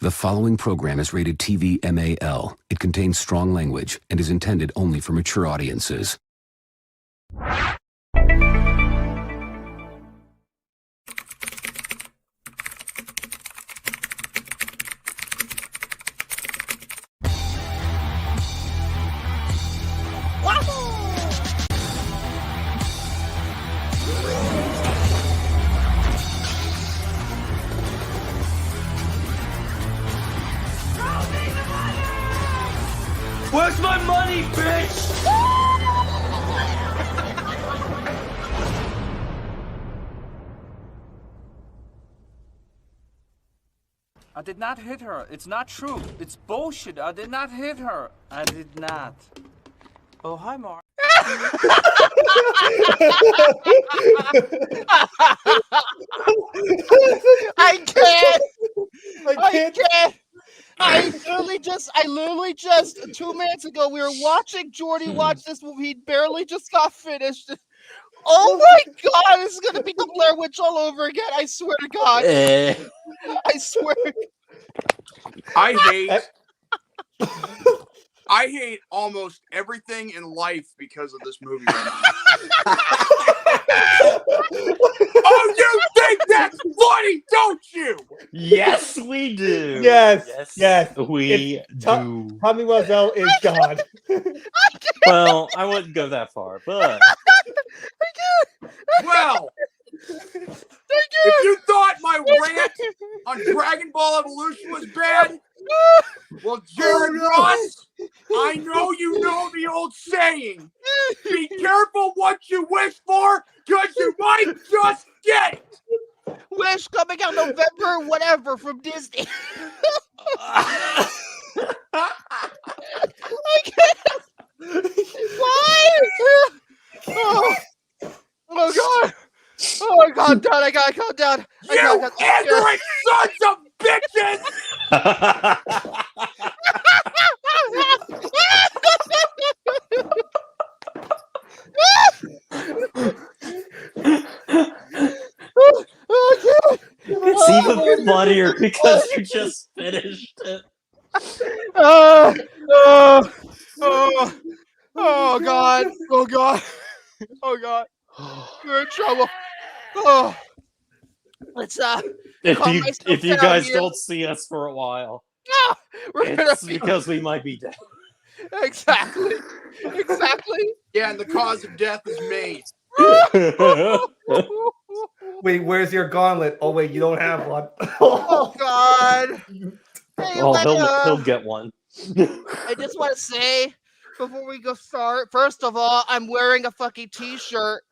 The following program is rated TV MAL. It contains strong language and is intended only for mature audiences. Where's my money, bitch? I did not hit her. It's not true. It's bullshit. I did not hit her. I did not. Oh, hi, Mark. I can't. I literally just 2 minutes ago we were watching Jordy watch this movie. He barely just got finished. Oh my god, this is gonna be the Blair Witch all over again. I swear to God. I swear. I hate almost everything in life because of this movie right now. Oh, you think that's funny, don't you? Yes, we do. Yes, we do. Tommy Wiseau is God. Well, I wouldn't go that far, but Well, if you thought my rant on Dragon Ball Evolution was bad, well, Jared Ross, I know you know the old saying, be careful what you wish for, because you might just get it. Wish coming out November, whatever, from Disney. I can't. Why? Oh god. Oh my god, Dad, I gotta calm down. You ignorant sons of bitches! it's even funnier because you just finished it. Oh god. Oh god. Oh god. You're in trouble. Oh. Let's If you guys don't see us for a while, it's because we might be dead. Exactly. Yeah, and the cause of death is me. Wait, where's your gauntlet? Oh wait, you don't have one. Oh god. Hey, he'll get one. I just want to say before we go start, first of all, I'm wearing a fucking t-shirt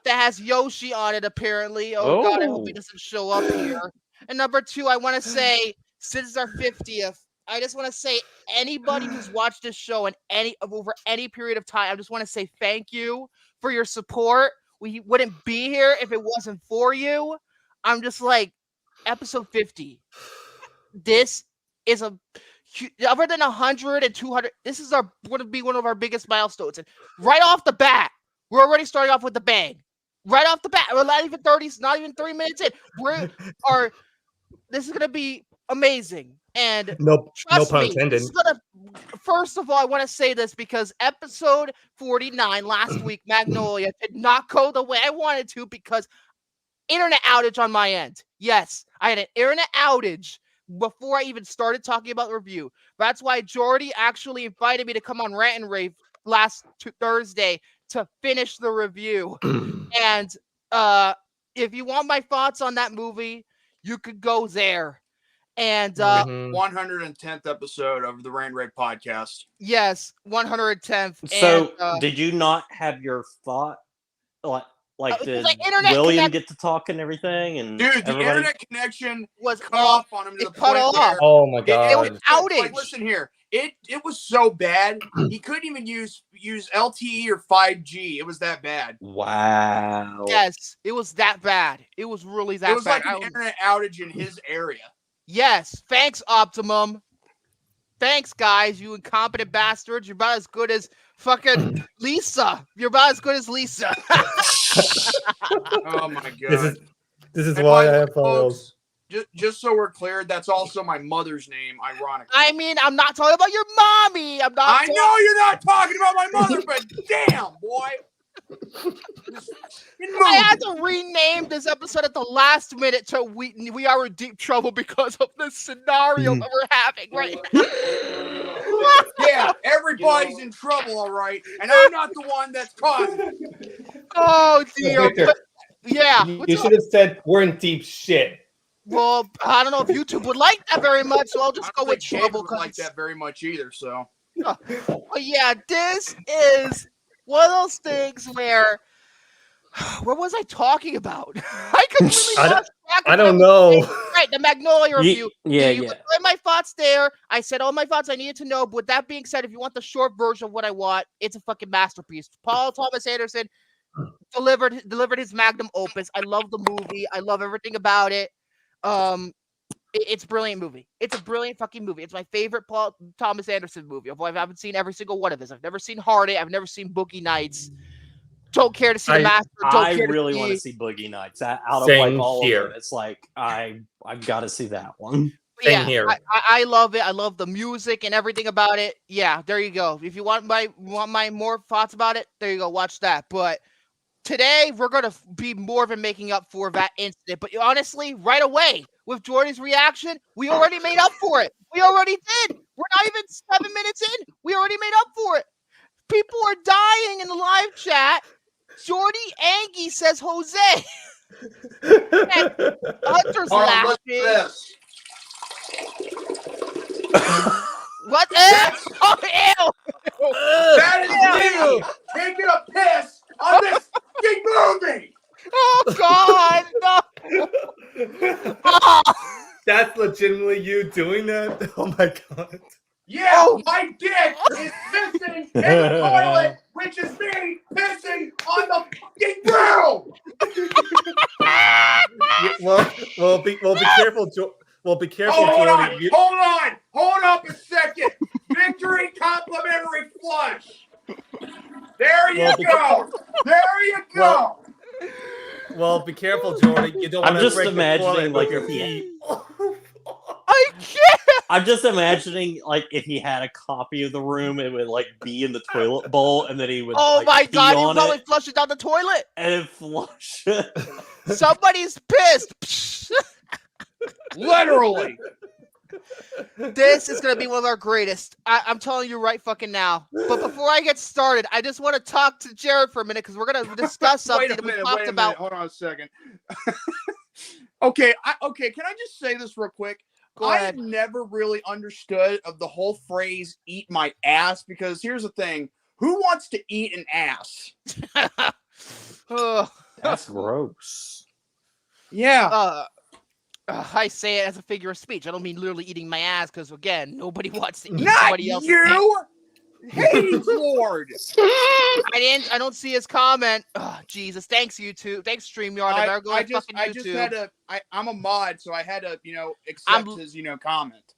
that has Yoshi on it, apparently. Oh god, I hope he doesn't show up here. And number two, I want to say, since it's our 50th, I just want to say anybody who's watched this show over any period of time, I just want to say thank you for your support. We wouldn't be here if it wasn't for you. I'm just like, episode 50. This is other than 100 and 200, this is going to be one of our biggest milestones. And right off the bat, we're already starting off with a bang. Right off the bat, we're not even 30, not even 3 minutes in. This is gonna be amazing. And no trust pun me, intended. First of all, I want to say this because episode 49 last week, Magnolia, did not go the way I wanted to because internet outage on my end. Yes, I had an internet outage before I even started talking about the review. That's why Jordy actually invited me to come on Rant and Rave last Thursday to finish the review. And if you want my thoughts on that movie, you could go there. And 110th episode of the Rant and Rave podcast. Yes, 110th. So did you not have your thought? Did William get to talk and everything? And dude, the internet connection was cut off on him to the point where oh my god, it was outage. Like, listen here, it was so bad he couldn't even use LTE or 5G. It was that bad. Wow. Yes, it was that bad. It was really that bad. It was like an internet outage in his area. Yes, thanks, Optimum. Thanks, guys, you incompetent bastards. You're about as good as fucking Lisa. You're about as good as Lisa. Oh my god. This is why I have follows. Just so we're clear, that's also my mother's name, ironically. I mean, I'm not talking about your mommy. I know you're not talking about my mother, but damn, boy. I had to rename this episode at the last minute to we are in deep trouble because of the scenario that we're having right now. Yeah, everybody's in trouble, all right, and I'm not the one that's causing it. Oh dear. Victor, Yeah. You should have said we're in deep shit. Well, I don't know if YouTube would like that very much, so I'll just go with trouble. Would like that very much either. So. But yeah, this is one of those things where. What was I talking about? I completely lost track. I don't know. Right, the Magnolia review. Yeah. My thoughts there. I said all my thoughts I needed to know. But with that being said, if you want the short version of what I want, it's a fucking masterpiece. Paul Thomas Anderson delivered his magnum opus. I love the movie. I love everything about it. It's a brilliant movie. It's a brilliant fucking movie. It's my favorite Paul Thomas Anderson movie. I haven't seen every single one of his. I've never seen Hardy. I've never seen Boogie Nights. Don't care to see the master. I really want to see Boogie Nights. Out of like all of them, it's like I've got to see that one. Same here. I love it. I love the music and everything about it. Yeah, there you go. If you want my more thoughts about it, there you go. Watch that. But today we're gonna be more than making up for that incident. But honestly, right away with Jordy's reaction, we already made up for it. We already did. We're not even 7 minutes in. We already made up for it. People are dying in the live chat. Jordy Angie says Jose. Hunter's laughing. What? Oh, ew. That is me taking a piss on this fucking movie. Oh God, no. Oh. That's legitimately you doing that? Oh my God. Yeah, my dick is pissing in the toilet, which is me pissing on the fucking room. Well, be careful, be careful, Jordy. Hold up a second. Victory complimentary flush. There you go. There you go. Well, be careful, Jordy. You don't want to break the toilet like your feet. I can't. I'm just imagining, like, if he had a copy of The Room, it would, like, be in the toilet bowl, and then he would, oh like, my God, he would probably flush it down the toilet. And flush it. Somebody's pissed. Literally. This is going to be one of our greatest. I'm telling you right fucking now. But before I get started, I just want to talk to Jared for a minute, because we're going to discuss something that we talked about. Hold on a second. Okay, can I just say this real quick? I've never really understood of the whole phrase "eat my ass," because here's the thing: who wants to eat an ass? That's gross. Yeah. I say it as a figure of speech. I don't mean literally eating my ass, because again, nobody wants to eat Not somebody else's you. Hades Lord. I don't see his comment. Oh, Jesus. Thanks, YouTube. Thanks, StreamYard. I'm a mod, so I had to, accept his, comment.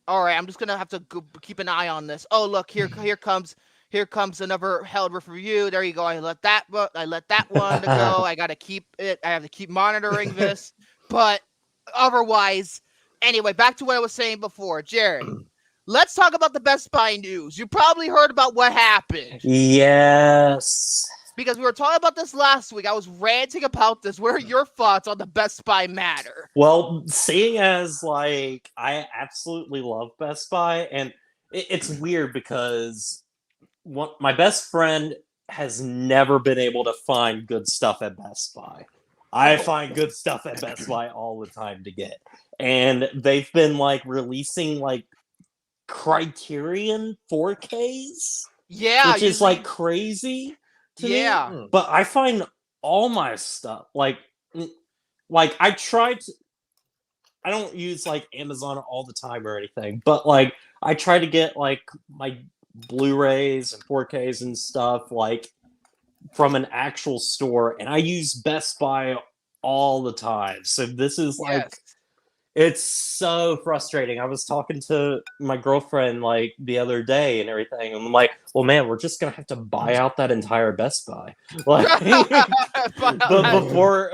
All right, I'm just gonna have to keep an eye on this. Oh, look, here comes another held review. There you go. I let that one go. I gotta keep it. I have to keep monitoring this. But otherwise, anyway, back to what I was saying before, Jared. Let's talk about the Best Buy news. You probably heard about what happened. Yes. Because we were talking about this last week. I was ranting about this. What are your thoughts on the Best Buy matter? Well, seeing as, like, I absolutely love Best Buy, and it's weird because my best friend has never been able to find good stuff at Best Buy. I find good stuff at Best Buy all the time to get. And they've been, like, releasing, like, Criterion 4Ks, which is like crazy to me. But I find all my stuff like I tried to, I don't use like Amazon all the time or anything, but like I try to get like my Blu-rays and 4Ks and stuff like from an actual store, and I use Best Buy all the time. So this is like It's so frustrating. I was talking to my girlfriend like the other day and everything, and I'm like, "Well, man, we're just gonna have to buy out that entire Best Buy." Like, but before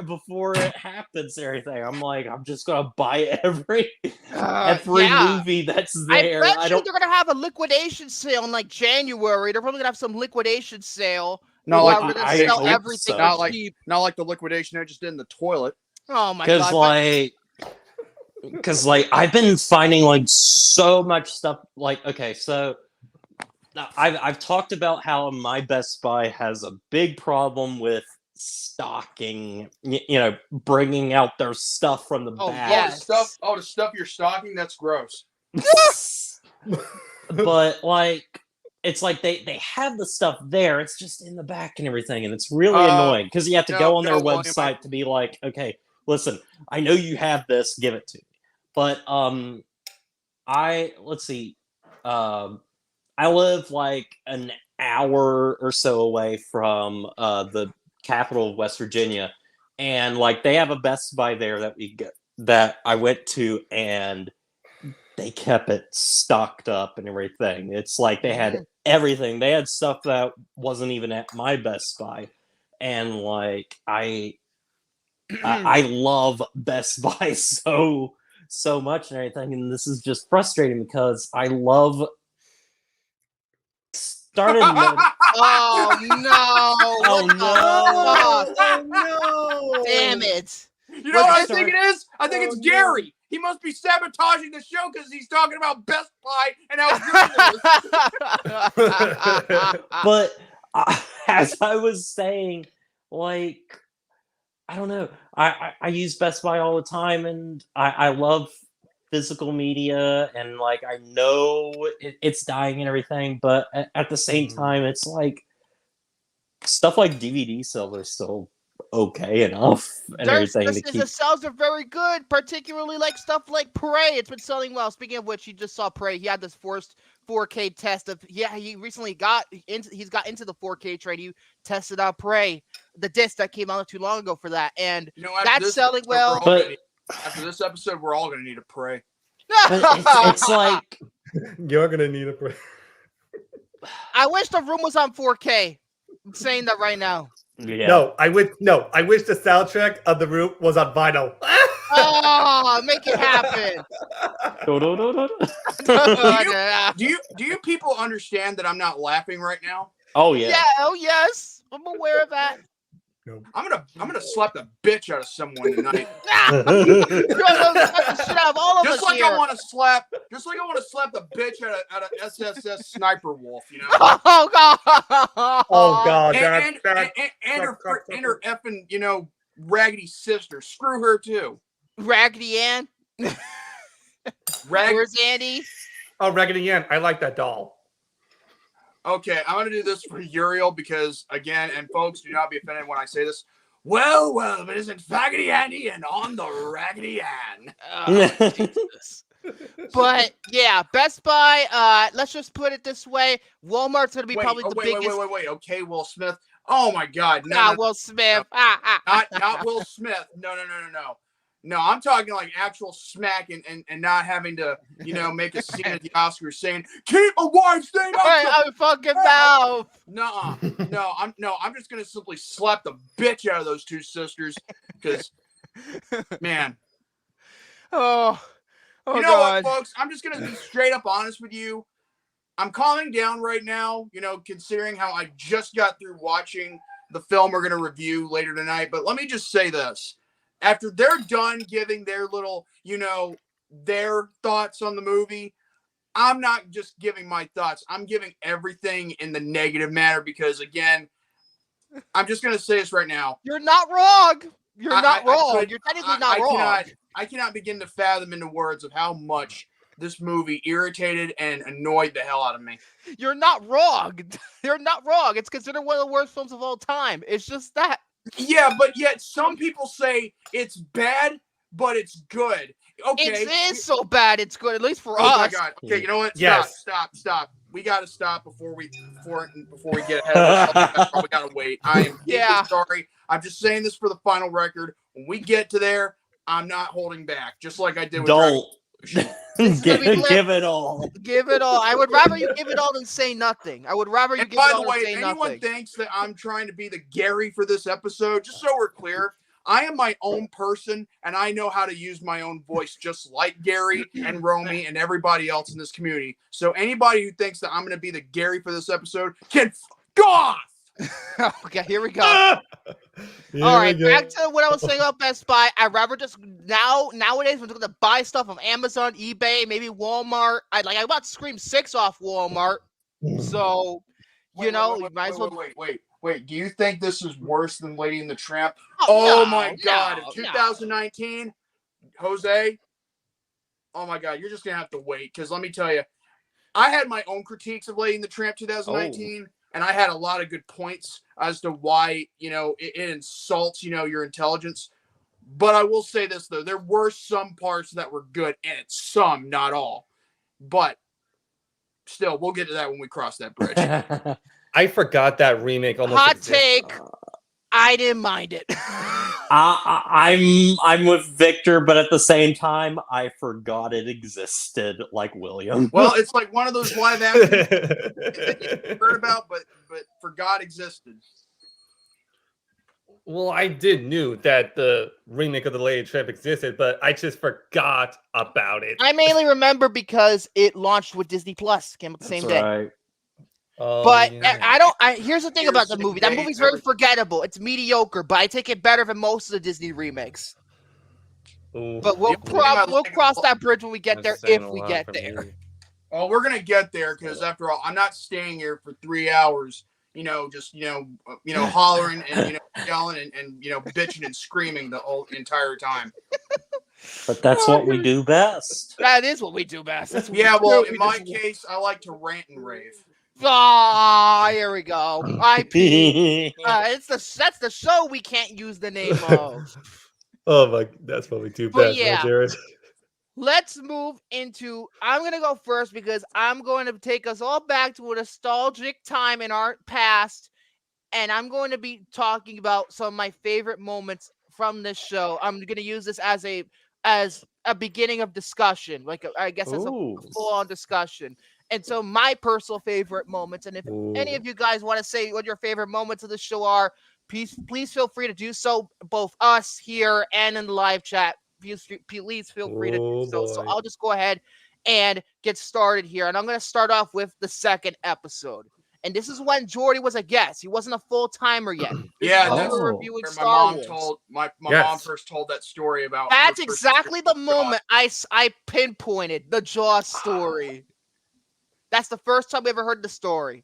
it happens, and everything, I'm like, I'm just gonna buy every movie that's there. I bet you they're gonna have a liquidation sale in like January. They're probably gonna have some liquidation sale. Not where like they're gonna sell everything not for cheap. not like the liquidation I just did in the toilet. Oh my god! Because I've been finding like so much stuff. Like, okay, so I've talked about how my Best Buy has a big problem with stocking. Bringing out their stuff from the back. Yes. The stuff you're stocking. That's gross. But it's like they have the stuff there. It's just in the back and everything, and it's really annoying because you have to go on their website to be like, okay, listen, I know you have this, give it to me. But let's see. I live like an hour or so away from the capital of West Virginia, and like they have a Best Buy there that I went to, and they kept it stocked up and everything. It's like they had everything. They had stuff that wasn't even at my Best Buy, and like I love Best Buy so much and everything, and this is just frustrating because I love started. Oh no! Oh no! Oh no! Damn it! You know what I think it is? I think it's Gary. He must be sabotaging the show because he's talking about Best Buy and how good it is. But as I was saying, like, I don't know. I use Best Buy all the time, and I love physical media, and like I know it's dying and everything, but at the same time, it's like stuff like DVD sales are still okay enough and everything. The sales are very good, particularly like stuff like Prey. It's been selling well. Speaking of which, you just saw Prey. He had this forced 4K test of he recently got into the 4K trade. He tested out Prey, the disc that came out not too long ago for that, and that's selling well. But after this episode, we're all gonna need a Prey. It's like you're gonna need a Prey. I wish the room was on 4K. I'm saying that right now. Yeah. No, I wish the soundtrack of the room was on vinyl. Oh, make it happen. Do you people understand that I'm not laughing right now? Oh yeah. Yeah. Oh yes. I'm aware of that. No. I'm gonna slap the bitch out of someone tonight. Just like I want to slap the bitch out of SSS Sniper Wolf, you know. Oh god. Oh god. And her effing, raggedy sister. Screw her too. Raggedy Ann. Where's Andy? Oh, Raggedy Ann. I like that doll. Okay, I'm going to do this for Uriel because, again, and folks, do not be offended when I say this. Well, but isn't Faggoty Andy and on the Raggedy Ann? Oh, Jesus. But, yeah, Best Buy, let's just put it this way. Walmart's going to be probably the biggest. Wait. Okay, Will Smith. Oh, my God. No, Will Smith. Not Will Smith. No. No, I'm talking like actual smack and not having to, make a scene at the Oscars saying, keep a wife staying out. I'm fucking mouth. No, I'm just gonna simply slap the bitch out of those two sisters because, man. Oh you know God. what, folks? I'm just gonna be straight up honest with you. I'm calming down right now, considering how I just got through watching the film we're gonna review later tonight. But let me just say this. After they're done giving their little, their thoughts on the movie, I'm not just giving my thoughts. I'm giving everything in the negative manner because, again, I'm just going to say this right now. You're not wrong. You're not wrong. You're technically not wrong. I cannot begin to fathom into words of how much this movie irritated and annoyed the hell out of me. You're not wrong. You're not wrong. It's considered one of the worst films of all time. It's just that. Yeah, but yet some people say it's bad, but it's good. Okay, it is so bad it's good, at least for us. Oh my God! Okay, you know what? Stop! We gotta stop before we get ahead of ourselves. We gotta wait. I am sorry. I'm just saying this for the final record. When we get to there, I'm not holding back, just like I did with Don't. Give it all. Give it all. I would rather you give it all than say nothing. I would rather you give it all than say nothing. By the way, if anyone thinks that I'm trying to be the Gary for this episode, just so we're clear, I am my own person, and I know how to use my own voice just like Gary and Romy and everybody else in this community. So anybody who thinks that I'm going to be the Gary for this episode can f*** off! Okay, here we go. All right, back to what I was saying about Best Buy. I'd rather just nowadays when I'm going to buy stuff on Amazon, eBay, maybe Walmart. I bought Scream 6 off Walmart. So, you might as well. Wait. Do you think this is worse than Lady and the Tramp? Oh my God. In 2019, Jose, oh my God, you're just going to have to wait. Because let me tell you, I had my own critiques of Lady and the Tramp 2019. And I had a lot of good points as to why, it insults, your intelligence. But I will say this, though. There were some parts that were good, and it's some, not all. But still, we'll get to that when we cross that bridge. I forgot that remake almost Hot existed. take. I didn't mind it. I'm with Victor, but at the same time, I forgot it existed, like William. Well, it's like one of those live actions you heard about, but forgot existed. Well, I knew that the remake of the Lady Tramp existed, but I just forgot about it. I mainly remember because it launched with Disney Plus, came out the same day. Right. But here's the thing about the movie. That movie's very forgettable. It's mediocre, but I take it better than most of the Disney remakes. Ooh. But we'll cross that bridge when we get there, if we get there. Well, we're gonna get there because after all, I'm not staying here for 3 hours. Hollering and yelling and bitching and screaming the whole entire time. But that's what we do best. That is what we do best. That's what in my case, I like to rant and rave. Ah, here we go. IP. That's the show we can't use the name of. Oh my, that's what we do best, right, Jared? Let's move into. I'm gonna go first because I'm going to take us all back to a nostalgic time in our past, and I'm going to be talking about some of my favorite moments from this show. I'm gonna use this as a beginning of discussion, I guess as a full-on discussion. And so my personal favorite moments, and if any of you guys want to say what your favorite moments of the show are, please feel free to do so, both us here and in the live chat. Please feel free to do so. So I'll just go ahead and get started here. And I'm going to start off with the second episode. And this is when Jordy was a guest. He wasn't a full-timer yet. That's reviewing Star Wars. My mom first told that story about. That's exactly the moment I pinpointed the Jaws story. That's the first time we ever heard the story.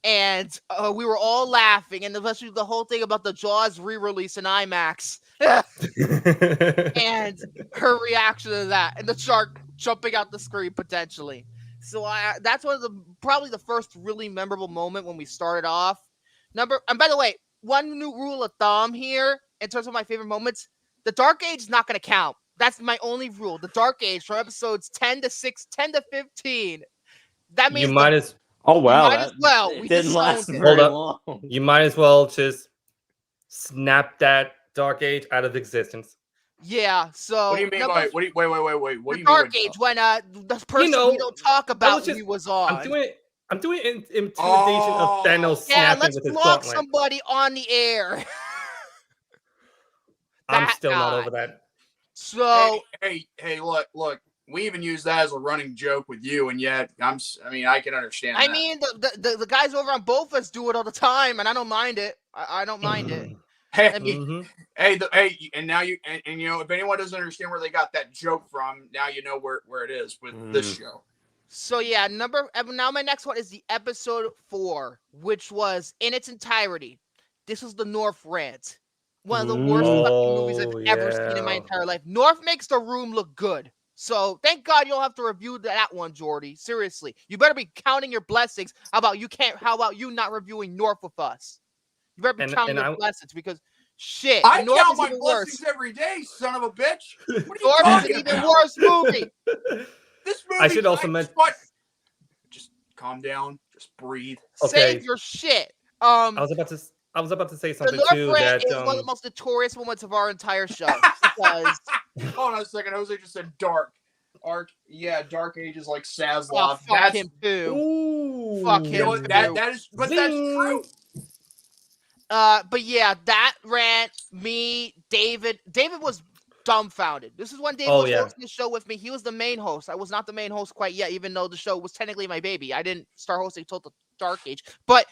And we were all laughing, and especially the whole thing about the Jaws re-release in IMAX. And her reaction to that, and the shark jumping out the screen potentially. So that's one of probably the first really memorable moment when we started off. And by the way, one new rule of thumb here in terms of my favorite moments: the Dark Age is not going to count. That's my only rule. The Dark Age from episodes 10 to 15. That means Oh wow! Might as well. It didn't last it. very long. You might as well just snap that Dark Age out of existence. Yeah. So what do you mean by wait? What do you mean? Dark Age when the person we don't talk about he was on. I'm doing imitation of Thanos. Yeah, let's block somebody on the air. I'm still not over that. So hey, look. We even use that as a running joke with you, and yet I can understand. I mean, the guys over on both of us do it all the time, and I don't mind it. I don't mind it. Hey, and now if anyone doesn't understand where they got that joke from, now you know where it is with this show. So yeah, now my next one is the episode 4, which was in its entirety. This was the North rant. One of the worst fucking movies I've ever seen in my entire life. North makes the room look good. So thank God you don't have to review that one, Jordy. Seriously, you better be counting your blessings. How about you not reviewing North with us? You better be counting your blessings because shit. I North count is my even blessings worse. every day, son of a bitch. What are you North is an even worse movie. This movie. I should also mention. Just calm down. Just breathe. Okay. Save your shit. I was about to say something the too. North That is one of the most notorious moments of our entire show because Hold on a second. Jose just said dark. Dark Ages like Saslov. Oh, fuck him too. Ooh. Fuck You know him what? too. That is, but that's true. But yeah, that rant, David was dumbfounded. This is when David was hosting the show with me. He was the main host. I was not the main host quite yet, even though the show was technically my baby. I didn't start hosting until the Dark Age. But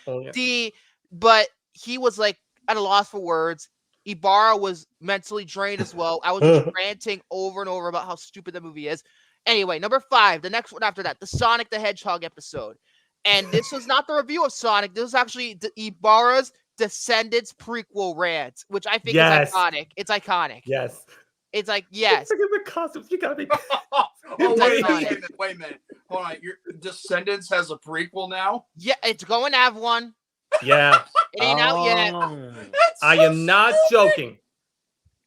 but he was like at a loss for words. Ibarra was mentally drained as well. I was just ranting over and over about how stupid the movie is. Anyway, number 5, the next one after that, the Sonic the Hedgehog episode. And this was not the review of Sonic. This was actually the Ibarra's Descendants prequel rant, which I think is iconic. It's iconic. Yes. It's like, yes. Look at the costumes. You gotta be. Wait a minute. Hold on. Your Descendants has a prequel now? Yeah, it's going to have one. Yeah. It ain't out yet. I am not joking.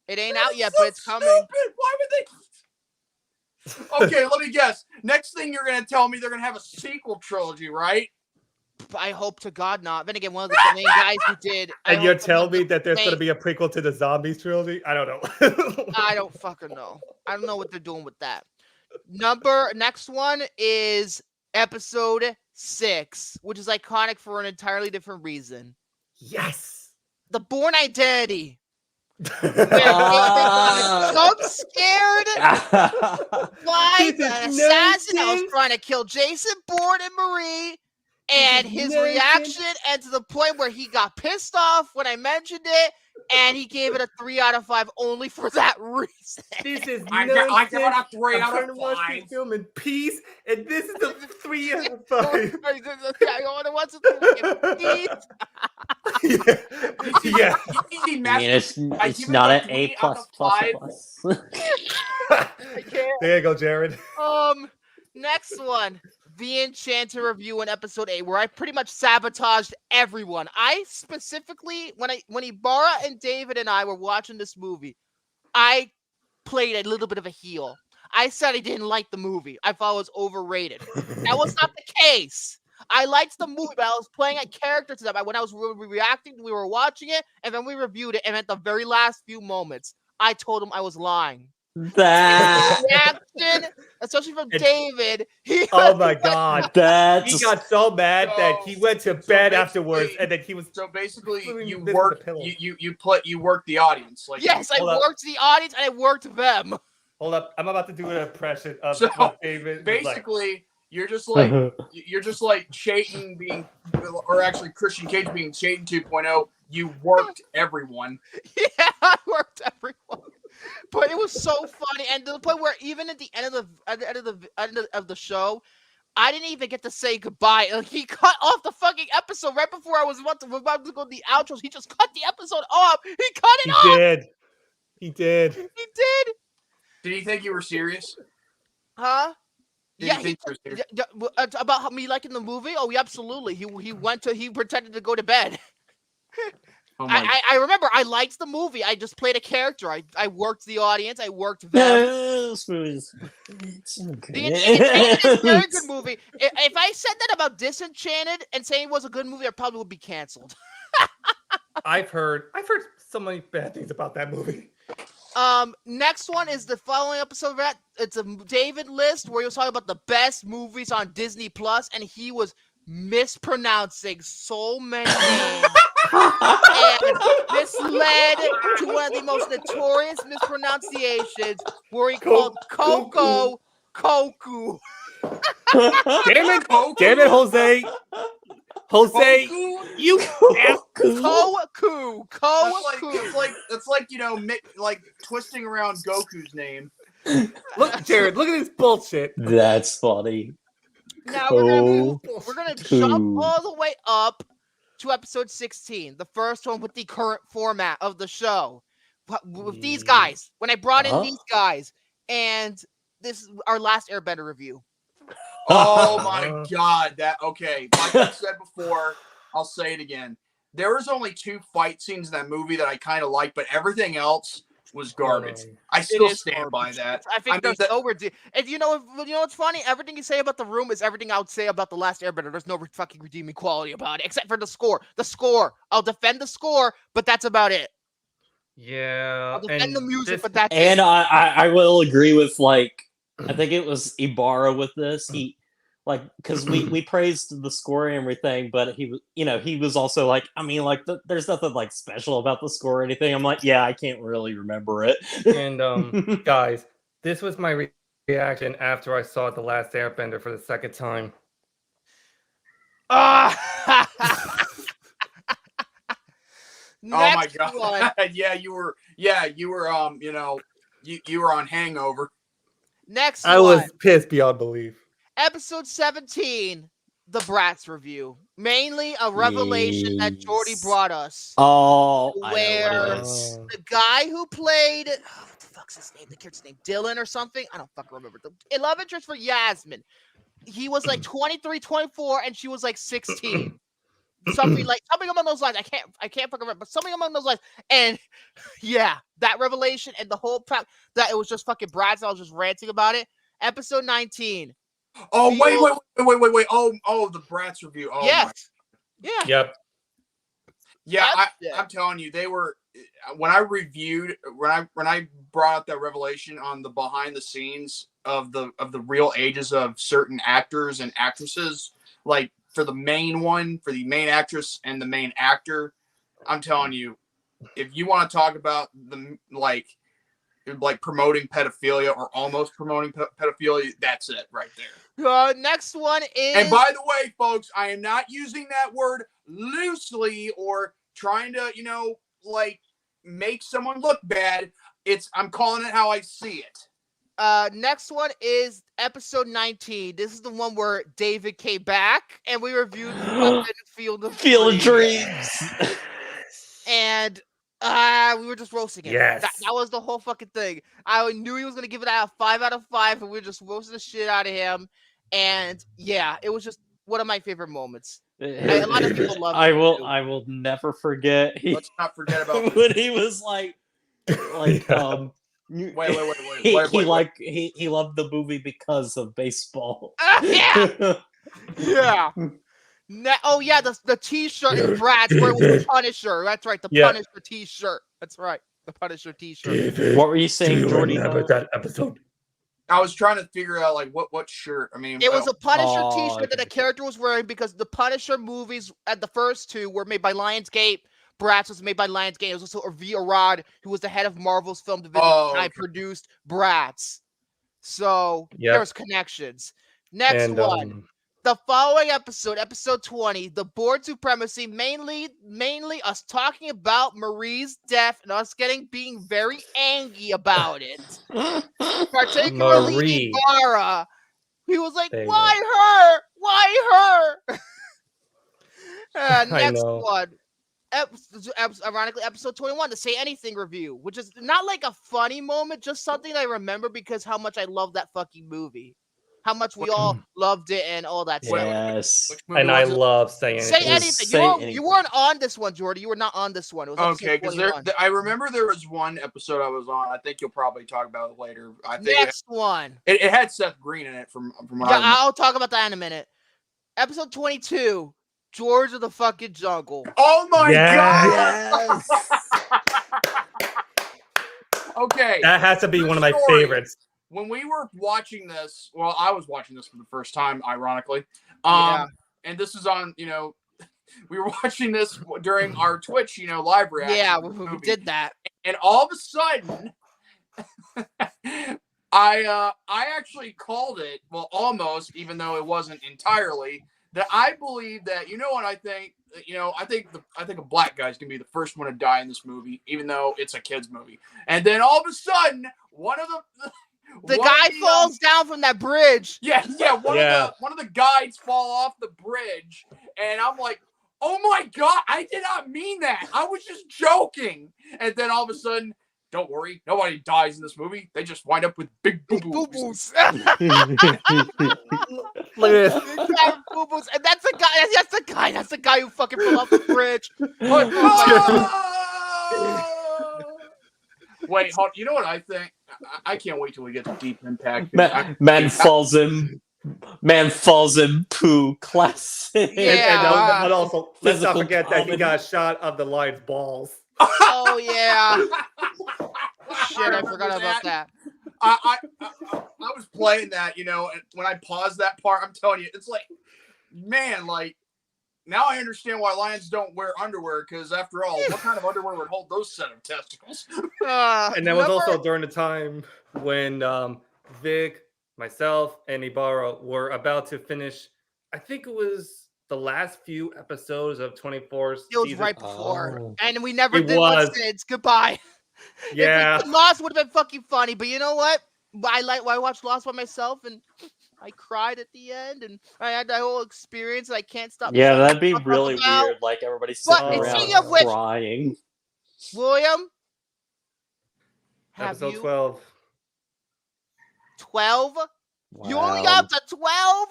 It ain't out yet, but it's coming. Why would they? Okay, let me guess. Next thing you're going to tell me they're going to have a sequel trilogy, right? I hope to God not. Then again, one of the main guys who did. And you're telling me that there's going to be a prequel to the Zombies trilogy? I don't know. I don't fucking know. I don't know what they're doing with that. Next one is episode 6, which is iconic for an entirely different reason. Yes. The Bourne Identity. Jump scared by the assassin that was trying to kill Jason Bourne and Marie. And his reaction, and to the point where he got pissed off when I mentioned it, and he gave it a 3 out of 5 only for that reason. This is I got a 3 out of 5. Film in peace, and this is a 3 out of 5. I only want to Yeah. I mean, it's not an A++++. There you go, Jared. Next one. The Enchanted review in episode 8, where I pretty much sabotaged everyone. I specifically, when Ibarra and David and I were watching this movie, I played a little bit of a heel. I said I didn't like the movie. I thought it was overrated. That was not the case. I liked the movie, but I was playing a character to them. When I was reacting, we were watching it, and then we reviewed it, and at the very last few moments, I told them I was lying. That reaction, especially from David. Oh my God! He got so mad that he went to bed afterwards, and then he was. So basically, you worked the audience. Like, yes, I worked the audience and I worked them. Hold up, I'm about to do an impression of David. Basically, you're just like Chayton being, or actually Christian Cage being Chayton 2.0. You worked everyone. Yeah, I worked everyone. But it was so funny, and to the point where even at the end of the show, I didn't even get to say goodbye. Like, he cut off the fucking episode right before I was about to go to the outros. He just cut the episode off. He cut it off. He did. Did he think you were serious? Huh? Yeah. About me liking the movie? Oh, yeah, absolutely. He pretended to go to bed. Oh I remember I liked the movie. I just played a character. I worked the audience. I worked them. It's a very good movie. If I said that about Disenchanted and saying it was a good movie, I probably would be canceled. I've heard so many bad things about that movie. Next one is the following episode of that. It's a David list where he was talking about the best movies on Disney Plus, and he was mispronouncing so many names. And this led to one of the most notorious mispronunciations where he called Coco Koku. Damn it, Jose. Jose, you Koku. It's like like twisting around Goku's name. Look, Jared, look at this bullshit. That's funny. Now we're gonna jump all the way up to episode 16, the first one with the current format of the show. With these guys, when I brought in these guys, and this is our last Airbender review. Oh my God! Okay. Like I said before, I'll say it again. There was only 2 fight scenes in that movie that I kind of liked, but everything else was garbage. I still stand by that. I think there's no redeem. If you know what's funny, everything you say about the room is everything I would say about the last Airbender. There's no fucking redeeming quality about it, except for the score. The score, I'll defend the score, but that's about it. Yeah, I'll defend the music, but that's And it. I will agree with like I think it was Ibarra with this. He like because we praised the score and everything, but he was he was also like I mean like there's nothing like special about the score or anything. I'm like yeah I can't really remember it. And guys, this was my reaction after I saw The Last Airbender for the second time. Oh my god! Yeah, you were. Yeah, you were. You were on Hangover. Next I one. was pissed beyond belief. Episode 17, the Bratz review. Mainly a revelation that Jordy brought us. Oh, where I know what it is. the guy who played what the fuck's his name? The kid's name, Dylan or something. I don't fucking remember. The love interest for Yasmin. He was like 23, 24, and she was like 16. something among those lines. I can't fucking remember, but something among those lines. And yeah, that revelation and the whole prep that it was just fucking Bratz. I was just ranting about it. Episode 19. Oh wait. Oh, the Bratz review. Oh yes. My. Yeah. Yep. Yeah, I'm telling you, they were when I brought up that revelation on the behind the scenes of the real ages of certain actors and actresses, like for the main actress and the main actor, I'm telling you, if you want to talk about the like promoting pedophilia or almost promoting pedophilia, that's it right there. Next one is. And by the way, folks, I am not using that word loosely or trying to, make someone look bad. I'm calling it how I see it. Next one is episode 19. This is the one where David came back and we reviewed Field of Dreams. And we were just roasting it. Yes. That was the whole fucking thing. I knew he was gonna give it a 5 out of 5, and we were just roasting the shit out of him. And yeah, it was just one of my favorite moments. A lot of people love it. I will never forget. Let's not forget about when he was like wait. He loved the movie because of baseball. Yeah. Yeah. The T-shirt in Bratz where it was the Punisher. That's right, the Punisher T-shirt. That's right, the Punisher T-shirt. David, what were you saying, Jordy? Remember that episode? I was trying to figure out what shirt. I mean, it was a Punisher T-shirt that the character was wearing because the Punisher movies at the first two were made by Lionsgate. Bratz was made by Lionsgate. It was also V. Arad, who was the head of Marvel's film division, and I produced Bratz. So there's connections. Next one. The following episode, episode 20, the board supremacy, mainly us talking about Marie's death and us being very angry about it. Particularly Ibarra. He was like, why her? Why her? Next one. Ironically, episode 21, the Say Anything review, which is not like a funny moment, just something I remember because how much I love that fucking movie. How much we all loved it and all that stuff. Yes. And I love Say Anything. Say Anything. You weren't on this one, Jordy. You were not on this one. It was okay, because I remember there was one episode I was on. I think you'll probably talk about it later. I think Next one. It had Seth Green in it from what I remember. I'll talk about that in a minute. Episode 22, George of the fucking Jungle. Oh my god! Yes! Okay. That has to be one of my favorites. When we were watching this, well, I was watching this for the first time, ironically. And this is on, we were watching this during our Twitch, live reaction. Yeah, we did that. And all of a sudden, I actually called it, well, almost, even though it wasn't entirely, that I believe that, what I think, I think a black guy's gonna be the first one to die in this movie, even though it's a kid's movie. And then all of a sudden, one of the guy falls down from that bridge. One of the guides fall off the bridge, and I'm like, oh my god, I did not mean that. I was just joking. And then all of a sudden, don't worry, nobody dies in this movie. They just wind up with big boo-boos. Look at this. Boo-boos. And that's the guy. That's the guy who fucking fell off the bridge. Wait, hold. You know what I think? I can't wait till we get to Deep Impact. Man falls in poo. Classic. Yeah. But also, let's not forget that he got a shot of the lion's balls. Oh yeah. Shit, I forgot about that. I was playing that, and when I paused that part, I'm telling you, it's like, man, like, now I understand why lions don't wear underwear, because after all, what kind of underwear would hold those set of testicles? And that was also during the time when Vic, myself, and Ibarra were about to finish, I think it was the last few episodes of 24's It was season. right before. Oh. And we never It did one was. since. Goodbye. Yeah. If we Lost would have been fucking funny, but you know what? I watched Lost by myself and I cried at the end, and I had that whole experience. I can't stop. Yeah, shutting that'd be the fuck up really about. weird. Like everybody But sitting around speaking of which, crying. William, have Episode you 12. 12? You only Wow. got to 12?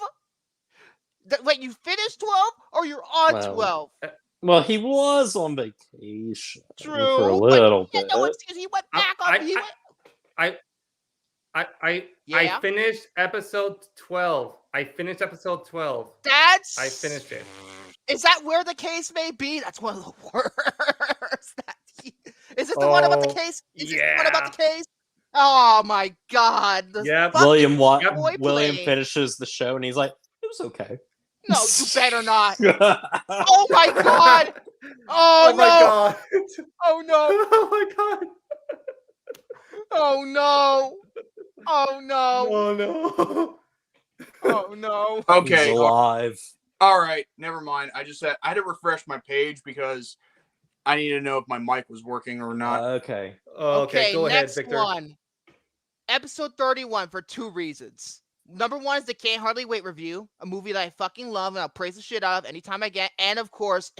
Wait, you finished 12 or you're on Well, 12? Well, he was on vacation True, for a but little yeah, bit. no excuse. He went back on. I finished episode 12. I finished episode 12. I finished it. Is that where the case may be? That's one of the worst. Is this the one about the case? Is this the one about the case? Oh my god. William finishes the show and he's like, it was okay. No, you better not. Oh my god. Oh, no. My god. Oh no. Oh my god. Oh no. Oh no. Oh no. Oh no. Okay. He's alive. All right. Never mind. I had to refresh my page because I need to know if my mic was working or not. Okay. Okay, go ahead, next Victor. one. Episode 31 for 2 reasons. Number 1 is the Can't Hardly Wait review, a movie that I fucking love and I'll praise the shit out of anytime I get. And of course,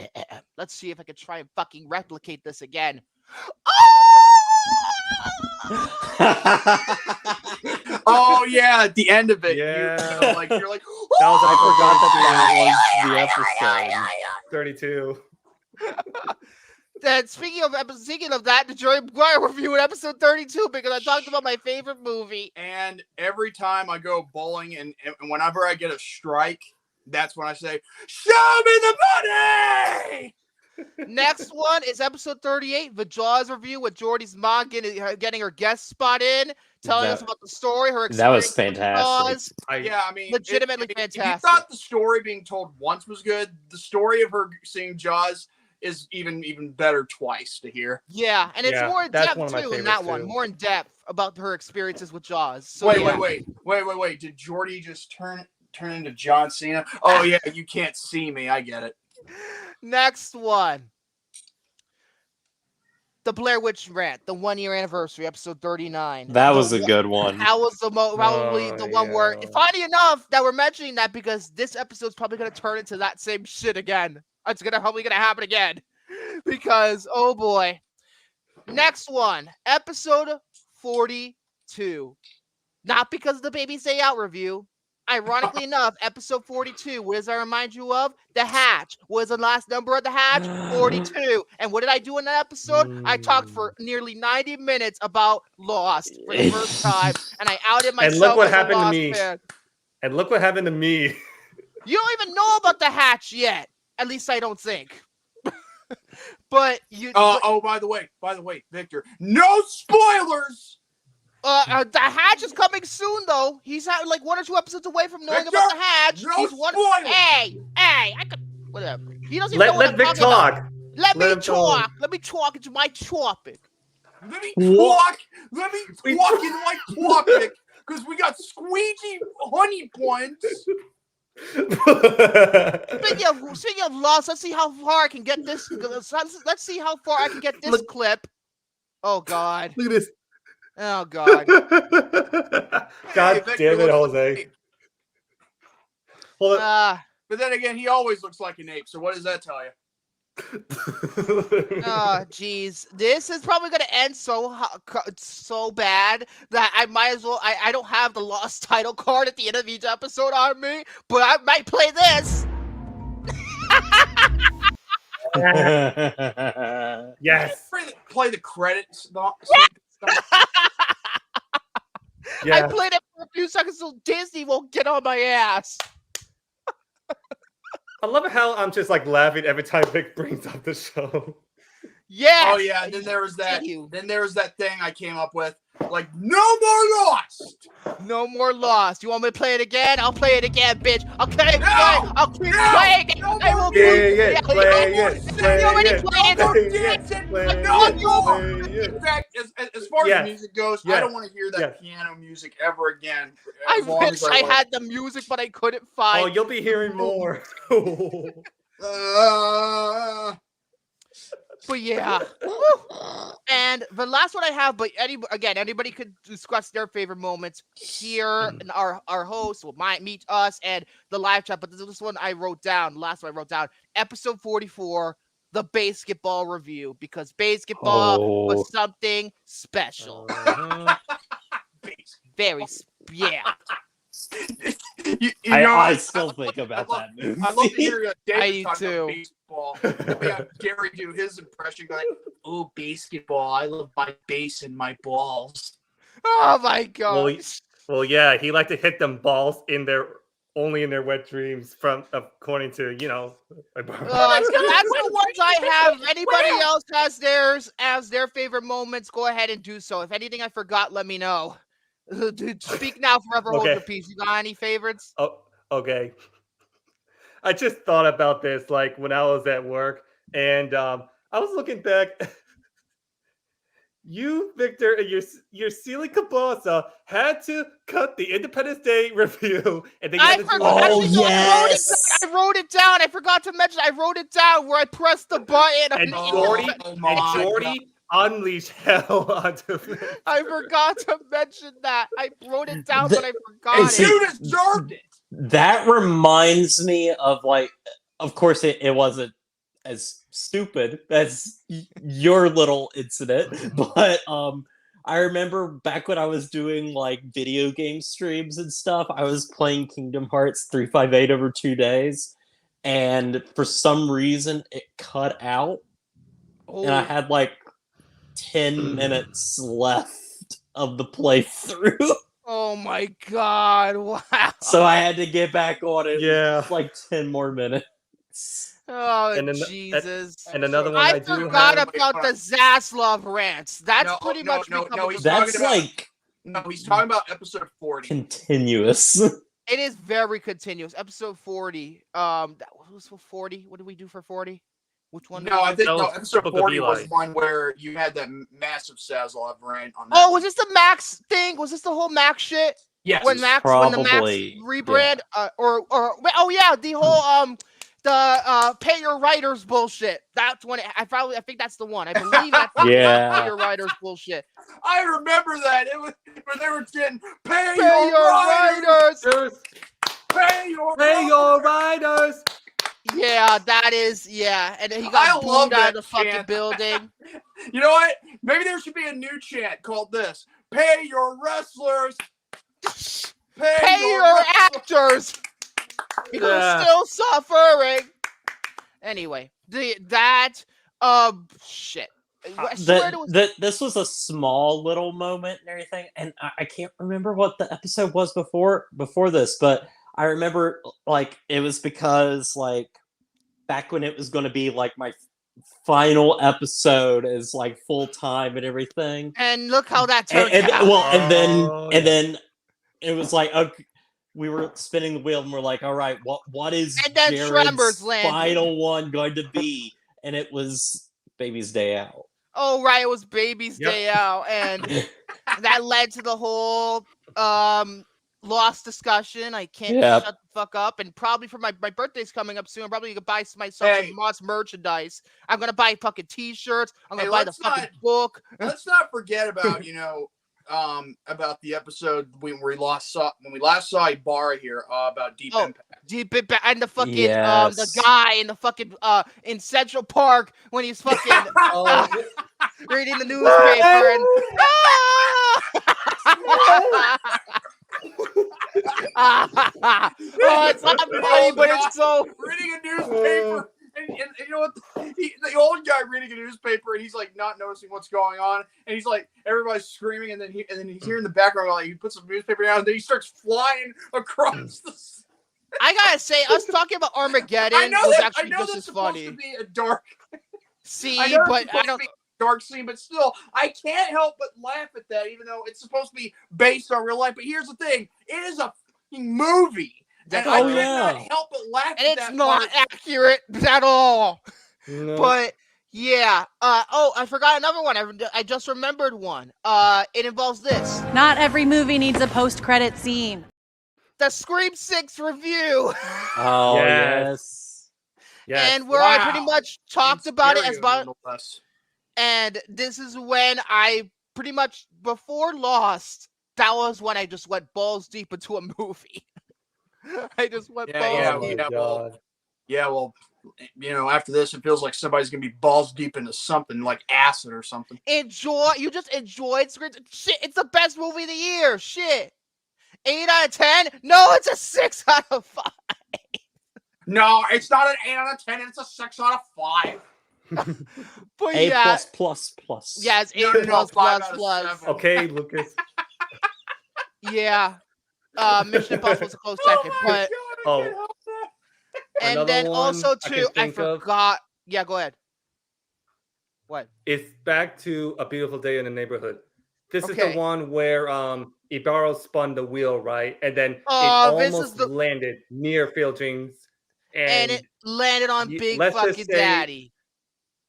let's see if I can try and fucking replicate this again. Oh yeah, at the end of it, Yeah. you're like, I forgot that was the episode. 32. Then speaking of that, the Jordy McGuire review in episode 32 because I talked about my favorite movie. And every time I go bowling and whenever I get a strike, that's when I say, "Show me the money!" Next one is episode 38, the Jaws review with Jordy's mom getting her guest spot in, telling us about the story, her experience. That was fantastic. Yeah, I mean, legitimately fantastic. fantastic. If you thought the story being told once was good, the story of her seeing Jaws is even better twice to hear. Yeah, and it's more in depth too in that one. Too. More in depth about her experiences with Jaws. So, wait. Did Jordy just turn into John Cena? Oh yeah, you can't see me. I get it. Next one. The Blair Witch Rant, the 1-year anniversary, episode 39. That was a good one. That was probably the one where, funny enough, that we're mentioning that because this episode's probably going to turn into that same shit again. It's probably going to happen again. Because, oh boy. Next one, episode 42. Not because of the Baby's Day Out review. Ironically enough, episode 42, what does I remind you of? The Hatch. What is the last number of The Hatch? 42. And what did I do in that episode? I talked for nearly 90 minutes about Lost for the first time, and I outed myself. And look what as a happened to Lost me. fan. And look what happened to me. You don't even know about The Hatch yet. At least I don't think. But you. By the way, Victor, no spoilers. The Hatch is coming soon, though. He's like 1 or 2 episodes away from knowing Victor, about the Hatch. No He's spoilers. Hey, I could. Whatever. He doesn't even know what Let I'm Vic talking talk. about. Let me him talk. Let me talk. It's my topic. Let me talk in my topic because we got squeegee honey points. Speaking of Lost, let's see how far I can get this. Let's see how far I can get this clip. Oh God! Look at this. Oh God! God damn it, Jose! Hold on. But then again, he always looks like an ape. So what does that tell you? Oh jeez, this is probably gonna end so bad that I might as well. I don't have the Lost title card at the end of each episode on me, but I might play this. Yes. Play the credits. Yeah. I played it for a few seconds so Disney won't get on my ass. I love how I'm just like laughing every time Vic brings up the show. Yes. Oh yeah, and then there was that. Then there was that thing I came up with, like no more Lost. No more Lost. You want me to play it again? I'll play it again, bitch. I'll keep playing. I'll keep playing it. No I will more play it. Play it. You already played No more it. dancing. Play No it. more. Play it. In fact, as far Yes. as music goes, Yes. I don't want to hear that Yes. piano music ever again. I as long wish as I live. had the music, but I couldn't Oh, find. you'll be hearing more. But yeah. And the last one I have, but anybody could discuss their favorite moments here. And our host will meet us and the live chat. But this one I wrote down. The last one I wrote down. Episode 44, the basketball review, because basketball was something special. Very, yeah. I still think about that movie. I love to hear David I talk do. about baseball. We have Gary do his impression, going, "Oh, basketball! I love my base and my balls." Oh my god. Well, yeah, he liked to hit them balls only in their wet dreams, according to That's the ones I have. If anybody else has theirs as their favorite moments, go ahead and do so. If anything I forgot, let me know. Dude, speak now, forever hold your peace. You got any favorites? Oh, okay. I just thought about this like when I was at work, and I was looking back. You, Victor, and your silly Kabasa had to cut the Independence Day review, and they had to do I wrote it down. I forgot to mention. I wrote it down where I pressed the button. And Jordy unleashed hell onto me. I forgot to mention that. I wrote it down, but I forgot it. You deserved it. That reminds me of, like, of course it wasn't as stupid as your little incident, but I remember back when I was doing like video game streams and stuff, I was playing Kingdom Hearts 358 over 2 days, and for some reason it cut out, and I had like 10 minutes left of the playthrough. Oh my god, wow. So I had to get back on it. Yeah. Like 10 more minutes. Oh, Jesus. And another one I forgot about the Zaslav rants. That's pretty much That's like... No, he's talking about episode 40. Continuous. It is very continuous. Episode 40. That was for 40. What did we do for 40? Which one? No, I think episode 40 was one where you had that massive Zaslav rant on that. Oh, was this the Max thing? Was this the whole Max shit? Yes. When the Max rebrand, oh yeah, the whole the pay your writers bullshit. That's when I think that's the one. I believe that's pay your writers bullshit. I remember that. It was when they were getting pay your writers. Pay your writers. Yeah, that is, and he got booed out of the fucking building. You know what? Maybe there should be a new chant called this: "Pay your wrestlers, pay your actors." You're still suffering. Anyway, shit. This was a small little moment and everything, and I can't remember what the episode was before this, but I remember like it was because like back when it was going to be like my final episode is like full time and everything. And look how that turned out. Well, and then it was like, okay, we were spinning the wheel and we're like, all right, what is Jared's final one going to be? And it was Baby's Day Out. Oh, right, it was Baby's Day Out, and that led to the whole Lost discussion. I can't shut the fuck up. And probably for my birthday's coming up soon, I'm probably gonna buy myself some Lost merchandise. I'm gonna buy fucking t-shirts. I'm gonna buy the fucking book. Let's not forget about about the episode when we last saw Ibarra here about Deep Impact. Deep Impact, and the fucking the guy in the fucking in Central Park when he's fucking reading the newspaper and it's not funny, but it's so reading a newspaper. And you know what? The old guy reading a newspaper, and he's like not noticing what's going on, and he's like everybody's screaming, and then he's hearing in the background like he puts the newspaper down, and then he starts flying across the. I gotta say, us talking about Armageddon was actually just as funny. Supposed to be a dark. See, I know but it's supposed to be a dark scene, but still, I can't help but laugh at that, even though it's supposed to be based on real life. But here's the thing: it is a fucking movie, and I cannot help but laugh and at it's that not part. accurate at all. No. But yeah. I forgot another one. I just remembered one. It involves this. Not every movie needs a post-credit scene. The Scream 6 review. Oh yes. And where I pretty much talked about it as about. And this is when I pretty much before Lost. That was when I just went balls deep into a movie. I just went balls deep. Well, after this, it feels like somebody's gonna be balls deep into something like acid or something. You just enjoyed Scream. Shit, it's the best movie of the year. Shit. 8 out of 10? No, it's a 6 out of 5. No, it's not an 8 out of 10. It's a 6 out of 5. But A yeah. plus. Yeah, it's A plus. Okay, Lucas. Yeah. Mission Impossible was a close second, but and then also too, I forgot. Yeah, go ahead. What? It's back to A Beautiful Day in the Neighborhood. This is the one where Ibarra spun the wheel, right? And then it almost landed near Phil James. And it landed on Big fucking Daddy.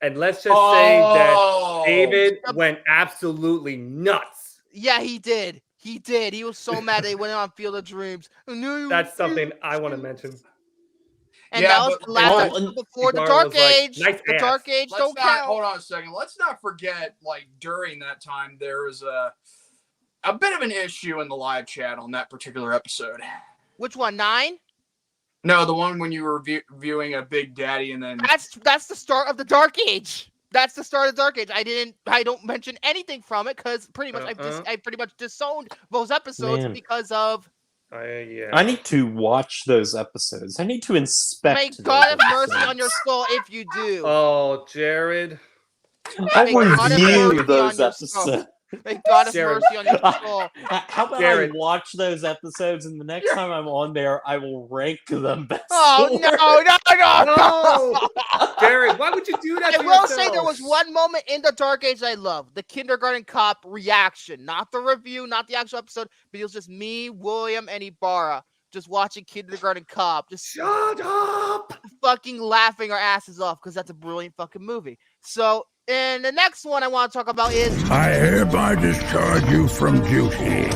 And let's just say that David went absolutely nuts. Yeah, he did. He did. He was so mad they went on Field of Dreams. That's something I want to mention. And that was the last episode before the Dark Age. Nice the Dark Age don't count. Hold on a second. Let's not forget, like, during that time, there was a bit of an issue in the live chat on that particular episode. Which one, 9? No, the one when you were viewing a Big Daddy and then... That's the start of the Dark Age. That's the start of the Dark Age. I don't mention anything from it because pretty much I pretty much disowned those episodes because of... I need to watch those episodes. I need to inspect. May God have mercy on your soul if you do. Oh, Jared. I'll review those episodes. May God have mercy on your soul. How about I watch those episodes and the next time I'm on there, I will rank them best. Oh, no. Jared, why would you do that? I will say there was one moment in the Dark Age I loved. The Kindergarten Cop reaction. Not the review, not the actual episode, but it was just me, William, and Ibarra just watching Kindergarten Cop. Just shut up! Fucking laughing our asses off because that's a brilliant fucking movie. So, and the next one I want to talk about is... I hereby discharge you from duty.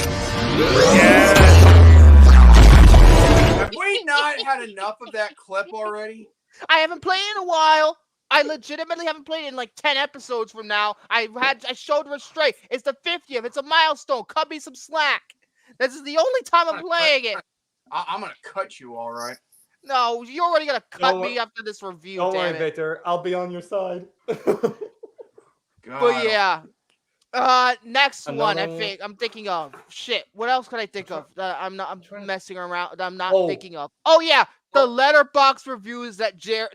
Yes. Have we not had enough of that clip already? I haven't played in a while. I legitimately haven't played it in like 10 episodes from now. I showed restraint. It's the 50th. It's a milestone. Cut me some slack. This is the only time I'm playing it. I'm going to cut you, all right? No, you're already going to cut me after this review, Don't damn worry, it. Victor. I'll be on your side. But yeah. Next one I'm thinking of. Shit. What else could I think of? I'm messing around. I'm not thinking of. Oh yeah. The letterbox reviews that the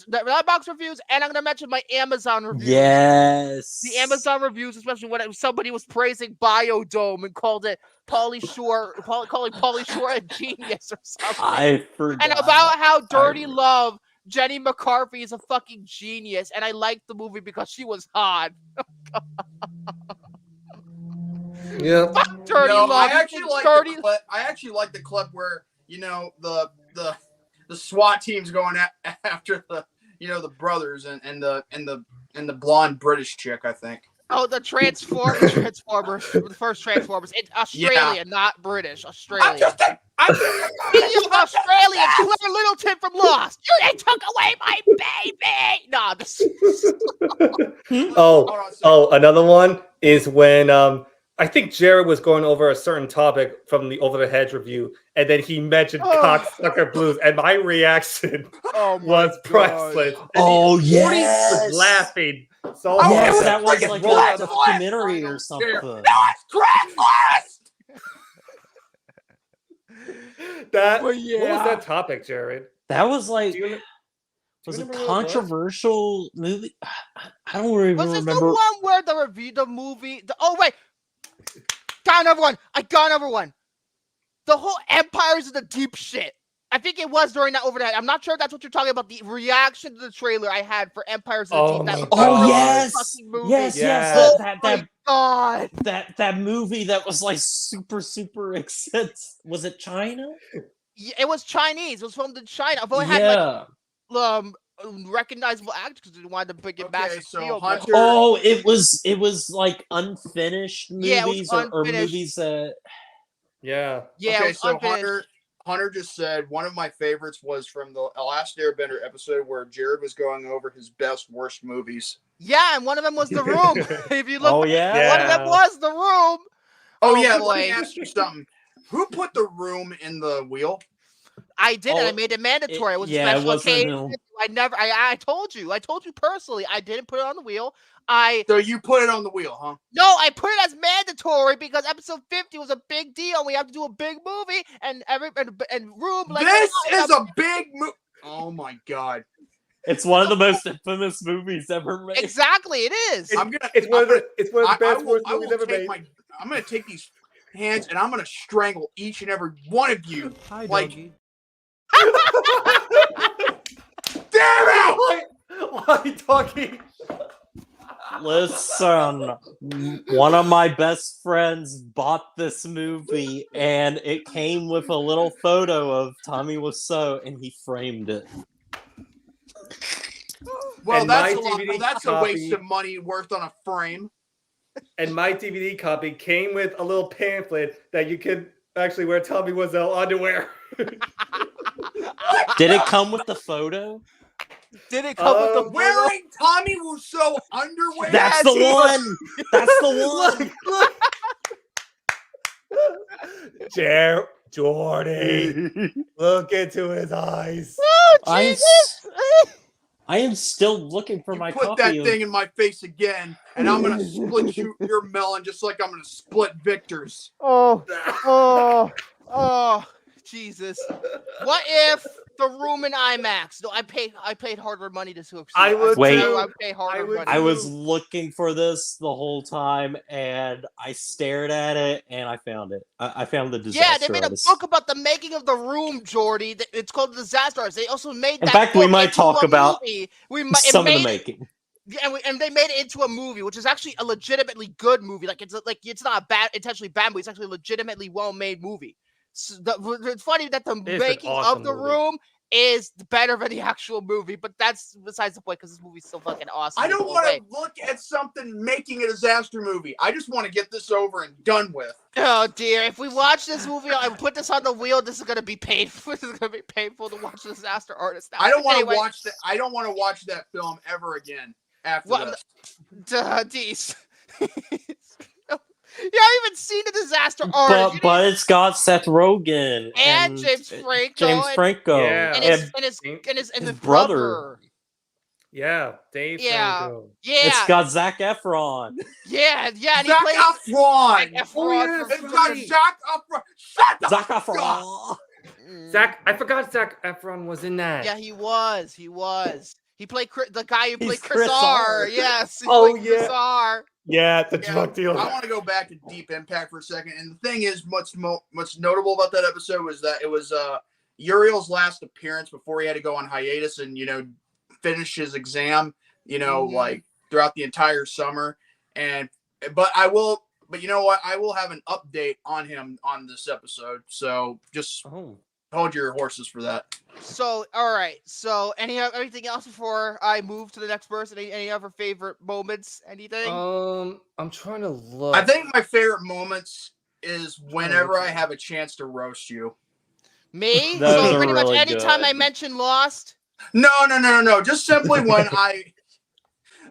letterbox reviews, and I'm gonna mention my Amazon reviews. Yes, the Amazon reviews, especially when somebody was praising Biodome and called it calling Pauly Shore a genius or something. I forgot. And about how Dirty Love, Jenny McCarthy is a fucking genius, and I liked the movie because she was hot. Yeah. Fuck Dirty Love. I actually like the clip where the SWAT team's going after the brothers and the blonde British chick, I think. Oh, the Transformers, the first Transformers. It's Australia, not British. Australia. Speaking of Australia, Claire Littleton from Lost. They took away my baby. Nah, another one is when I think Jared was going over a certain topic from the Over the Hedge review, and then he mentioned Cocksucker Blues, and my reaction was priceless. Oh, Jordy yes. was laughing. So yes, that was like a documentary or something. No, it's Craigslist! What was that topic, Jared? That was like... Was it controversial movie? I don't even remember. Was this the one where the movie... oh, wait. Got another one. I got another one. The whole Empire's in the deep shit. I think it was during that overhead. I'm not sure if that's what you're talking about. The reaction to the trailer I had for Empires of the Deep. Yes, Oh that God, that movie that was like super expensive. Was it China? Yeah, it was Chinese. It was filmed in China. Although it had like recognizable actors because they wanted to get massive deal. Hunter. Oh, it was like unfinished movies Yeah, it was or movies that. Yeah, Okay, it was so unfinished. Hunter just said one of my favorites was from the Last Airbender episode where Jared was going over his best worst movies. Yeah, and one of them was The Room. If you look, one of them was The Room. Oh yeah, boy. let me ask you something. Who put The Room in the wheel? I did it. I made it mandatory. It was a special occasion. I told you personally. I didn't put it on the wheel. So you put it on the wheel, huh? No, I put it as mandatory because episode 50 was a big deal. We have to do a big movie, and Room. Like, this is a big movie. Oh my God! It's one of the most infamous movies ever made. Exactly, it is. It's one of the best worst movies ever made. I'm gonna take these hands and I'm gonna strangle each and every one of you. Hi, like, doggy. damn it! Why are you talking? Listen, one of my best friends bought this movie, and it came with a little photo of Tommy Wiseau, and he framed it. Well, And that's my that's a waste of money worth on a frame. And my DVD copy came with a little pamphlet that you could actually wear Tommy Wiseau underwear. Did it come with the photo? Did it come with the wearing Tommy Wiseau underwear? That's the one. That's the one. Jordy, look into his eyes. Oh, Jesus! I am still looking for my Put copy that of... thing in my face again, and I'm gonna split your melon just like I'm gonna split Victor's. Oh, Jesus! What if The Room in IMAX? No, I paid harder money to see. I would Wait. I would pay harder money. I was looking for this the whole time, and I stared at it, and I found it. I found the disaster. Yeah, they made a book about the making of The Room, Jordy. It's called The Disaster Artist. They also made In that fact, we book might into talk a about movie. some of the making. And they made it into a movie, which is actually a legitimately good movie. Like it's not a bad, intentionally bad movie. It's actually a legitimately well-made movie. So it's funny that the making of The Room is better than the actual movie, but that's besides the point because this movie's so fucking awesome. I don't want to look at something making a disaster movie. I just want to get this over and done with. Oh dear! If we watch this movie and put this on the wheel, this is gonna be painful. This is gonna be painful to watch The Disaster Artist now. I don't want to watch that. I don't want to watch that film ever again after this. Geez. You haven't even seen The Disaster Artist. But it's got Seth Rogen and James Franco. And his brother. Yeah, Dave. Yeah, Franco. yeah. It's got Zac Efron. Yeah. And Zac Efron. It's got Zac Efron. Shut the Zac Efron. I forgot Zac Efron was in that. Yeah, he was. He played the guy who played Chris R. Yes. Chris R. Yeah, the drug dealer. I want to go back to Deep Impact for a second. And the thing is, what's notable about that episode was that it was Uriel's last appearance before he had to go on hiatus and, finish his exam, like throughout the entire summer. But you know what? I will have an update on him on this episode. So just hold your horses for that. So, all right. So, anything else before I move to the next person? Any other favorite moments? Anything? I'm trying to look. I think my favorite moments is whenever I have a chance to roast you. Me? Those So are pretty much really anytime good. I mention Lost. No. Just simply when I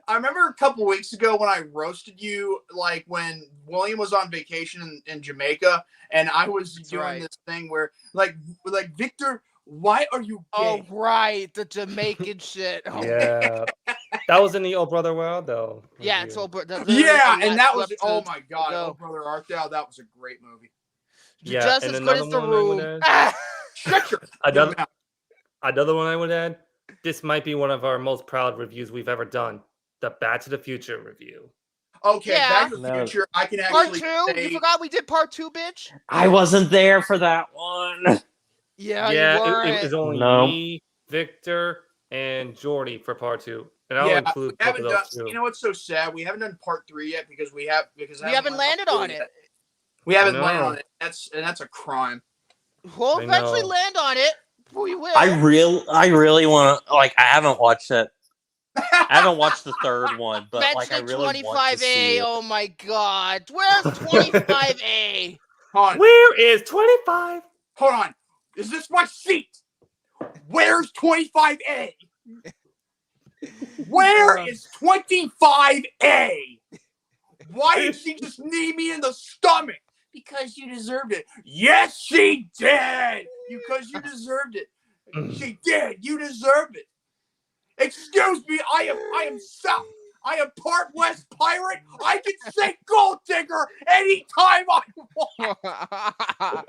remember a couple weeks ago when I roasted you, like when William was on vacation in Jamaica, and I was doing this thing where, like Victor, why are you gay? Oh, right, the Jamaican shit. Oh. Yeah, that was in the Oh Brother World, though. Yeah, it's and that was my god, Oh Brother Art Thou, that was a great movie. Yeah, just and as good as The Room. Another one I would add. This might be one of our most proud reviews we've ever done. The Back to the Future review. Okay, Back to the Future. I can actually part 2. You forgot we did part 2, bitch. I wasn't there for that one. Yeah, Yeah, you weren't. it was only No. me, Victor, and Jordy for part 2. And I'll Yeah, include we both of haven't done. those too. You know what's so sad? We haven't done part 3 yet because We haven't landed four on it. yet. We haven't landed No. on it. That's a crime. We'll I eventually know. land on it. We will. I really want to. Like, I haven't watched it. I haven't watched the third one, but like, I Mention really want to see 25A. it. Oh my god. Where's 25A? Hold on. Where is 25? Hold on. Is this my seat? Where's 25A? Where is 25A? Why did she just knee me in the stomach? Because you deserved it. Yes, she did. Because you deserved it. She did. You deserved it. Excuse me. I am South. I am part West pirate. I can say gold digger anytime I want.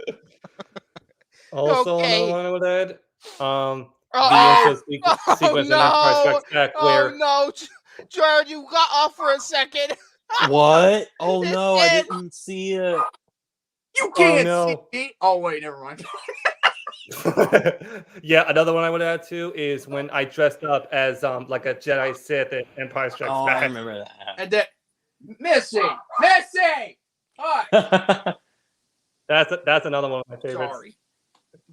Also, Okay. another one I would add. The Oh, intro sequence in Empire Strikes Back, where Oh no, Jared, you got off for a second. What? Oh It no, I did. didn't see it. You can't no. see me. Oh wait, never mind. yeah, another one I would add too is when I dressed up as like a Jedi Sith in Empire Strikes Oh, Back. I remember that. And that Missy. Hi. That's another one of my favorites. Sorry.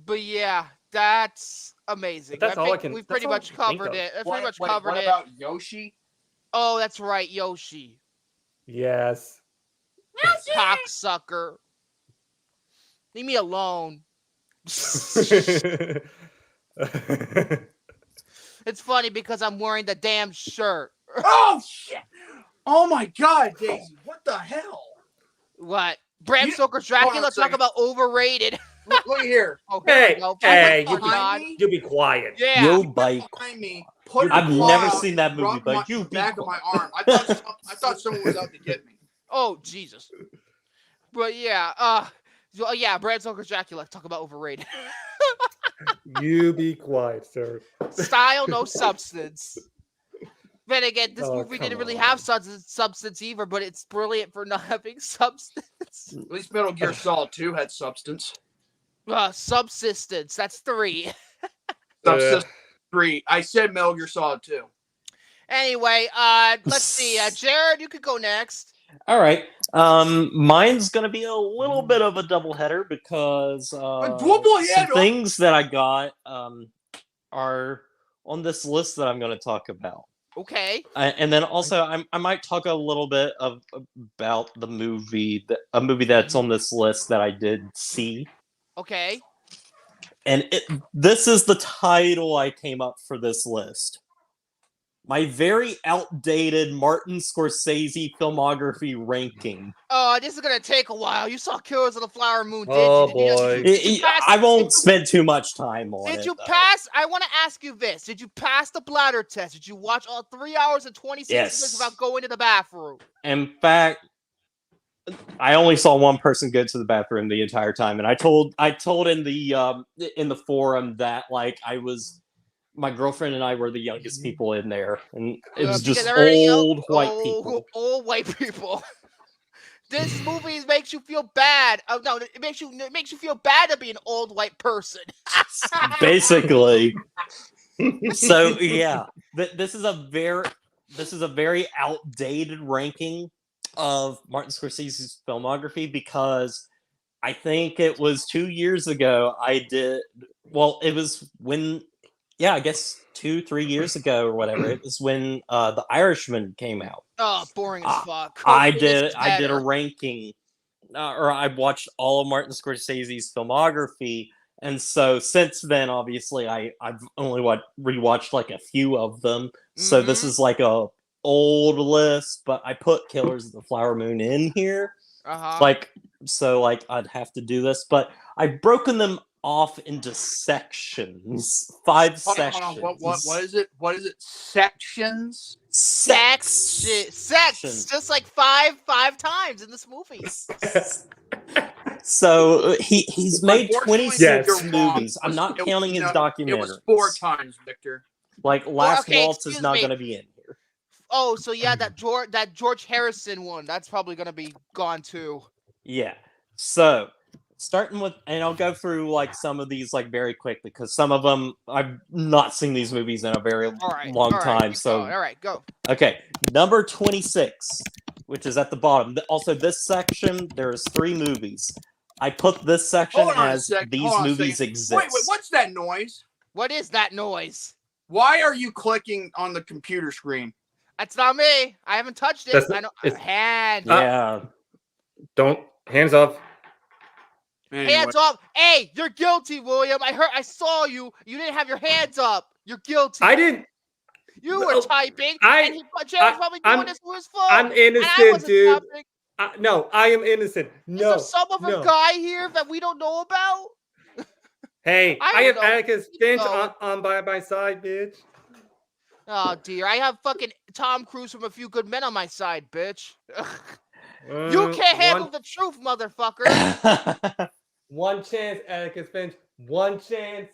But yeah, that's amazing. But that's all I think can- we've that's pretty all I much can think covered of. it. That's What, pretty much wait, covered what it. about Yoshi? Oh, that's right, Yoshi. Yes. Cocksucker. Leave me alone. It's funny because I'm wearing the damn shirt. Oh shit! Oh my god, Daisy! What the hell? What? Bram You- Stoker's hold on a Dracula? Talk second. about overrated. Look here. Oh, here Hey, we go. hey, Oh, you my God. be, you be quiet. Yeah. Yo, bike. Behind me. Put a I've claw never out seen and that movie, rub but my- you the be back of my quiet. arm. I thought someone was out to get me. Oh, Jesus. But yeah, yeah, Bram Stoker's Dracula. Talk about overrated. You be quiet, sir. Style, no substance. Then again, this Oh, movie didn't come really on. have substance either, but it's brilliant for not having substance. At least Metal Gear Solid 2 had substance. Subsistence. That's 3. Subsistence 3. I said Metal Gear Solid 2. Anyway, let's see. Jared, you could go next. All right. Mine's gonna be a little bit of a doubleheader because some things that I got are on this list that I'm going to talk about. Okay. And then also I might talk a little bit about the movie, a movie that's on this list that I did see. Okay. And this is the title I came up for this list. My very outdated Martin Scorsese filmography ranking. Oh, this is gonna take a while. You saw Killers of the Flower Moon, did Oh, you? boy. Did you pass, I won't spend too much time on it. Did you pass? I want to ask you this: did you pass the bladder test? Did you watch all 3 hours and 26 minutes without going to the bathroom? In fact, I only saw one person go to the bathroom the entire time, and I told in the forum that like my girlfriend and I were the youngest people in there, and it was just old white people. Old white people. This movie makes you feel bad. Oh no, it makes you feel bad to be an old white person. Basically. So yeah, this is a very outdated ranking of Martin Scorsese's filmography because I think it was 2 years ago it was when. Yeah, I guess 2-3 years ago or whatever. It was when The Irishman came out. Oh, boring as fuck. I did a ranking, or I watched all of Martin Scorsese's filmography, and so since then, obviously, I've only rewatched like a few of them. So this is like a old list, but I put Killers of the Flower Moon in here. Like I'd have to do this, but I've broken them off into sections. 5 sections. Hold on. What is it? What is it? Sections? Sex, just like five times in this movie. So he's made 26 movies. I'm not counting his documentaries. It was 4 times, Victor. Like Last Waltz is not going to be in here. Oh, so yeah, that George Harrison one, that's probably going to be gone too. Yeah. So starting with, and I'll go through like some of these like very quickly because some of them I've not seen these movies in a very long time. So all right, go. Okay, number 26, which is at the bottom. Also, this section there's 3 movies. I put this section Hold on a as second. these Hold on a movies second. exist. Wait, what's that noise? What is that noise? Why are you clicking on the computer screen? That's not me. I haven't touched it. I know. Hand. Yeah. Don't hands off. Anyway. Hands up. Hey, you're guilty, William. I saw you. You didn't have your hands up. You're guilty. I didn't. You were typing. And Jared's probably doing this for his phone. I'm innocent, dude. No, I am innocent. No. Is there some other guy here that we don't know about? Hey, I have know. Atticus Finch on by my side, bitch. Oh dear, I have fucking Tom Cruise from A Few Good Men on my side, bitch. You can't handle the truth, motherfucker. One chance, Atticus Finch. One chance.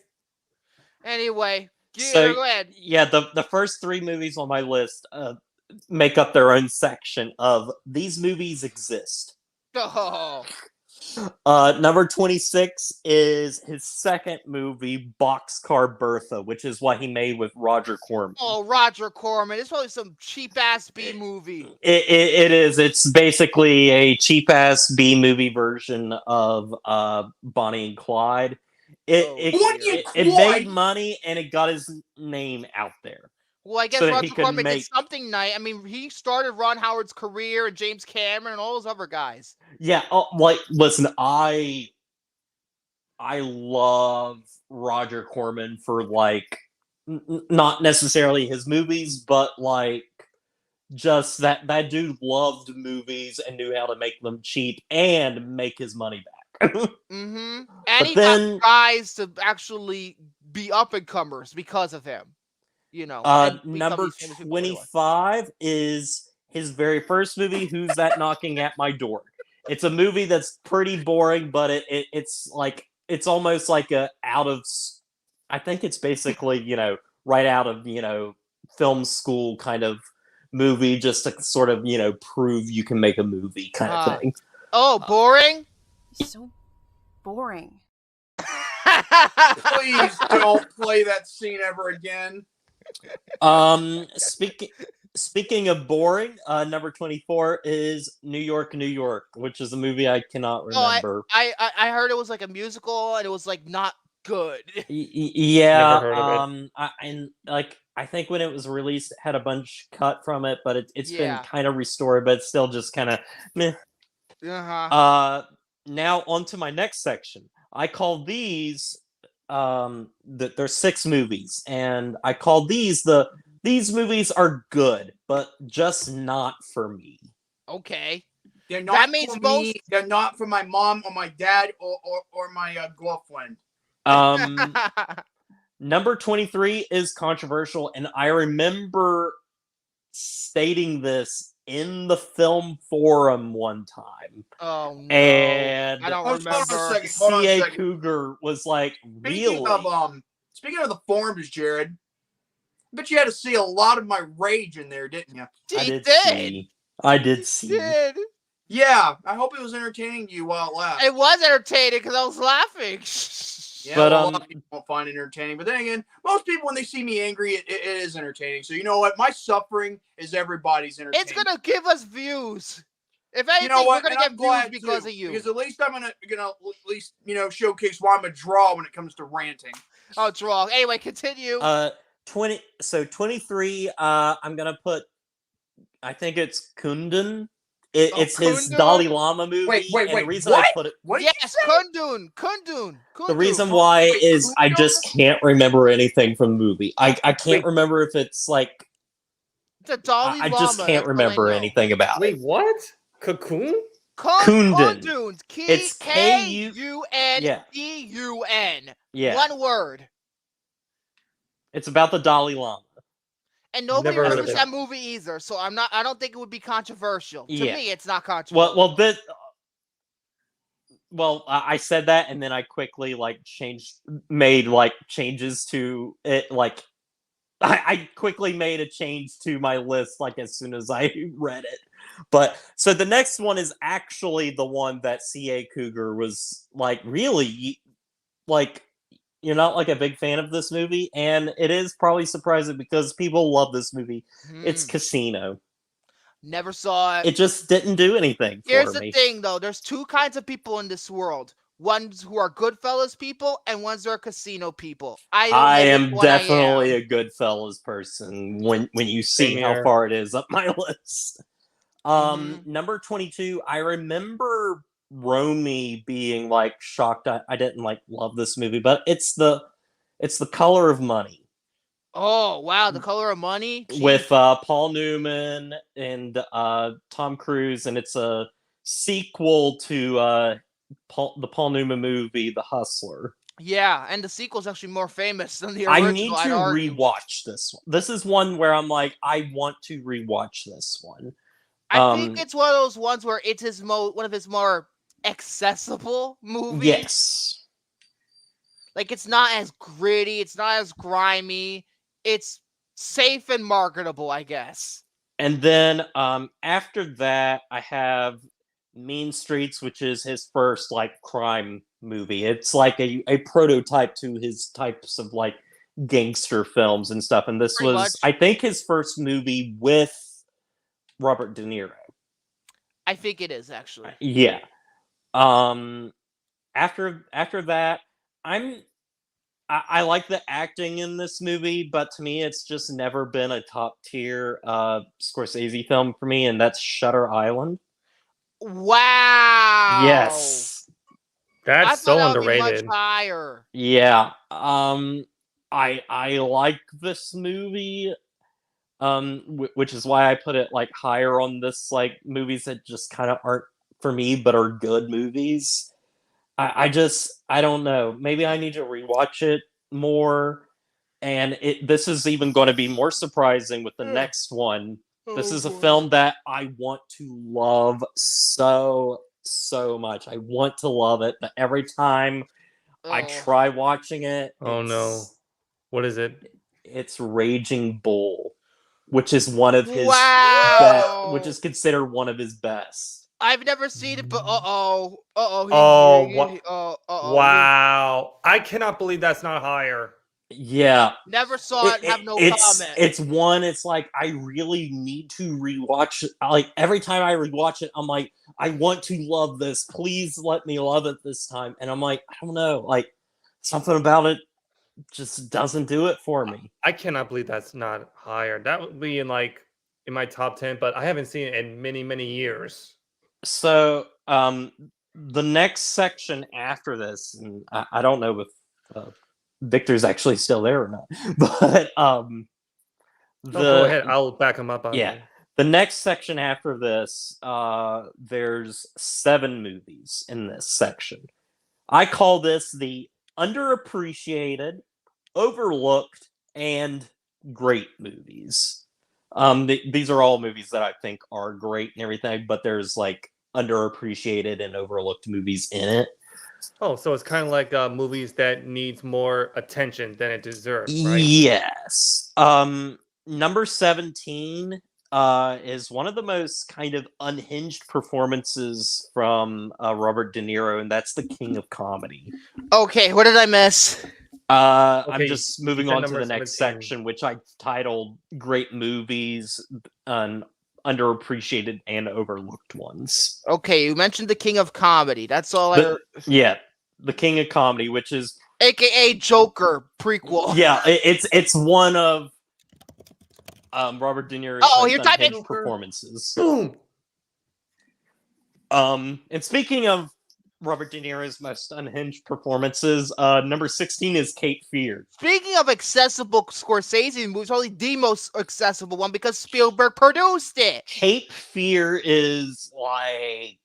Anyway, So, go ahead. Yeah, the first 3 movies on my list make up their own section of these movies exist. Oh. Number 26 is his second movie, Boxcar Bertha, which is what he made with Roger Corman. Oh, Roger Corman. It's probably some cheap-ass B-movie. It is. It's basically a cheap-ass B-movie version of Bonnie and Clyde. It made money, and it got his name out there. Well, I guess Roger Corman did something nice. I mean, he started Ron Howard's career and James Cameron and all those other guys. Yeah, listen, I love Roger Corman for like not necessarily his movies, but like just that dude loved movies and knew how to make them cheap and make his money back. Mm-hmm. And he got guys to actually be up and comers because of him. You know, number 25 is his very first movie, Who's That Knocking at My Door? It's a movie that's pretty boring, but it's like it's almost like I think it's basically, right out of, film school kind of movie, just to sort of, prove you can make a movie kind of thing. Oh, boring? So boring. Please don't play that scene ever again. Speaking of boring, number 24 is New York, New York, which is a movie I cannot remember. I heard it was like a musical and it was like not good. Yeah, I think when it was released, it had a bunch cut from it, but it's been kind of restored, but it's still just kind of meh. Now on to my next section. I call these there's 6 movies, and I call these movies are good, but just not for me. Okay. They're not for me. They're not for my mom or my dad or my girlfriend. Number 23 is controversial, and I remember stating this in the film forum one time. Oh no! And I don't remember. C.A. Cougar was like, "Really?" Speaking of the forums, Jared, I bet you had to see a lot of my rage in there, didn't you? I did see. Yeah, I hope it was entertaining to you while it lasted. It was entertaining because I was laughing. Yeah, but a lot of people won't find it entertaining. But then again, most people, when they see me angry, it is entertaining. So you know what? My suffering is everybody's entertaining. It's gonna give us views. If anything, we're gonna get views because of you. Because at least I'm gonna at least showcase why I'm a draw when it comes to ranting. Oh, draw. Anyway, continue. 23. I'm gonna put. I think it's Kundun. It's his Dalai Lama movie. Wait. And the reason I put it. Yes, Kundun. The reason why is I just can't remember anything from the movie. I can't remember if it's like. It's a Dalai Lama. I just can't remember anything about it. Wait, what? Cocoon? Kundun. It's K-U-N-D-U-N. Yeah. One word. It's about the Dalai Lama. And nobody remembers that movie either, so I don't think it would be controversial. To me, it's not controversial. I said that, and then I quickly made changes to it, I quickly made a change to my list like as soon as I read it. But so the next one is actually the one that C.A. Cougar was like, really, like, you're not like a big fan of this movie, and it is probably surprising because people love this movie. It's Casino. Never saw it. It just didn't do anything for me. Here's the thing, though. There's two kinds of people in this world. Ones who are Goodfellas people and ones who are casino people. I am definitely a Goodfellas person when you see how far it is up my list. Number 22, I remember Romy being like shocked I didn't like love this movie, but it's the Color of Money. Oh wow, The Color of Money? Jeez. With Paul Newman and Tom Cruise, and it's a sequel to the Paul Newman movie, The Hustler. Yeah, and the sequel's actually more famous than the original. I need to rewatch this one. This is one where I'm like, I want to rewatch this one. I think it's one of those ones where it's one of his more accessible movies. Yes. Like, it's not as gritty, it's not as grimy. It's safe and marketable, I guess. And then after that, I have Mean Streets, which is his first like crime movie. It's like a prototype to his types of like gangster films and stuff. And this was, I think, his first movie with Robert De Niro. I think it is, actually. Yeah. After that, I like the acting in this movie, but to me, it's just never been a top tier Scorsese film for me, and that's Shutter Island. Wow. Yes. That's so underrated. Much higher. Yeah. I like this movie. Which is why I put it like higher on this, like movies that just kind of aren't for me, but are good movies. I don't know. Maybe I need to rewatch it more. And this is even going to be more surprising with the next one. This is a film that I want to love so much. I want to love it, but every time I try watching it, oh no, what is it? It's Raging Bull, which is one of his which is considered one of his best. I've never seen it, but wow! I cannot believe that's not higher. Yeah, never saw it. Have no comment. It's one. It's like I really need to rewatch it. Like every time I rewatch it, I'm like, I want to love this. Please let me love it this time. And I'm like, I don't know, like something about it just doesn't do it for me. I cannot believe that's not higher. That would be in my top 10, but I haven't seen it in many years. So the next section after this, and I don't know if Victor's actually still there or not, but go ahead, I'll back him up on that. The next section after this, there's 7 movies in this section. I call this the underappreciated, overlooked, and great movies. These are all movies that I think are great and everything, but there's like underappreciated and overlooked movies in it. Oh, so it's kind of like movies that needs more attention than it deserves, right? Yes. Number 17 is one of the most kind of unhinged performances from Robert De Niro, and that's The King of Comedy. Okay, what did I miss? I'm just moving on to the next section, which I titled Great Movies, Underappreciated and Overlooked Ones. Okay, you mentioned The King of Comedy. That's all Yeah, The King of Comedy, which is... AKA Joker prequel. Yeah, it's one of Robert De Niro's unhinged performances. Boom! And speaking of Robert De Niro's most unhinged performances, number 16 is Cape Fear. Speaking of accessible Scorsese movies, probably the most accessible one because Spielberg produced it. Cape Fear is like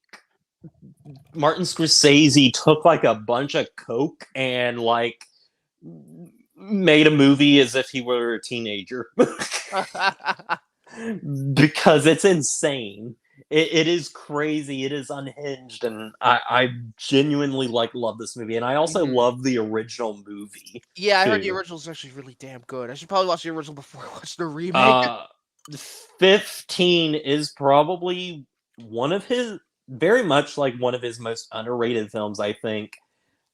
Martin Scorsese took like a bunch of coke and like made a movie as if he were a teenager. Because it's insane. It is crazy. It is unhinged, and I genuinely love this movie, and I also love the original movie. Yeah, I heard the too. original's actually really damn good. I should probably watch the original before I watch the remake. 15 is probably one of his very much like one of his most underrated films. I think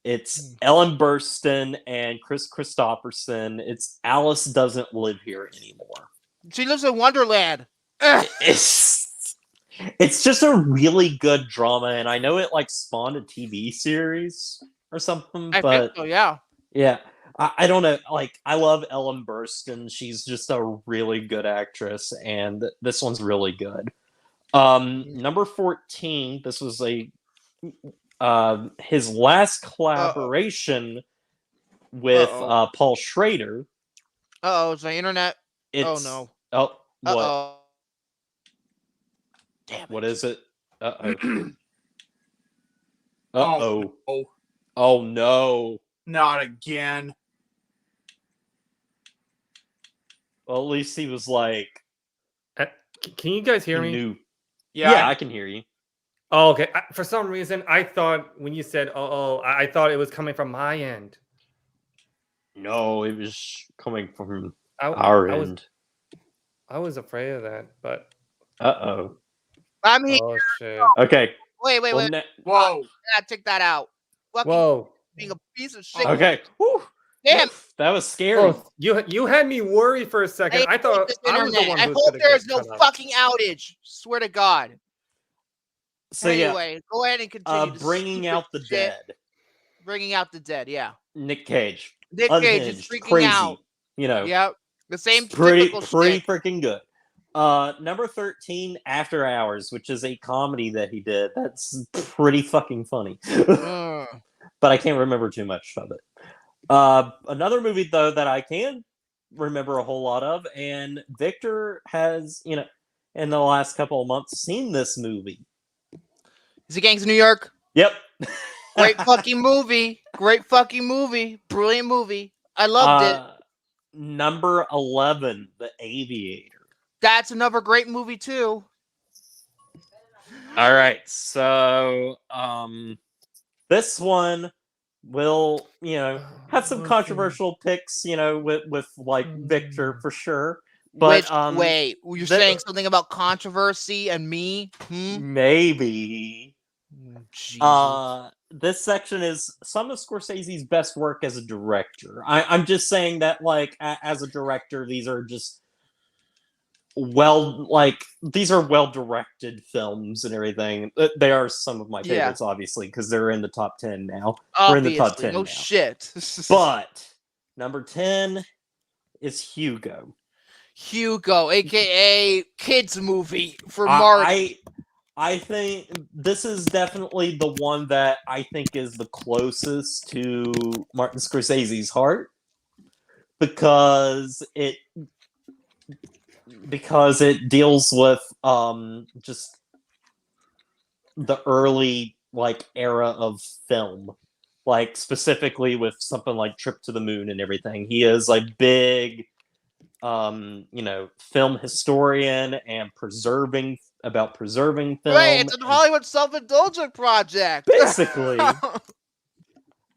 it's Ellen Burstyn and Chris Christopherson. It's Alice Doesn't Live Here Anymore. She lives in Wonderland. It's just a really good drama, and I know it like spawned a TV series or something. I think so, yeah. Yeah. I don't know. Like, I love Ellen Burstyn. She's just a really good actress, and this one's really good. Number 14. This was his last collaboration with Paul Schrader. It's the internet. Oh no. Oh, what? Uh-oh. Damn. What is it? Uh-oh. Uh-oh. Oh no. Not again. Well, at least he was like. Can you guys hear me? Knew. Yeah, Yeah, I can hear you. Oh, okay. For some reason, I thought when you said I thought it was coming from my end. No, it was coming from our end. I was afraid of that, but. Uh-oh. I'm here. Oh, shit. Okay. Wait. Whoa. Yeah, take that out. Fucking Whoa. being a piece of shit. Okay. Whew. Damn. That was scary. Oh, you had me worried for a second. I thought I was the one I who was hope gonna there get is no cut out. fucking outage. Swear to God. So Anyway, go ahead and continue. this bringing stupid out the shit. dead. Bringing out the dead, yeah. Nick Cage. Nick Cage is Unhinged, freaking crazy. out. You know. Yep. The same Pretty typical shit. freaking good. Number 13, After Hours, which is a comedy that he did. That's pretty fucking funny. But I can't remember too much of it. Another movie, though, that I can remember a whole lot of, and Victor has, in the last couple of months, seen this movie. Is it Gangs of New York? Yep. Great fucking movie. Great fucking movie. Brilliant movie. I loved it. Number 11, The Aviator. That's another great movie, too. All right. So, this one will, have some controversial picks, with like Victor for sure. But wait, you're saying something about controversy and me? Maybe. Jesus. This section is some of Scorsese's best work as a director. I'm just saying that, like, as a director, these are just well-directed films and everything. They are some of my favorites, obviously, because they're in the top 10 now. We're in the top 10 no now. Shit. But number 10 is Hugo. Hugo, aka kids movie for Marty. I think this is definitely the one that I think is the closest to Martin Scorsese's heart, because it deals with just the early era of film, like specifically with something like Trip to the Moon and everything. He is a big film historian and preserving film. Right, it's a Hollywood self-indulgent project. Basically. Just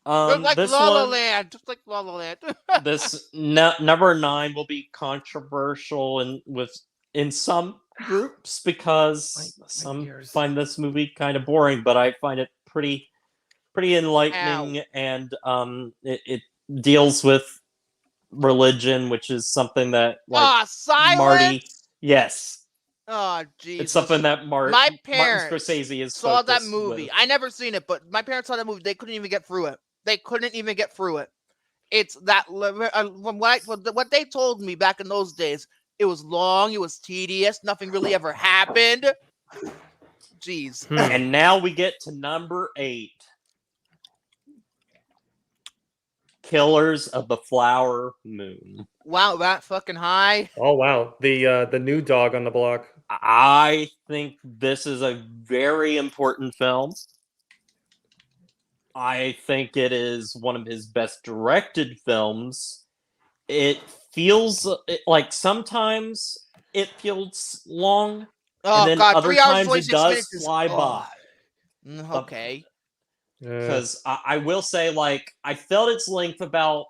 like La La Land. Just like La La Land. This number 9 will be controversial in some groups, because some find this movie kind of boring, but I find it pretty enlightening. And it deals with religion, which is something that Marty. Yes. Oh, Jesus. It's something that my parents Martin Scorsese is saw that movie. with. I never seen it, but my parents saw that movie. They couldn't even get through it. It's that from what they told me back in those days. It was long. It was tedious. Nothing really ever happened. Jeez. And now we get to number 8. Killers of the Flower Moon. Wow, that fucking high. Oh wow, the new dog on the block. I think this is a very important film. I think it is one of his best directed films. It feels like sometimes it feels long, Oh, then God, other 3 hours, times it 26 does minutes is... fly by. Okay. Because I will say, like, I felt its length about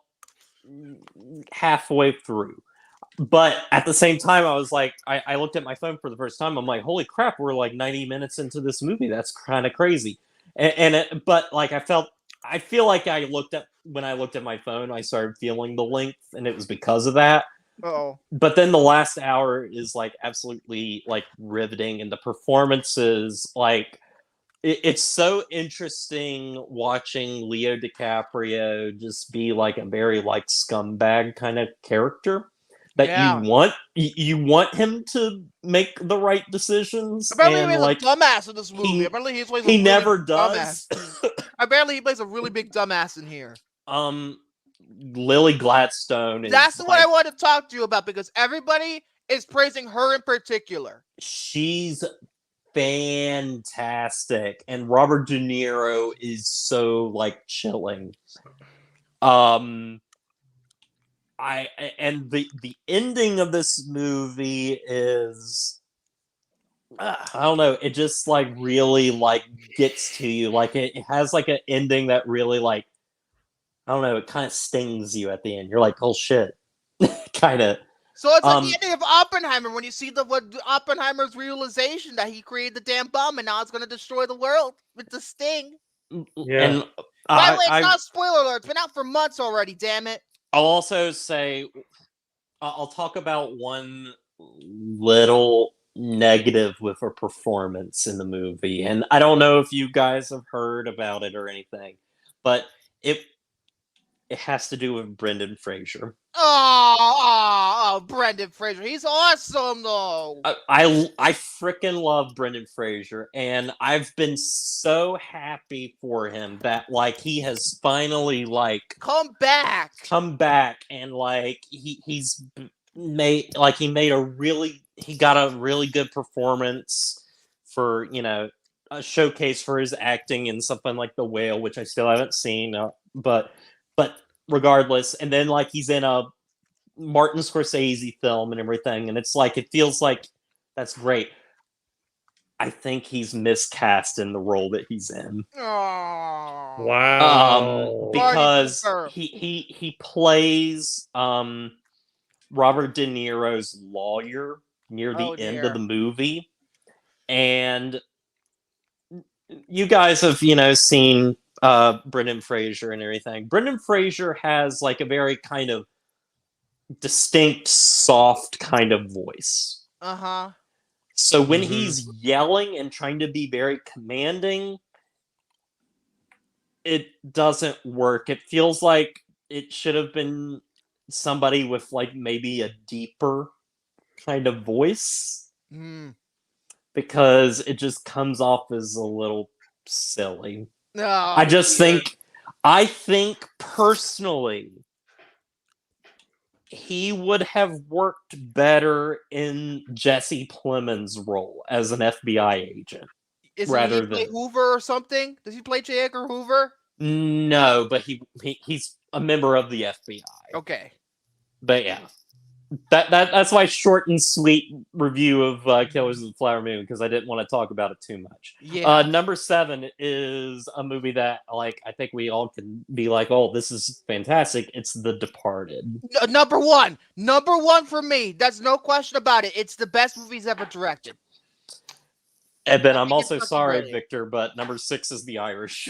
halfway through. But at the same time, I was like, I looked at my phone for the first time. I'm like, holy crap, we're like 90 minutes into this movie. That's kind of crazy. But like, I feel like when I looked at my phone, I started feeling the length, and it was because of that. Uh-oh. But then the last hour is like absolutely like riveting, and the performances, like, it's so interesting watching Leo DiCaprio just be like a very like scumbag kind of character that you want him to make the right decisions. Apparently, he And plays like a dumbass in this movie. Apparently, he plays a he really never big does. dumbass. Apparently, he plays a really big dumbass in here. Lily Gladstone is... That's what I want to talk to you about, because everybody is praising her in particular. She's fantastic, and Robert De Niro is so like chilling. The ending of this movie is, I don't know, it just like really like gets to you. Like it has like an ending that really like, I don't know, it kind of stings you at the end. You're like, oh shit. Kind of. So it's like the ending of Oppenheimer, when you see Oppenheimer's realization that he created the damn bomb and now it's going to destroy the world with the sting. Yeah. And by the way, it's not a spoiler alert. It's been out for months already, damn it. I'll also say, I'll talk about one little negative with a performance in the movie. And I don't know if you guys have heard about it or anything, but it has to do with Brendan Fraser. Oh, Brendan Fraser. He's awesome, though. I freaking love Brendan Fraser, and I've been so happy for him that like he has finally like come back, and like he got a really good performance for, you know, a showcase for his acting in something like The Whale, which I still haven't seen, but regardless, and then like he's in a Martin Scorsese film and everything, and it's like, it feels like that's great. I think he's miscast in the role that he's in. Wow. Because he plays Robert De Niro's lawyer near the end of the movie, and you guys have, you know, seen Brendan Fraser and everything. Brendan Fraser has like a very kind of distinct, soft kind of voice. So when he's yelling and trying to be very commanding, it doesn't work. It feels like it should have been somebody with like maybe a deeper kind of voice, because it just comes off as a little silly. I think personally, he would have worked better in Jesse Plemons' role as an FBI agent. Isn't he play Hoover or something? Does he play J. Edgar Hoover? No, but he's a member of the FBI. Okay. But yeah. That's my short and sweet review of Killers of the Flower Moon, because I didn't want to talk about it too much. Yeah. Number 7 is a movie that like I think we all can be like, oh, this is fantastic. It's The Departed. Number one for me. That's no question about it. It's the best movie he's ever directed. And then I'm also sorry, Victor, but number 6 is The Irish.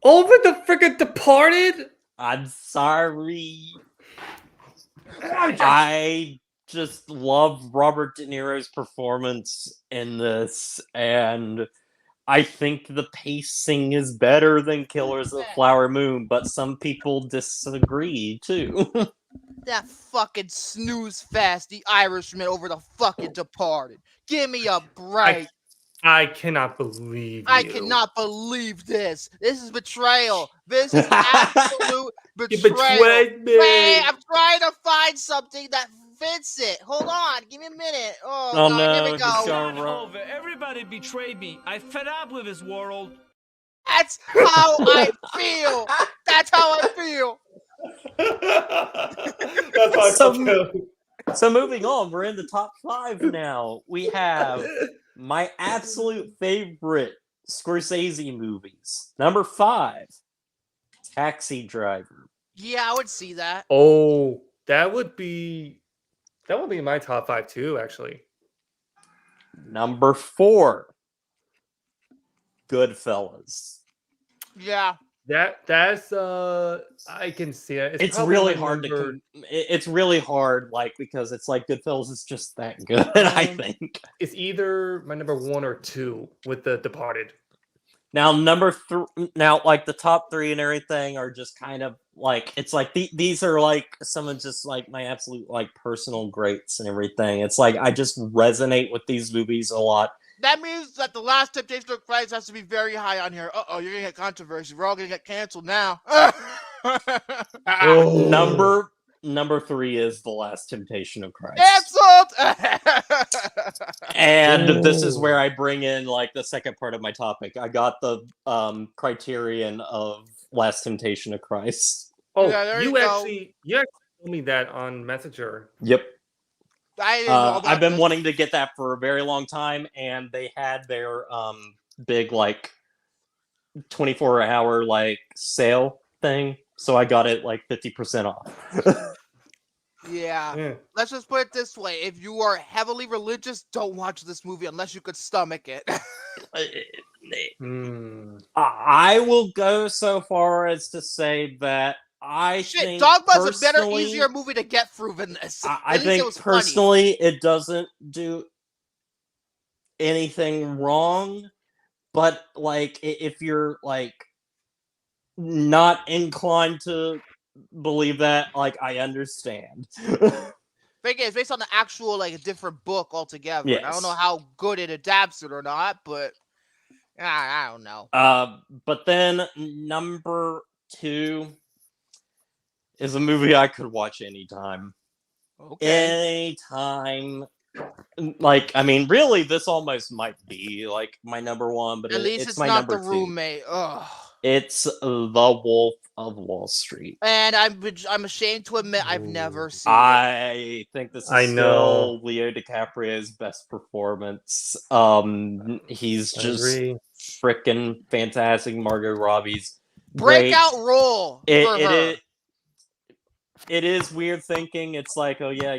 Over the freaking Departed? I'm sorry. I just love Robert De Niro's performance in this, and I think the pacing is better than Killers of the Flower Moon, but some people disagree too. That fucking snooze fest, The Irishman over The fucking Departed. Give me a break. I cannot believe I cannot believe this. This is betrayal. This is absolute betrayal. You betrayed me. Wait, I'm trying to find something that fits it. Hold on. Give me a minute. Oh God, no, here we go. Over. Everybody betrayed me. I fed up with this world. That's how I feel. That's how I feel. That's how I feel. So moving on, we're in the top 5 now. We have my absolute favorite Scorsese movies. Number 5, Taxi Driver. Yeah, I would see that. Oh, that would be my top 5 too, actually. Number 4, Goodfellas. Yeah. That's I can see it. It's really hard it's really hard, like, because it's like Goodfellas is just that good. I think it's either my number 1 or 2 with The Departed. Now now like the top 3 and everything are just kind of like, it's like these are like some of just like my absolute like personal greats and everything. It's like I just resonate with these movies a lot. That means that The Last Temptation of Christ has to be very high on here. Uh-oh, you're gonna get controversy. We're all gonna get canceled now. Number 3 is The Last Temptation of Christ. Canceled! And this is where I bring in like the second part of my topic. I got the criterion of Last Temptation of Christ. Oh, yeah, you actually told me that on Messenger. Yep. I didn't know I've been wanting to get that for a very long time, and they had their big like 24-hour like sale thing, so I got it like 50% off. Yeah. Let's just put it this way: if you are heavily religious, don't watch this movie unless you could stomach it. I will go so far as to say that I think Dogma's a better, easier movie to get through than this. I think personally it doesn't do anything wrong, but like if you're like not inclined to believe that, like, I understand. Thing is, based on the actual like a different book altogether. Yes. I don't know how good it adapts it or not, but I don't know. But then number 2 is a movie I could watch anytime. Okay. Anytime. Like, I mean, really, this almost might be like my number 1, but at least it's my not number The 2. Roommate. Ugh. It's The Wolf of Wall Street. And I'm ashamed to admit I've never seen it. I think this is still Leo DiCaprio's best performance. He's just freaking fantastic. Margot Robbie's breakout role for her. It is weird thinking. It's like, oh yeah,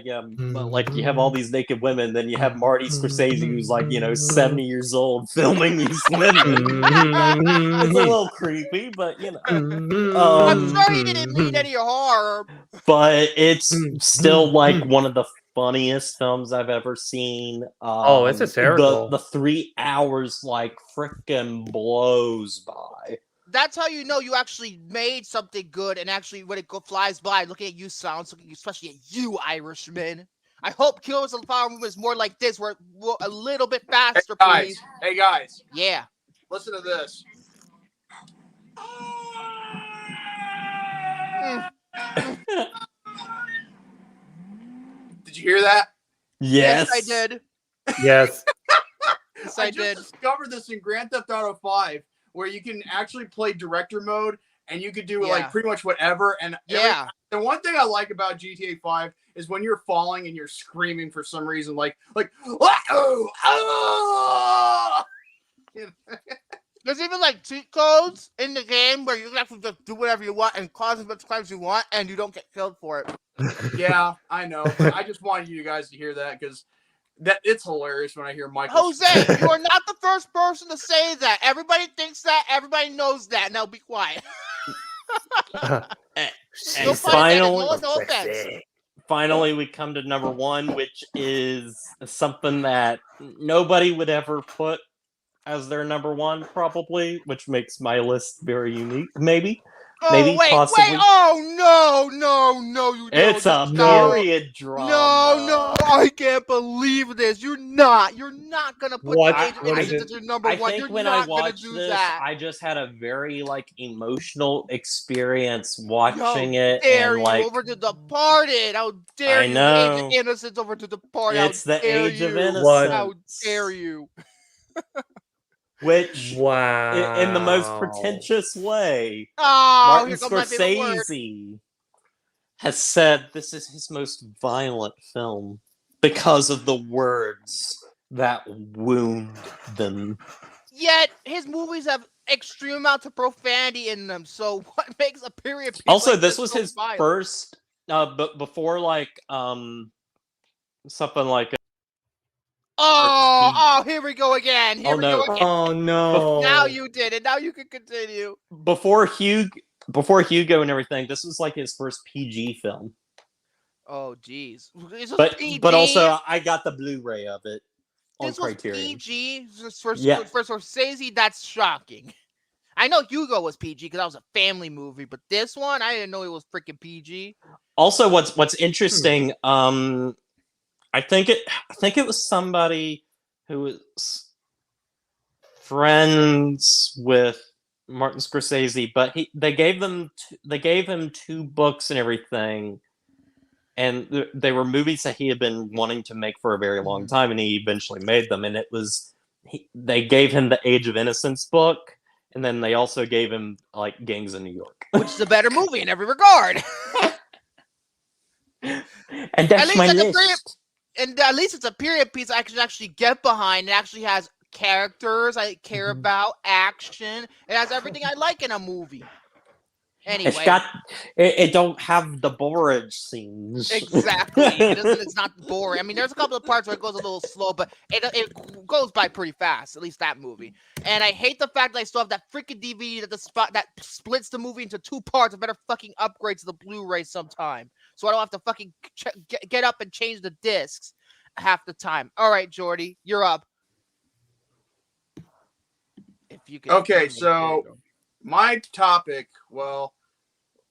but like you have all these naked women, then you have Marty Scorsese, who's like 70 years old, filming these women. It's a little creepy, but I'm sorry you didn't mean any harm. But it's still like one of the funniest films I've ever seen. It's hysterical. The 3 hours like freaking blows by. That's how you know you actually made something good, and actually when it flies by, looking at you, especially at you, Irishman. I hope Killers of the Flower Moon is more like this, where we're a little bit faster, please. Hey guys. Yeah. Listen to this. Did you hear that? Yes, I did. Yes. Yes, I did. Just discovered this in Grand Theft Auto 5, where you can actually play director mode, and you could do like pretty much whatever. And the one thing I like about GTA 5 is when you're falling and you're screaming for some reason, like oh! There's even like cheat codes in the game where you can actually just do whatever you want and cause as much crimes you want, and you don't get killed for it. Yeah, I know. But I just wanted you guys to hear that, because it's hilarious when I hear Michael. Jose, you are not the first person to say that. Everybody thinks that. Everybody knows that. Now be quiet. And finally, we come to number 1, which is something that nobody would ever put as their number 1, probably, which makes my list very unique. Maybe. Possibly. Wait! Oh no! You it's a period drama. No! I can't believe this. You're not gonna put Age of Innocence as your number 1. I think You're when not I watched gonna do this, that. I just had a very like emotional experience watching it. Dare and you like over to Departed? How dare you? know. Age of Innocence over to Departed? It's the Age of Innocence. How dare you? Which, in the most pretentious way, Martin here comes my favorite word. Scorsese has said this is his most violent film because of the words that wound them. Yet his movies have extreme amounts of profanity in them. So what makes a period piece Also, like this was so his violent? first, but before something like. Here we go again. Here we go again. Oh no! Now you did it. Now you can continue. Before Hugo and everything, this was like his first PG film. Oh jeez. But also I got the Blu-ray of it on This was Criterion. PG for Scorsese. That's shocking. I know Hugo was PG because that was a family movie, but this one I didn't know it was freaking PG. Also, what's interesting, I think it was somebody who was friends with Martin Scorsese, but they gave him 2 books and everything, and they were movies that he had been wanting to make for a very long time, and he eventually made them. And they gave him the Age of Innocence book, and then they also gave him like Gangs in New York, which is a better movie in every regard. And that's my list. And at least it's a period piece I can actually get behind. It actually has characters I care about, action. It has everything I like in a movie. Anyway, it don't have the borage scenes. Exactly. It's not boring. I mean, there's a couple of parts where it goes a little slow, but it goes by pretty fast. At least that movie. And I hate the fact that I still have that freaking DVD that splits the movie into 2 parts. I better fucking upgrade to the Blu-ray sometime, so I don't have to fucking get up and change the discs half the time. All right, Jordy, you're up. If you can. Okay, so my topic. Well,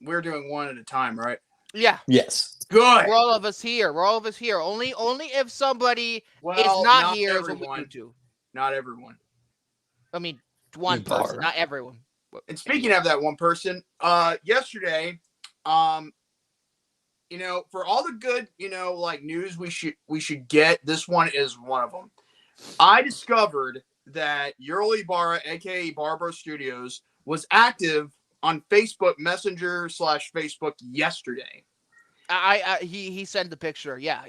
we're doing one at a time, right? Yeah. Yes. Good. We're all of us here. Only if somebody is not here is what we do. Not everyone. I mean, one person, not everyone. And speaking of that one person, yesterday, for all the good, like news we should get, this one is one of them. I discovered that Jordy Ibarra, aka Ibarra Studios, was active on Facebook Messenger / Facebook yesterday. He sent the picture. Yeah.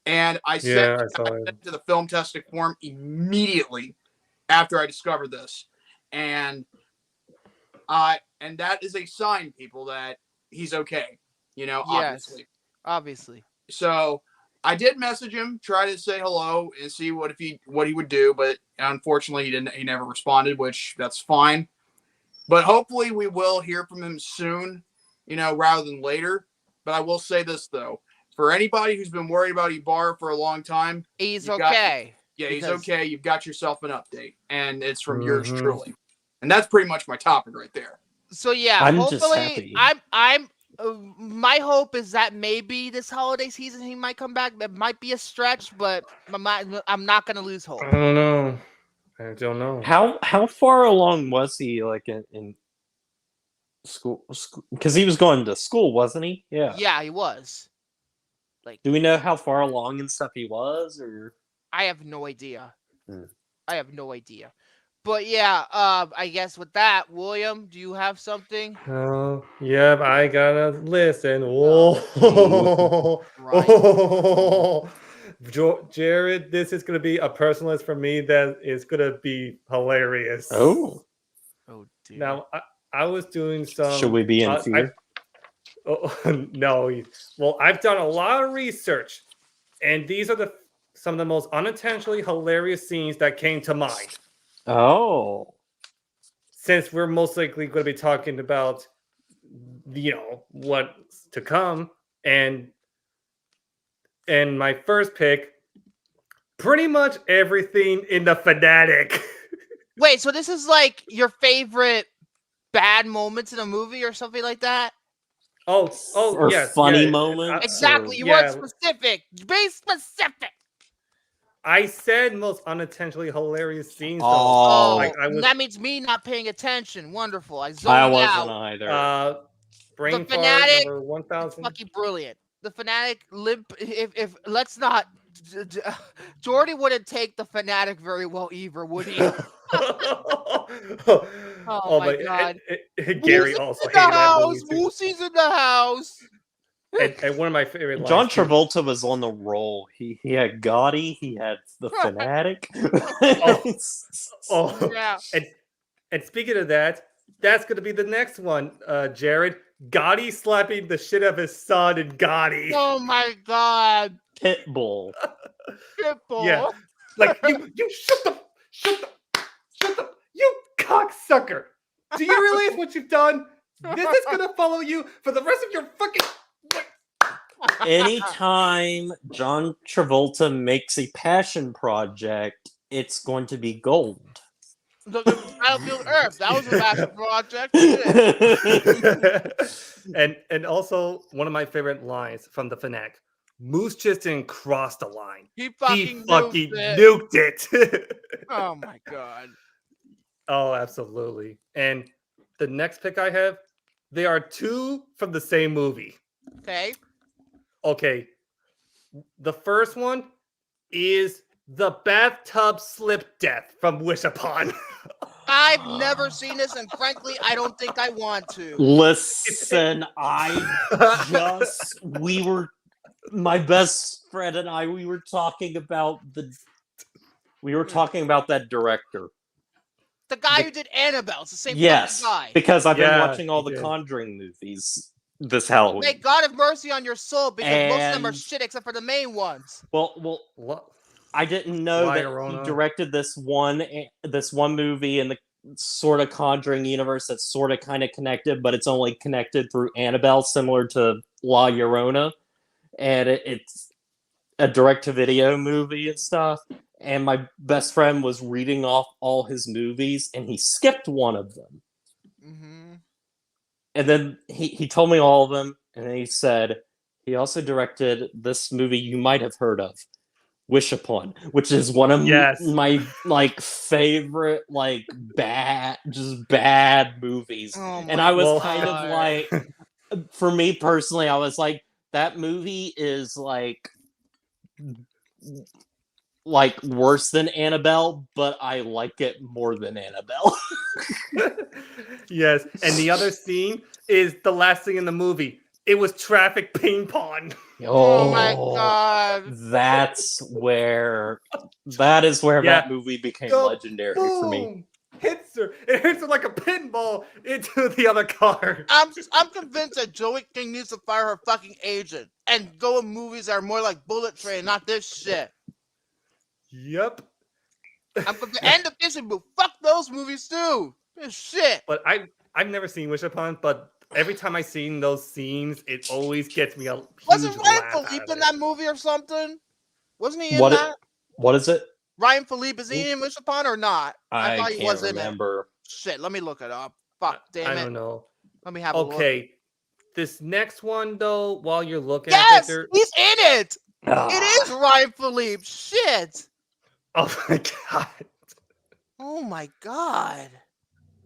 And I sent it to the film testing forum immediately after I discovered this. And that is a sign, people, that he's okay. Obviously. Yes, obviously. So I did message him, try to say hello and see what he would do, but unfortunately he never responded, which that's fine. But hopefully we will hear from him soon, rather than later. But I will say this, though. For anybody who's been worried about Ibarra for a long time, he's okay. He's okay. You've got yourself an update, and it's from yours truly. And that's pretty much my topic right there. So yeah, hopefully, my hope is that maybe this holiday season he might come back. It might be a stretch, but I'm not going to lose hope. I don't know. How far along was he, like in school? Because he was going to school, wasn't he? Yeah, he was. Like, do we know how far along and stuff he was, or? I have no idea. But yeah, I guess with that, William, do you have something? Yep, I gotta listen. Jared, this is gonna be a personal list for me that is gonna be hilarious. Oh dear. Now I was doing some. Should we be in fear? No. Well, I've done a lot of research, and these are some of the most unintentionally hilarious scenes that came to mind. Oh. Since we're most likely going to be talking about, what's to come, and my first pick, pretty much everything in The Fanatic. Wait, so this is like your favorite bad moments in a movie or something like that? Or yes, funny moments. Exactly. You weren't specific. Be specific. I said most unintentionally hilarious scenes. That means me not paying attention. Wonderful. I zoned out. I wasn't either. Brain The Fanatic, number 1000. Fucking brilliant. The Fanatic, if let's not. Jordy wouldn't take The Fanatic very well either, would he? Oh my god. Gary also hated that movie too. Woosie's in the house. And one of my favorite lines. John too. Travolta was on the roll. He had Gotti. He had the Fanatic. Yeah. And speaking of that, that's going to be the next one, Jared. Gotti slapping the shit out of his son and Gotti. Oh my god. Pitbull. Pitbull. Yeah. Like, you shut the, you cocksucker. Do you realize what you've done? This is going to follow you for the rest of your fucking... Anytime John Travolta makes a passion project, it's going to be gold. The Battlefield Earth. That was a passion project. and also one of my favorite lines from the Fanatic. Moose just didn't cross the line. He fucking nuked it. Oh my god. Oh, absolutely. And the next pick I have, they are two from the same movie. Okay. The first one is the bathtub slip death from Wish Upon. I've never seen this, and frankly, I don't think I want to. Listen, my best friend and I, we were talking about that director. The guy who did Annabelle. It's the same yes, fucking guy. Because I've been watching all the Conjuring movies this Halloween. May God have mercy on your soul, because most of them are shit except for the main ones. Well, I didn't know that he directed this one movie in the sort of Conjuring universe that's sort of kind of connected, but it's only connected through Annabelle, similar to La Llorona, and it's a direct-to-video movie and stuff. And my best friend was reading off all his movies, and he skipped one of them. Mm-hmm. And then he told me all of them, and then he said he also directed this movie you might have heard of, Wish Upon, which is one of my favorite bad movies. And I was kind of like, for me personally, I was like, that movie is like worse than Annabelle, but I like it more than Annabelle. Yes, and the other scene is the last thing in the movie. It was traffic ping pong. Oh my god! That is where that movie became legendary for me. It hits her like a pinball into the other car. I'm convinced that Joey King needs to fire her fucking agent and go in movies that are more like Bullet Train, not this shit. Yep. I'm convinced, and the Disney movie. Fuck those movies too. This shit. But I've never seen Wish Upon, but every time I've seen those scenes, it always gets me a huge Wasn't Ryan laugh Philippe out in that movie or something? Wasn't he in that? What is it? Ryan Philippe, is he in Wish Upon or not? I thought he was remember. in it. Shit, let me look it up. Fuck, damn it. I don't know. Let me have a look. Okay. This next one, though, while you're looking at it, he's in it! It is Ryan Philippe. Shit. Oh my god. Oh my god.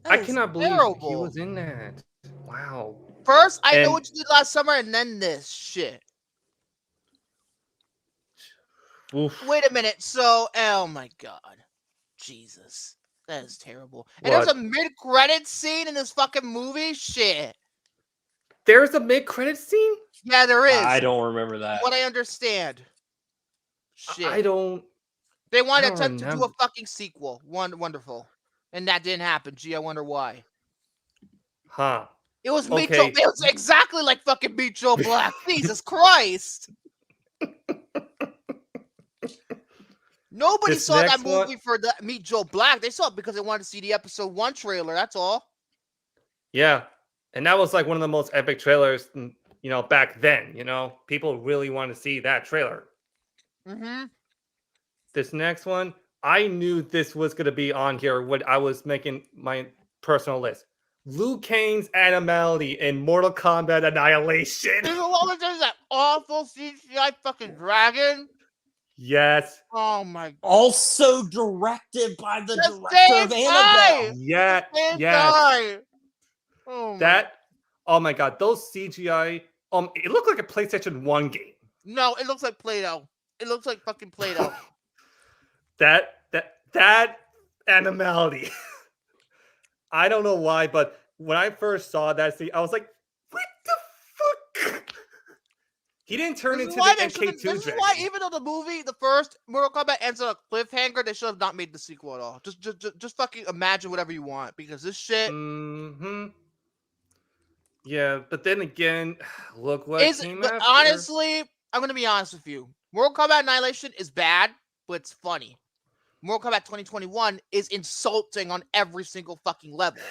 I cannot believe he was in that. Wow. First, I know what you did last summer, and then this shit. Oof. Wait a minute. So, oh my god. Jesus. That is terrible. And there's a mid-credit scene in this fucking movie? Shit. There's a mid-credit scene? Yeah, there is. I don't remember that. What I understand. Shit. I don't. They wanted to attempt to do a fucking sequel. Wonderful. And that didn't happen. Gee, I wonder why. Huh. It was Meet Joe. It was exactly like fucking Meet Joe Black. Jesus Christ. Nobody saw that movie for the Meet Joe Black. They saw it because they wanted to see the episode 1 trailer. That's all. Yeah. And that was like one of the most epic trailers, back then. People really wanted to see that trailer. Mm-hmm. This next one, I knew this was going to be on here when I was making my personal list. Liu Kang's animality in Mortal Kombat Annihilation. There's that awful CGI fucking dragon. Yes. Oh my god. Also directed by the director of Annabelle. Yeah. Yes. Oh my god, those CGI. It looked like a PlayStation 1 game. No, it looks like Play-Doh. It looks like fucking Play-Doh. That animality. I don't know why, but when I first saw that scene, I was like, what the fuck? He didn't turn This is into why the they MK2 shouldn't- This is dragon. why, even though the movie, the first Mortal Kombat ends on a cliffhanger, they should have not made the sequel at all. Just fucking imagine whatever you want, because this shit Yeah, but then again, look what is. came But after. honestly, I'm gonna be honest with you. Mortal Kombat Annihilation is bad, but it's funny. Mortal Kombat 2021 is insulting on every single fucking level.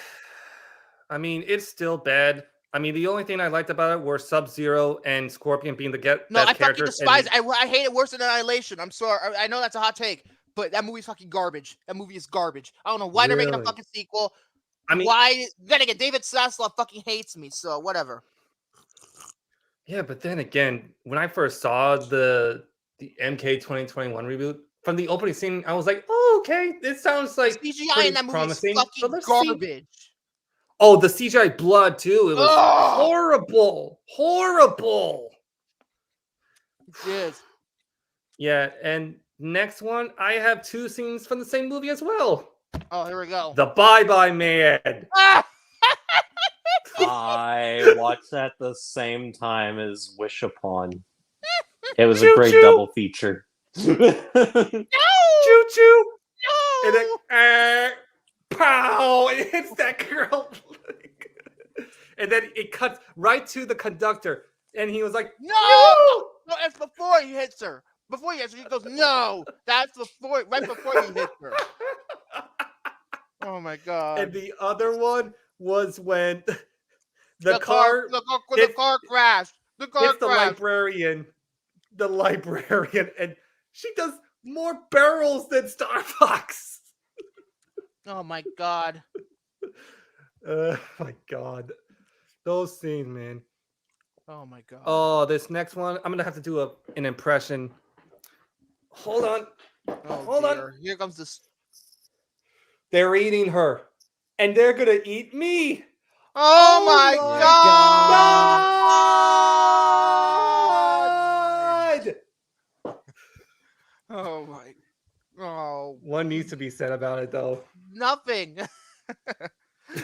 I mean, it's still bad. I mean, the only thing I liked about it were Sub-Zero and Scorpion being the best No, I fucking characters. despise it. I hate it worse than Annihilation. I'm sorry. I know that's a hot take, but that movie's fucking garbage. That movie is garbage. I don't know why they're making a Really? fucking sequel. I mean, Why? Then again, David Zaslav fucking hates me, so whatever. yeah, but then again, when I first saw the MK 2021 reboot, from the opening scene, I was like, "Oh, okay, this sounds like CGI pretty in that movie promising." is fucking Let's see. garbage. Oh, the CGI blood too. It was Ugh! horrible, horrible. It is. Yeah, and next one, I have two scenes from the same movie as well. Oh, here we go. The Bye Bye Man. Ah! I watched at the same time as Wish Upon. It was a Choo great choo. double feature. Choo choo. And then, pow! It hits that girl. And then it cuts right to the conductor. And he was like, No! No, it's before he hits her. Before he hits her, he goes, no! That's right before he hits her. Oh my god. And the other one was when The car crashed. The car hits the crashed. librarian, and she does more barrels than Starbucks. Oh my god. My god. Those scenes, man. Oh my god. Oh, this next one, I'm gonna have to do an impression. Hold on. Oh, Hold on. dear. Here comes this. They're eating her. And they're gonna eat me. Oh, my god! Oh my. Oh. One needs to be said about it, though. Nothing.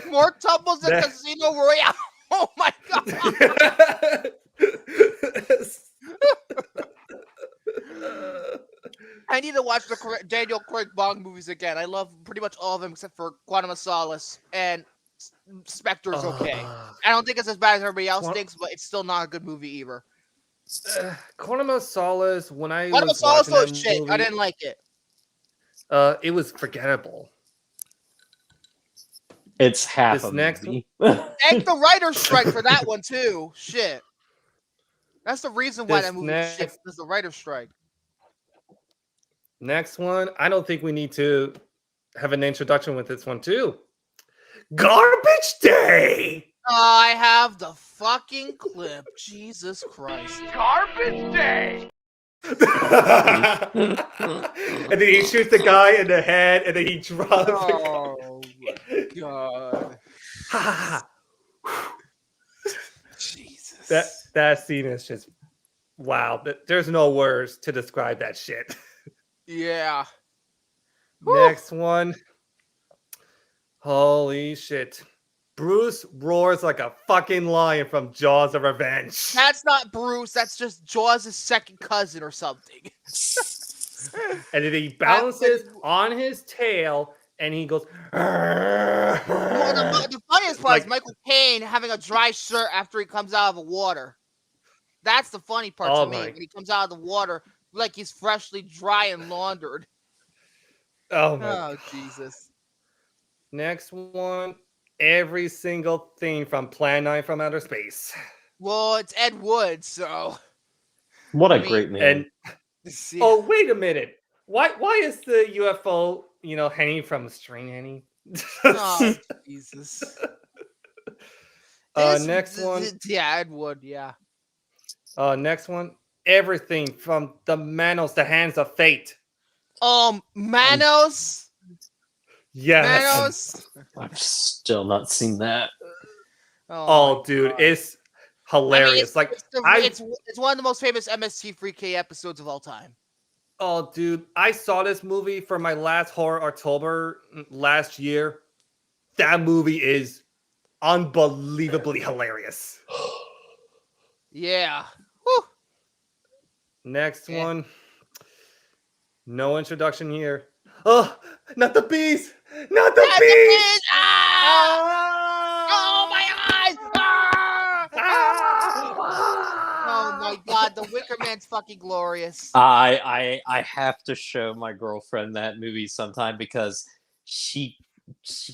More tumbles than Casino Royale. Oh my god. I need to watch the Daniel Craig Bond movies again. I love pretty much all of them except for Quantum of Solace, and Spectre's okay. I don't think it's as bad as everybody else thinks, but it's still not a good movie either. Quantum of Solace, when I Quantum of was Solace watching was that shit. movie, I didn't like it. it was forgettable. It's half This a next movie. Thank the writer's strike for that one too. Shit. That's the reason why This that movie next- shit is the writer's strike. Next one, I don't think we need to have an introduction with this one too. Garbage Day. I have the fucking clip. Jesus Christ. Garbage Day! And then he shoots the guy in the head, and then he drops. Oh my god. Jesus. That scene is just wow. There's no words to describe that shit. Yeah. Next one. Holy shit. Bruce roars like a fucking lion from Jaws of Revenge. That's not Bruce. That's just Jaws' second cousin or something. And then he bounces on his tail and he goes. Well, the funniest part is Michael Caine having a dry shirt after he comes out of the water. That's the funny part to me. When he comes out of the water, like he's freshly dry and laundered. Oh Jesus. Next one. Every single thing from Plan 9 from Outer Space. Well, it's Ed Wood, so. What a great man. Oh, wait a minute. Why is the UFO, hanging from a string hanging? Oh, Jesus. Next one. Yeah, Ed Wood, yeah. Next one. Everything from the Manos, the Hands of Fate. Manos? Yes. Manos? I've still not seen that. Oh dude, it's hilarious. I mean, it's one of the most famous MST3K episodes of all time. Oh, dude, I saw this movie for my last Horror October last year. That movie is unbelievably hilarious. Yeah. Whew. Next one. No introduction here. Oh, not the bees! Not the bees! Oh my eyes! Oh my god, the Wicker Man's fucking glorious. I have to show my girlfriend that movie sometime because she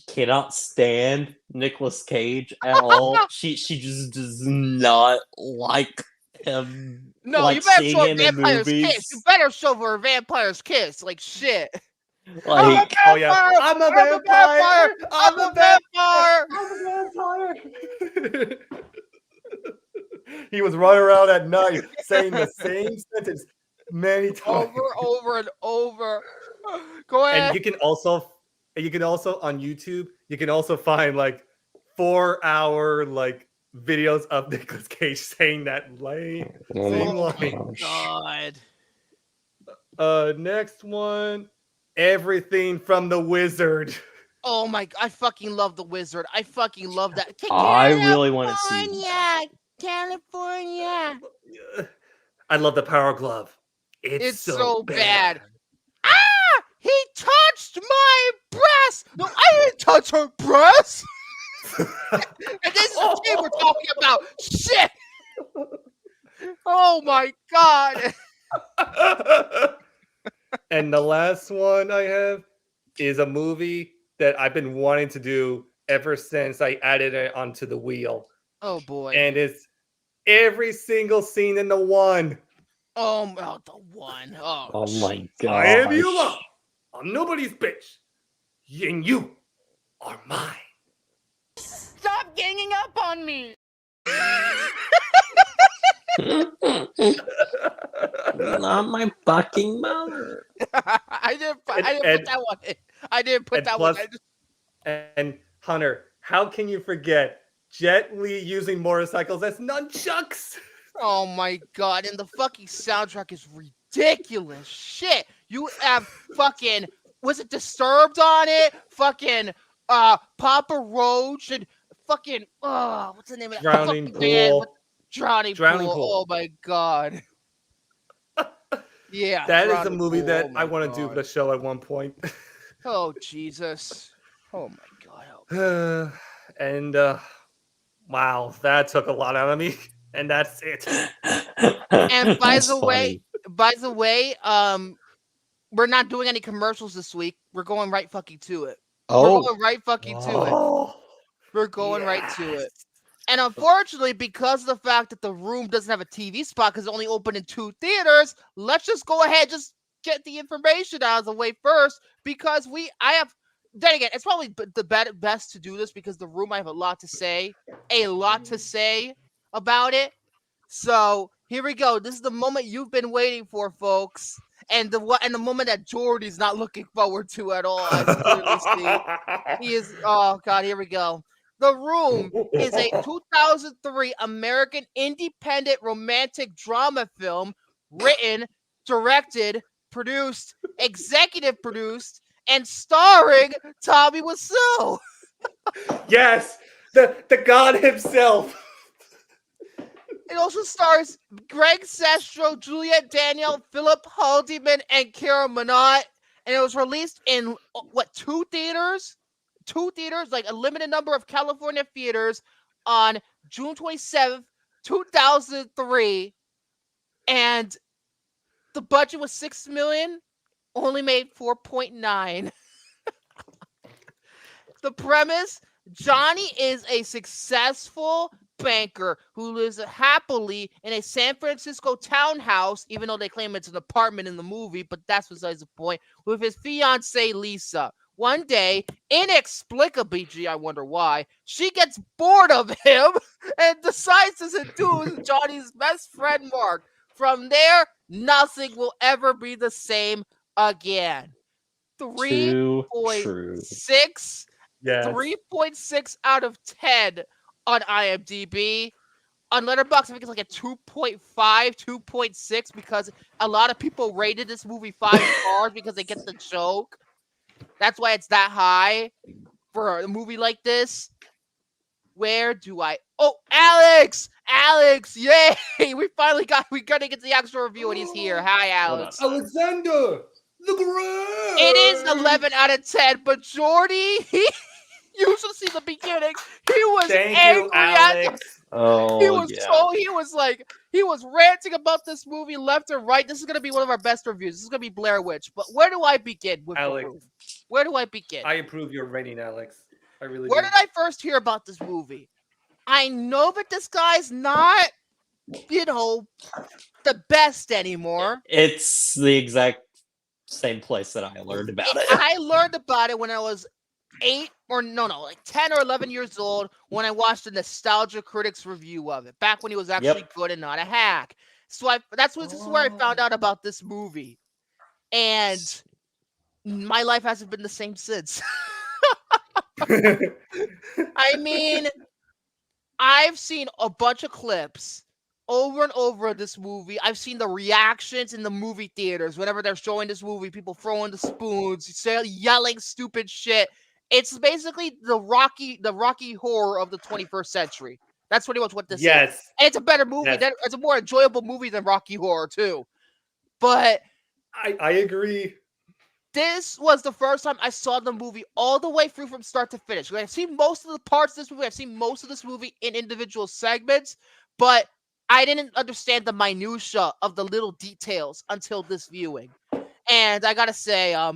cannot stand Nicolas Cage at all. She just does not like him. No, like you better seeing show her him in Vampire's movies. Kiss. You better show her a Vampire's Kiss. Like shit. Like, oh yeah, I'm a vampire. I'm a vampire. He was running around at night saying the same sentence many times, over and over. Go ahead. And you can also on YouTube, you can also find like 4-hour like videos of Nicolas Cage saying that same line. God. Next one, everything from the Wizard. Oh my! I fucking love the Wizard. I fucking love that. I really want to see California, California. I love the Power Glove. It's so bad. Ah! He touched my breast. No, I didn't touch her breast. And this is the game we're talking about. Shit. Oh my god. And the last one I have is a movie that I've been wanting to do ever since I added it onto the wheel. Oh boy. And it's every single scene in the one. Oh, the one. Oh my god. I am Yuma. I'm nobody's bitch. And you are mine. Stop ganging up on me. Not my fucking mother. I didn't put that one in. I didn't put that one in. And Hunter, how can you forget Jet Li using motorcycles as nunchucks? Oh my god, and the fucking soundtrack is ridiculous. Shit. You have fucking, was it Disturbed on it? Fucking Papa Roach and fucking what's the name of that? Drowning Pool. Drowning Pool. Oh my god. Yeah. That is a movie that I want to do the show at one point. Oh Jesus. Oh my god. And wow, that took a lot out of me. And that's it. And by the way, we're not doing any commercials this week. We're going right fucking to it. Oh. We're going right fucking to it. We're going right to it. And unfortunately, because of the fact that the room doesn't have a TV spot because it's only open in 2 theaters, let's just go ahead, just get the information out of the way first. Because then again, it's probably the best to do this because the room, I have a lot to say about it. So here we go. This is the moment you've been waiting for, folks, and the moment that Jordy's not looking forward to at all. As clearly see, he is. Oh God, here we go. The Room is a 2003 American independent romantic drama film written, directed, produced, executive produced, and starring Tommy Wiseau. Yes, the god himself. It also stars Greg Sestero, Juliette Daniel, Philip Haldeman, and Kara Minot. And it was released in, 2 theaters? 2 theaters, like a limited number of California theaters on June 27th, 2003. And the budget was $6 million, only made 4.9. The premise, Johnny is a successful banker who lives happily in a San Francisco townhouse, even though they claim it's an apartment in the movie, but that's besides the point, with his fiancée Lisa. One day, inexplicably, gee, I wonder why, she gets bored of him and decides to seduce Johnny's best friend Mark. From there, nothing will ever be the same again. 3.6. Yes. 3.6 out of 10 on IMDb. On Letterboxd, I think it's like a 2.5, 2.6 because a lot of people rated this movie 5 stars because they get the joke. That's why it's that high for a movie like this. Where do I? Oh, Alex! Alex! Yay! We gotta get to the actual review, and he's here. Hi, Alex. Alexander, look around. It is 11 out of 10, but Jordy, you should see the beginning. He was angry at. Oh, He was ranting about this movie left and right. This is gonna be one of our best reviews. This is gonna be Blair Witch. But where do I begin with Alex? Where do I begin? I approve your rating, Alex. I really Where do. did I first hear about this movie? I know that this guy's not, the best anymore. It's the exact same place that I learned about it. I learned about it when I was 10 or 11 years old when I watched the Nostalgia Critics review of it, back when he was actually good and not a hack. So this is where I found out about this movie. And my life hasn't been the same since. I mean, I've seen a bunch of clips over and over of this movie. I've seen the reactions in the movie theaters whenever they're showing this movie, people throwing the spoons, yelling stupid shit. It's basically the Rocky horror of the 21st century. That's pretty much what this is. And it's a better movie. Yes. It's a more enjoyable movie than Rocky Horror too. But I agree. This was the first time I saw the movie all the way through from start to finish. I've seen most of the parts of this movie. I've seen most of this movie in individual segments, but I didn't understand the minutia of the little details until this viewing. And I gotta say, I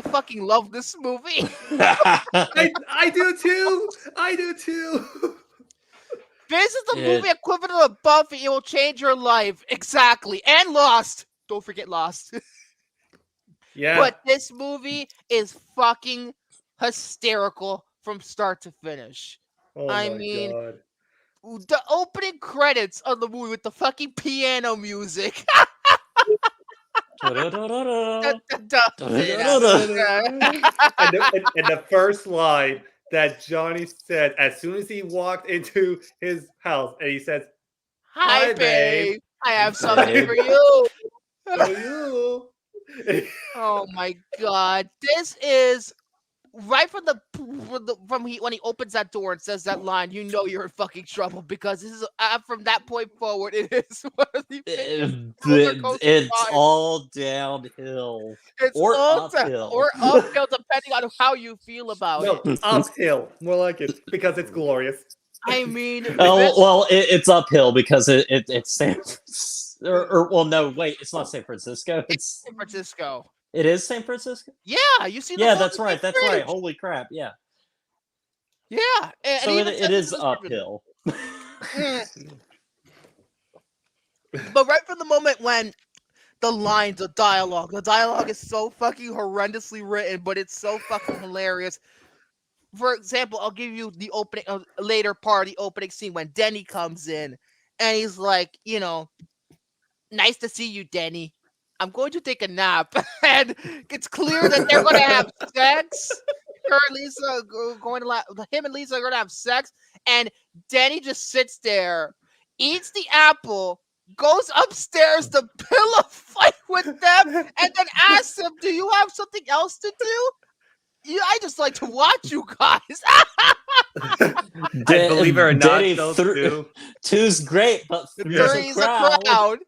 fucking love this movie. I do too. I do too. This is the movie equivalent of Buffy. It will change your life. Exactly. And Lost. Don't forget Lost. Yeah. But this movie is fucking hysterical from start to finish. Oh I my mean, God. the opening credits of the movie with the fucking piano music. And the first line that Johnny said as soon as he walked into his house, and he says, "Hi, babe. I have something for you." For you. Oh my God! This is right from when he opens that door and says that line. You know you're in fucking trouble, because this is from that point forward. It is one of the it's all downhill. It's all uphill. Or uphill, depending on how you feel about it. No, uphill, more like it, because it's glorious. I mean, it's uphill because it's San Francisco. No, wait, it's not San Francisco. It's San Francisco. It is San Francisco? Yeah, you see. That's right. That's right. Holy crap! Yeah. Yeah. And so it is uphill. But right from the moment when the dialogue is so fucking horrendously written, but it's so fucking hilarious. For example, I'll give you the opening, later part of the opening scene when Denny comes in, and he's like, "Nice to see you, Denny. I'm going to take a nap." And it's clear that they're going to have sex. Him and Lisa are going to have sex. And Denny just sits there, eats the apple, goes upstairs to pillow fight with them, and then asks them, "Do you have something else to do?" I just like to watch you guys. And believe it or not, those two. Two's great, but three's a crowd.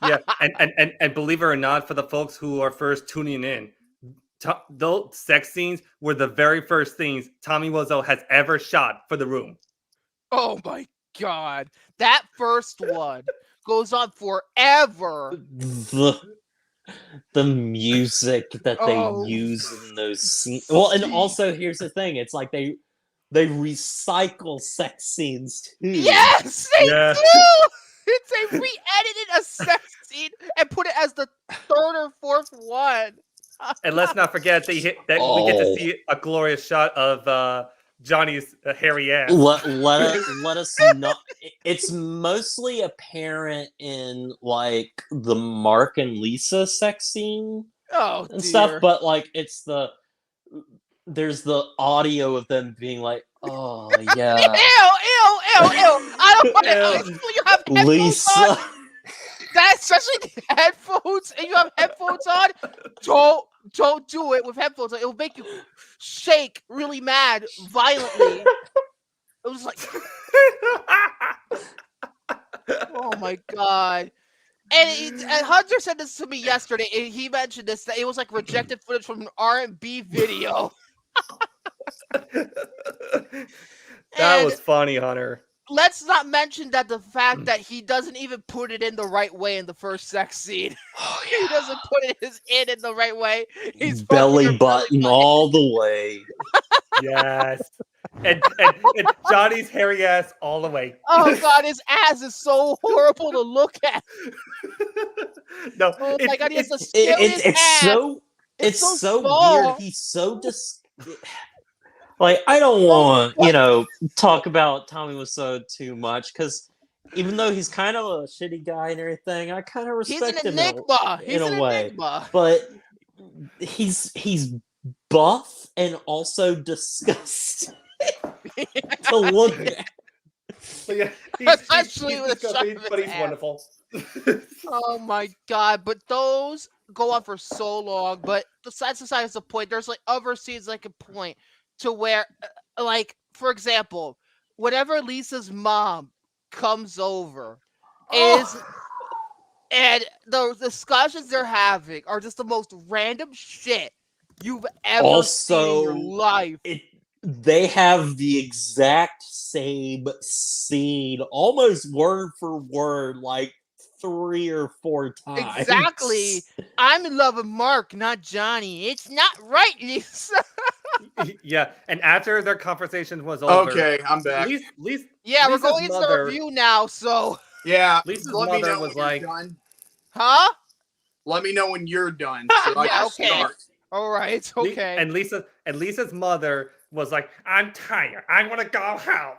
Yeah, and believe it or not, for the folks who are first tuning in, those sex scenes were the very first things Tommy Wiseau has ever shot for The Room. Oh my God, that first one goes on forever. The music that they use in those scenes. Well, and also here's the thing: it's like they recycle sex scenes too. Yes, they do. They re-edited a sex scene and put it as the third or fourth one. And let's not forget we get to see a glorious shot of Johnny's hairy ass. Let us not. It's mostly apparent in like the Mark and Lisa sex scene and stuff, but like there's the audio of them being like, "Oh yeah, ew. I don't want to. You have headphones Lisa." On. That especially the headphones, and you have headphones on. Don't don't do it with headphones. It will make you shake really mad, violently. It was like, oh my god. And Hunter said this to me yesterday. And he mentioned this, that it was like rejected footage from an R&B video. That was funny, Hunter. Let's not mention that the fact that he doesn't even put it in the right way in the first sex scene. Oh, yeah. He doesn't put it in the right way. He's belly button all the way. Yes. And Johnny's hairy ass all the way. Oh god, his ass is so horrible to look at. No, oh my god, he has the scariest ass. It's so weird. He's so like, I don't want, talk about Tommy Wiseau too much, because even though he's kind of a shitty guy and everything, I kind of respect him in a way. But he's buff and also disgusting to look at. Yeah, especially with a shot but he's wonderful. Oh my god! But those go on for so long. But besides the point, there's like other scenes I can point to where, like, for example, whenever Lisa's mom comes over, and the discussions they're having are just the most random shit you've ever seen in your life. They have the exact same scene, almost word for word, like 3 or 4 times. Exactly. I'm in love with Mark, not Johnny. It's not right, Lisa. Yeah, and after their conversation was over. Okay, I'm back. We're going into the review now, so. Yeah, Lisa's let me mother know was when like, you're done. Huh? Let me know when you're done. So I yeah, can okay. start. All right, okay. And Lisa's mother was like, I'm tired. I want to go home.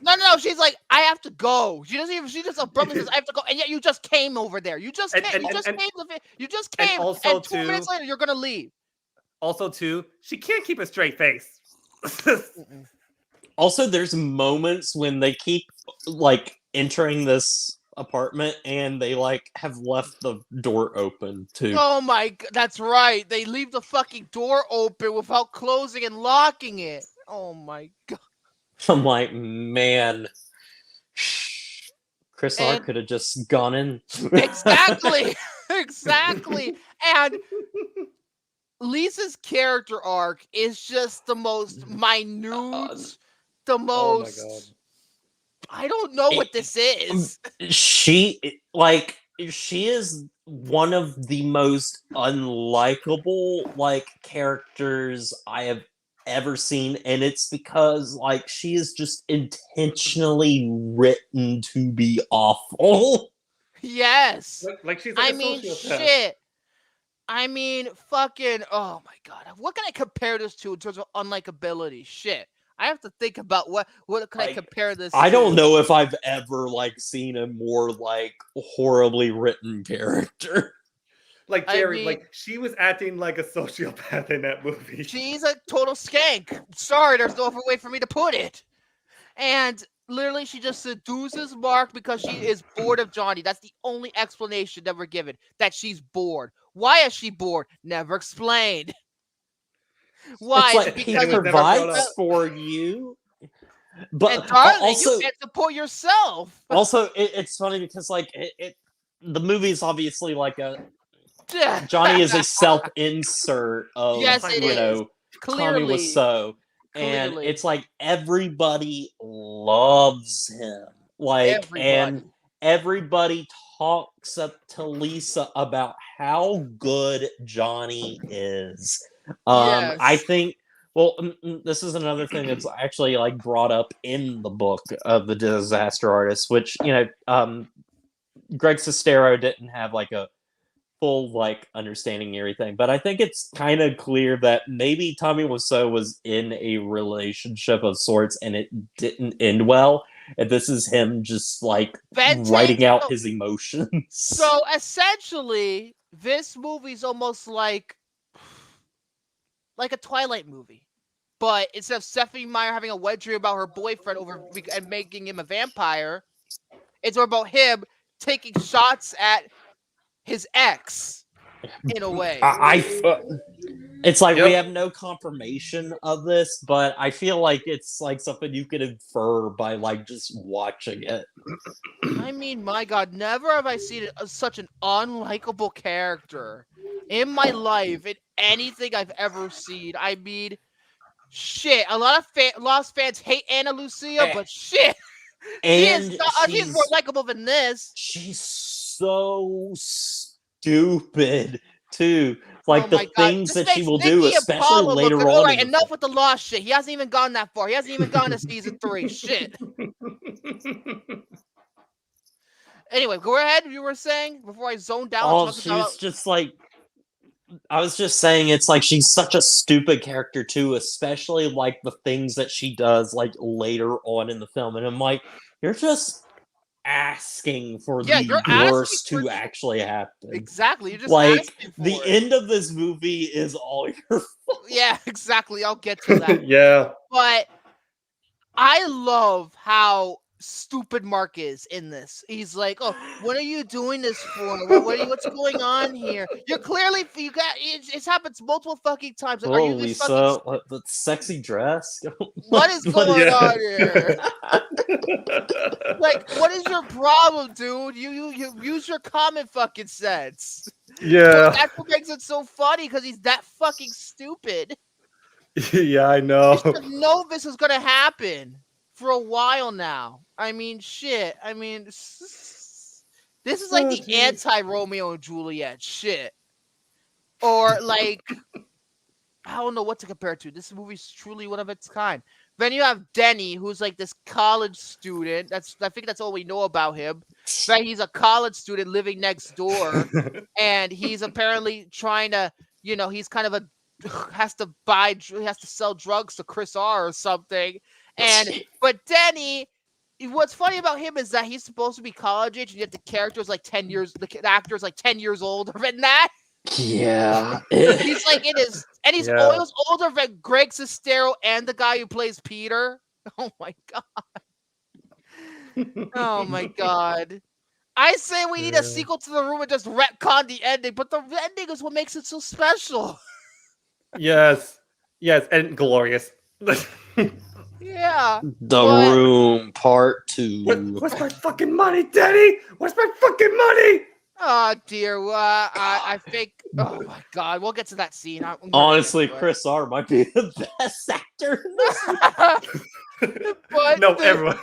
No. She's like, I have to go. She just abruptly says, I have to go. And yet you just came over there. You just came. And also, and 2 minutes later, you're going to leave. Also, too, she can't keep a straight face. Also, there's moments when they keep, like, entering this apartment and they, like, have left the door open, too. Oh my god, that's right. They leave the fucking door open without closing and locking it. Oh my god. I'm like, man, Chris R could have just gone in. Exactly. Exactly. And Lisa's character arc is just the most minute, the most. Oh my god. I don't know what this is. She is one of the most unlikable, like, characters I have ever seen, and it's because, like, she is just intentionally written to be awful. Yes. Like she's like a sociopath. Shit. I mean, fucking, oh my god. What can I compare this to in terms of unlikability? Shit. I have to think about what can I compare this to? I don't know if I've ever, like, seen a more, like, horribly written character. Like, Jerry, like, she was acting like a sociopath in that movie. She's a total skank. Sorry, there's no other way for me to put it. And literally, she just seduces Mark because she is bored of Johnny. That's the only explanation that we're given, that she's bored. Why is she bored? Never explained. Why? It's like, because he provides for you. But and darling, also, you can't support yourself. Also, it's funny because, like, the movie's obviously like a Johnny is a self-insert of, Tommy Wiseau. And it's like everybody loves him. Like, and everybody talks up to Lisa about how good Johnny is. I think, well, this is another thing that's actually, like, brought up in the book of The Disaster Artist, which, Greg Sestero didn't have, like, a full, like, understanding and everything, but I think it's kind of clear that maybe Tommy Wiseau was in a relationship of sorts and it didn't end well, and this is him just, like, writing out his emotions. So essentially, this movie's almost like a Twilight movie, but instead of Stephenie Meyer having a wet dream about her boyfriend and making him a vampire, it's more about him taking shots at his ex in a way. It's like we have no confirmation of this, but I feel like it's like something you could infer by like just watching it. I mean, my God, never have I seen such an unlikable character in my life in anything I've ever seen. I mean, shit. A lot of Lost fans hate Ana Lucia, but shit, she's more likable than this. She's so stupid too. Like the things that she will do, especially later on. All right, enough with the Lost shit. He hasn't even gone that far. He hasn't even gone to season 3. Shit. Anyway, go ahead. You were saying before I zoned out. Oh, she was just like. I was just saying, it's like she's such a stupid character too, especially like the things that she does like later on in the film, and I'm like, you're just asking for the worst to actually happen. Exactly. You're just like asking for the end of this movie is all your fault. Yeah, exactly. I'll get to that. Yeah. But I love how stupid Mark is in this. He's like, "Oh, what are you doing this for? What's going on here? You're clearly it's happened multiple fucking times. Like, are you this Lisa, the sexy dress? What is going on here? Like, what is your problem, dude? You use your common fucking sense. Yeah. That's what makes it so funny, because he's that fucking stupid. Yeah, I know. You should know this is gonna happen for a while now. I mean, shit. I mean, this is like the anti-Romeo and Juliet shit. Or like, I don't know what to compare it to. This movie's truly one of its kind. Then you have Denny, who's like this college student. I think that's all we know about him. But he's a college student living next door, and he's apparently trying to, he's kind of has to sell drugs to Chris R or something. But Denny, what's funny about him is that he's supposed to be college age, and yet the actor's like 10 years older than that. Yeah. He's like he's older than Greg Sestero and the guy who plays Peter. Oh my god. Oh my god. I say we need a sequel to The Room and just retcon the ending, but the ending is what makes it so special. Yes, and glorious. Yeah. The Room Part 2. What's my fucking money, Daddy? What's my fucking money? Oh dear. I think. Oh my god. We'll get to that scene. Honestly, Chris R might be the best actor in this. But no, everyone.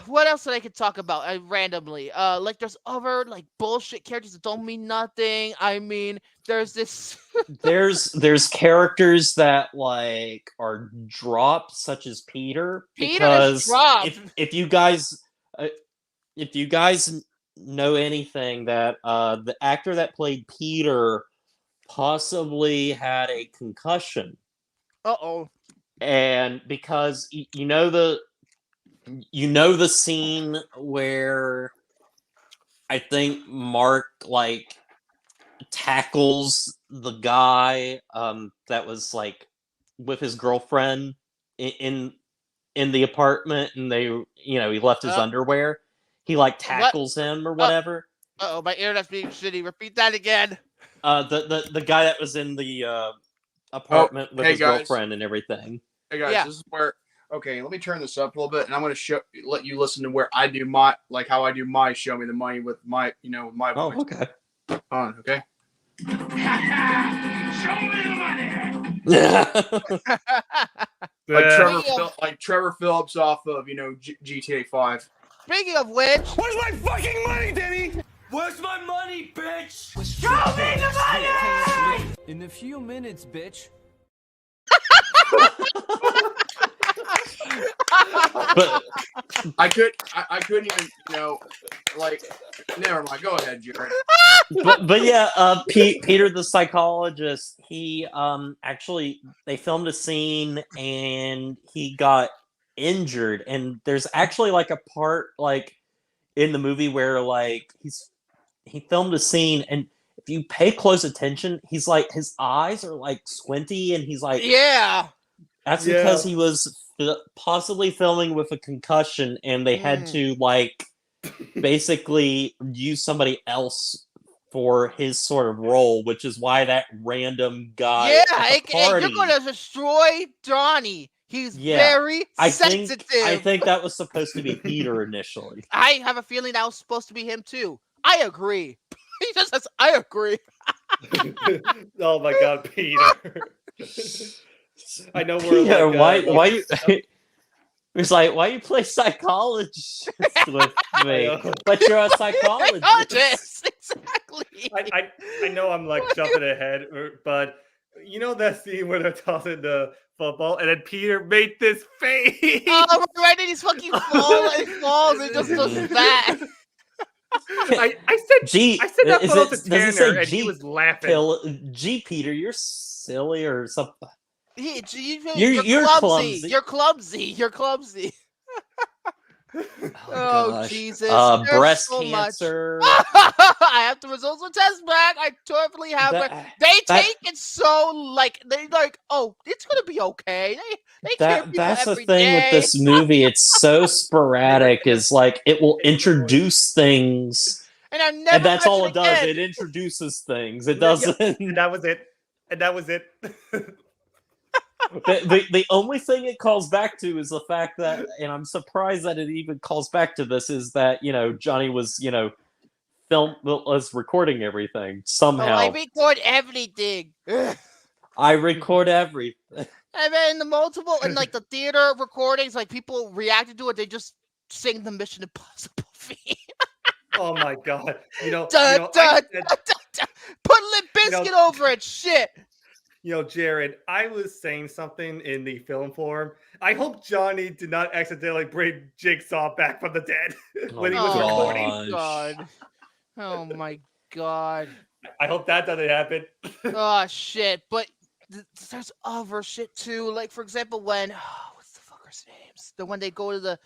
What else that I could talk about randomly? Like there's other like bullshit characters that don't mean nothing. I mean, there's this. there's characters that like are dropped, such as Peter. Peter's dropped. If you guys know anything, that the actor that played Peter possibly had a concussion. Uh-oh. And because you know the scene where I think Mark like tackles the guy that was like with his girlfriend in the apartment, and they he left his underwear. He like tackles him or whatever. Uh-oh, my internet's being shitty. Repeat that again. The guy that was in the apartment with his girlfriend and everything. Hey guys, this is where. Okay, let me turn this up a little bit, and I'm going to let you listen to where I do how I do my show me the money with my my voice. Oh, okay. On, okay. Show me the money. like Trevor Phillips off of GTA 5. Speaking of which, where's my fucking money, Denny? Where's my money, bitch? Show me the money! In a few minutes, bitch. But I couldn't even like, never mind. Go ahead, Jared. but yeah, Peter the psychologist, he actually they filmed a scene and he got injured, and there's actually like a part like in the movie where like he filmed a scene, and if you pay close attention, he's like his eyes are like squinty, and he's like that's because he was possibly filming with a concussion, and they had to like basically use somebody else for his sort of role, which is why that random guy Yeah, at the party, you're gonna destroy Johnny. He's very sensitive. I think that was supposed to be Peter initially. I have a feeling that was supposed to be him too. I agree. He just says, I agree. Oh my god, Peter. I know we're Yeah, like, why you it's like, why you play psychologist with me? But you're a psychologist. Exactly. I know I'm like jumping ahead, but you know that scene where they're tossing the football and then Peter made this face. Oh, right, and he's fucking falls and just goes back. I said that photo to Tanner and he was laughing. G Peter, you're silly or something. You're clumsy. You're clumsy. You're clumsy. Oh Jesus! Breast so cancer. I have the results of the test back. I totally have it. They take it so like they like. Oh, it's gonna be okay. That's the thing with this movie. It's so sporadic. Is like it will introduce things, and that's all it does. It introduces things. It doesn't. And that was it. The only thing it calls back to is the fact that, and I'm surprised that it even calls back to this, is that Johnny was was recording everything somehow. Oh, I record everything. I record everything. And then the multiple and like the theater recordings, like people reacted to it, they just sing the Mission Impossible theme. Oh my god! Put Limp Bizkit over it. Shit. Jared, I was saying something in the film form. I hope Johnny did not accidentally bring Jigsaw back from the dead when he was recording. God. Oh my god. I hope that doesn't happen. Oh shit! But there's other shit too. Like for example, when what's the fuckers' names? The when they go to the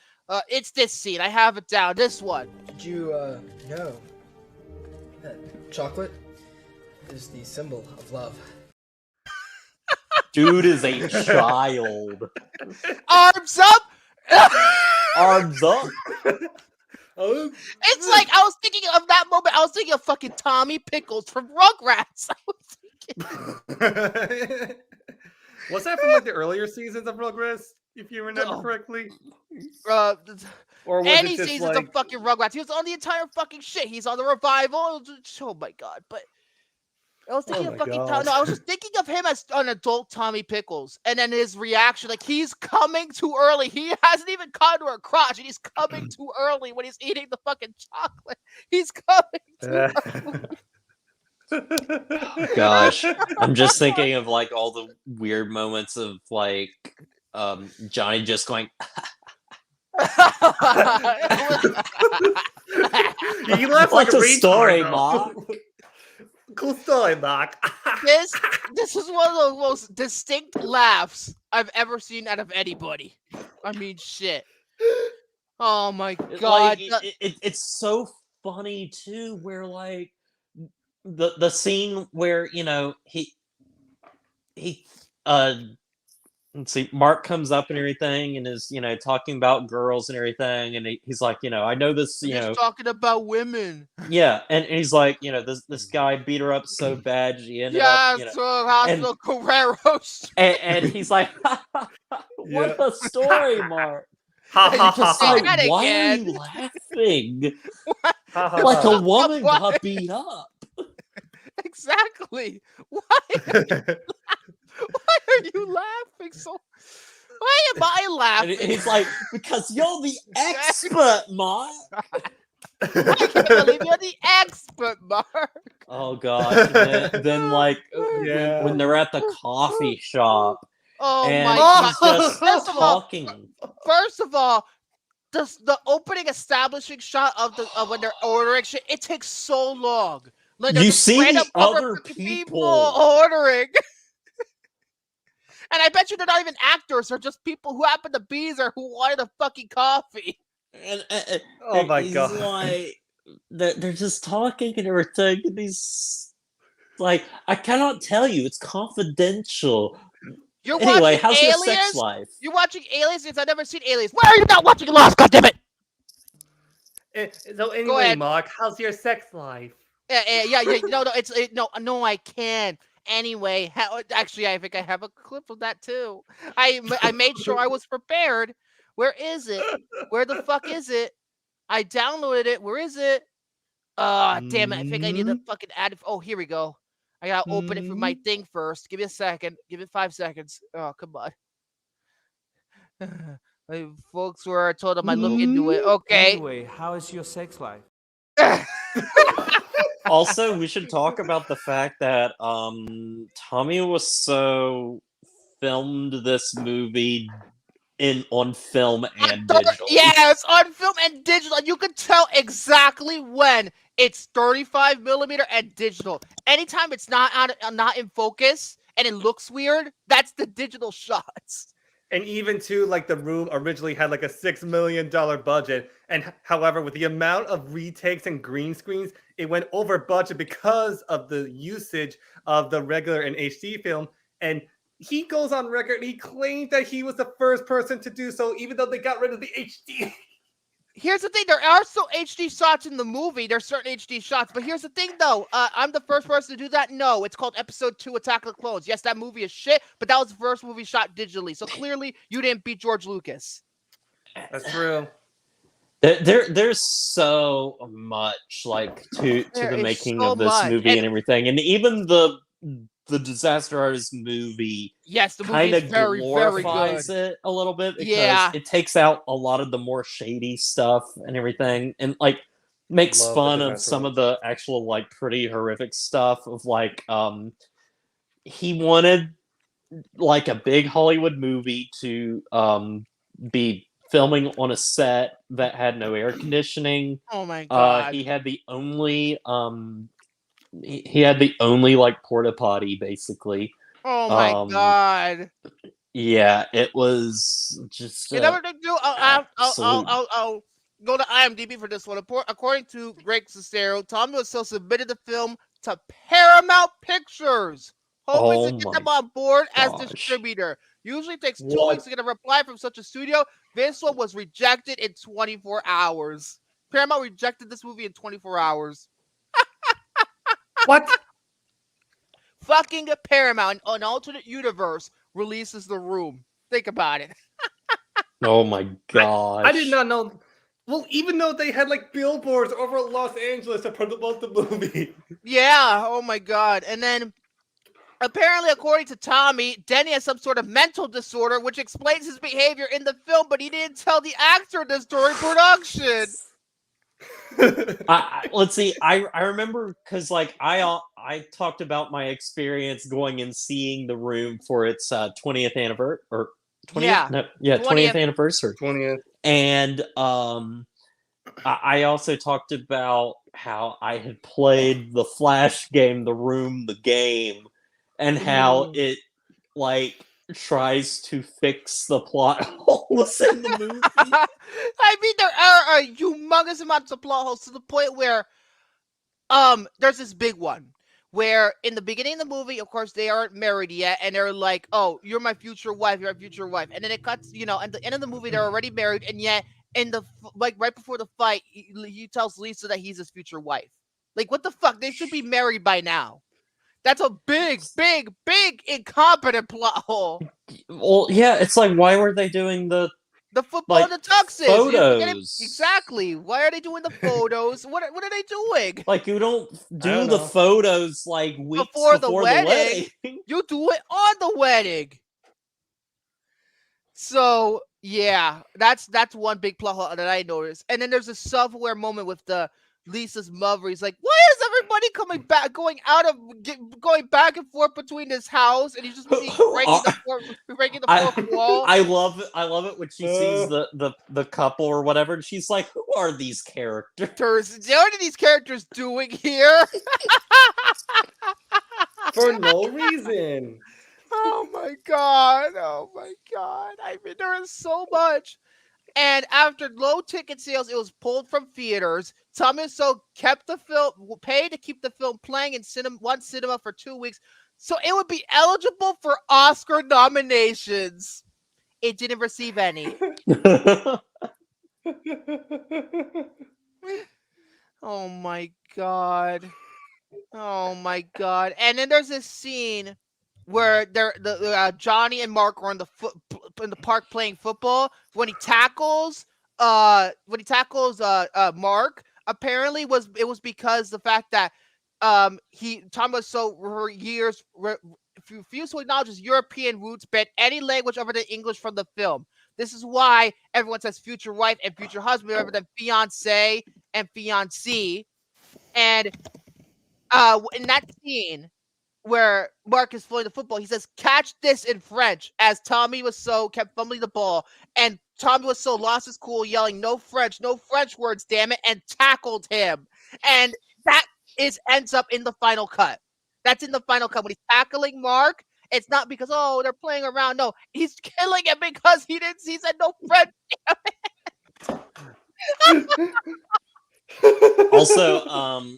it's this scene. I have it down. This one. Did you know that chocolate is the symbol of love? Dude is a child. Arms up! Arms up! It's like I was thinking of that moment. I was thinking of fucking Tommy Pickles from Rugrats. I was thinking. Was that from like the earlier seasons of Rugrats, if you remember correctly? Or was any it just seasons of fucking Rugrats. He was on the entire fucking shit. He's on the revival. Oh my god! But I was thinking of fucking Tommy. No, I was just thinking of him as an adult Tommy Pickles, and then his reaction, like he's coming too early. He hasn't even caught to her crotch, and he's coming too early when he's eating the fucking chocolate. He's coming too early. Gosh, I'm just thinking of like all the weird moments of like Johnny just going. He left like What's a story, Mark? Cool story, Mark. This is one of the most distinct laughs I've ever seen out of anybody. I mean, shit. Oh my god! Like, it's so funny too, where like the scene where he let's see, Mark comes up and everything, and is talking about girls and everything, and he's like, I know this, he's talking about women. Yeah, and he's like, this guy beat her up so bad she ended up, Hospital Guerreros. And he's like, what a story, Mark. Just like, why are you laughing? Like a woman got beat up. Exactly. Why? Why are you laughing so? Why am I laughing? And he's like, because you're the expert, Mark. I can't believe you're the expert, Mark. Oh gosh. Then like when they're at the coffee shop. Oh and my god! He's just talking. First of all, the opening establishing shot of when they're ordering shit, it takes so long. Like, you see other people ordering. And I bet you they're not even actors; they're just people who happen to be there who wanted a fucking coffee. And, oh my god! Like, they're just talking and everything. And he's like, I cannot tell you; it's confidential. You're anyway, watching how's Aliens? your sex life? You're watching Aliens because I've never seen Aliens. Why are you not watching Lost? Goddammit! So anyway, Mark, how's your sex life? Yeah. No, no, I can't. Anyway, actually, I think I have a clip of that too. I made sure I was prepared. Where is it? Where the fuck is it? I downloaded it. Where is it? Damn it! I think I need to fucking add it. Oh, here we go. I gotta open it from my thing first. Give me a second. Give it 5 seconds. Oh, come on. Folks were told them I look into it. Okay. Anyway, how is your sex life? Also, we should talk about the fact that Tommy Wiseau filmed this movie on film and digital. Yeah, it's on film and digital. You can tell exactly when it's 35 millimeter and digital. Anytime it's not in focus and it looks weird, that's the digital shots. And even too, like the room originally had like a $6 million budget, and however, with the amount of retakes and green screens, it went over budget because of the usage of the regular and HD film. And he goes on record and he claimed that he was the first person to do so, even though they got rid of the HD. Here's the thing: there are still HD shots in the movie. There's certain HD shots, but here's the thing, though. I'm the first person to do that. No, it's called Episode 2: Attack of the Clones. Yes, that movie is shit, but that was the first movie shot digitally. So clearly, you didn't beat George Lucas. That's true. There's so much like to the making of this movie and everything, and even the Disaster Artist movie, yes, the movie kind is of very, glorifies very good. it a little bit because it takes out a lot of the more shady stuff and everything, and like makes fun of some of the actual like pretty horrific stuff of like he wanted like a big Hollywood movie to be filming on a set that had no air conditioning. Oh my god. He had the only he had the only like porta potty basically. Oh my god. Yeah, it was just you know what to do? I'll go to IMDb for this one. According to Greg Cicero, Tommy Wiseau submitted the film to Paramount Pictures, hoping to get them on board as distributor. Usually takes 2 weeks to get a reply from such a studio. This one was rejected in 24 hours. Paramount rejected this movie in 24 hours. What? Fucking Paramount, an alternate universe, releases The Room. Think about it. Oh my god! I did not know. Well, even though they had like billboards over Los Angeles to promote the movie. Yeah. Oh my god. And then, apparently, according to Tommy, Denny has some sort of mental disorder, which explains his behavior in the film, but he didn't tell the actor this during production. Let's see. I remember because like I talked about my experience going and seeing The Room for its 20th anniversary or 20th 20th anniversary. 20th. And I also talked about how I had played the Flash game, The Room, the game, and how it like tries to fix the plot holes in the movie. I mean, there are a humongous amounts of plot holes to the point where there's this big one where in the beginning of the movie, of course, they aren't married yet, and they're like, oh, you're my future wife, and then it cuts, at the end of the movie, they're already married, and yet in the like right before the fight, he tells Lisa that he's his future wife. Like, what the fuck? They should be married by now. That's a big incompetent plot hole. Well, yeah, it's like, why were they doing the football and the tuxes? Photos. Exactly. Why are they doing the photos? What are they doing? Like, you don't do the photos like weeks before the wedding. You do it on the wedding. So yeah, that's one big plot hole that I noticed. And then there's a self-aware moment with the Lisa's mother. He's like, why is everybody going back and forth between this house? And he's just breaking the fourth wall. I love it when she sees the couple or whatever, and she's like, who are these characters? What are these characters doing here? For no reason. Oh my god. I mean, there is so much. And after low ticket sales, it was pulled from theaters. Tommy Wiseau kept the film, paid to keep the film playing in one cinema for 2 weeks, so it would be eligible for Oscar nominations. It didn't receive any. Oh my god. Oh my god! And then there's this scene where Johnny and Mark are in the park playing football. When he tackles Mark, apparently it was because the fact that Tom was so for years refused to acknowledge his European roots, banned any language other than English from the film. This is why everyone says future wife and future husband rather than fiance and fiancée. And in that scene where Mark is throwing the football, he says, "Catch this" in French, as Tommy Wiseau kept fumbling the ball, and Tommy Wiseau lost his cool, yelling, no French words, damn it," and tackled him. And that ends up in the final cut. That's in the final cut when he's tackling Mark. It's not because they're playing around. No, he's killing him because he said no French. Also,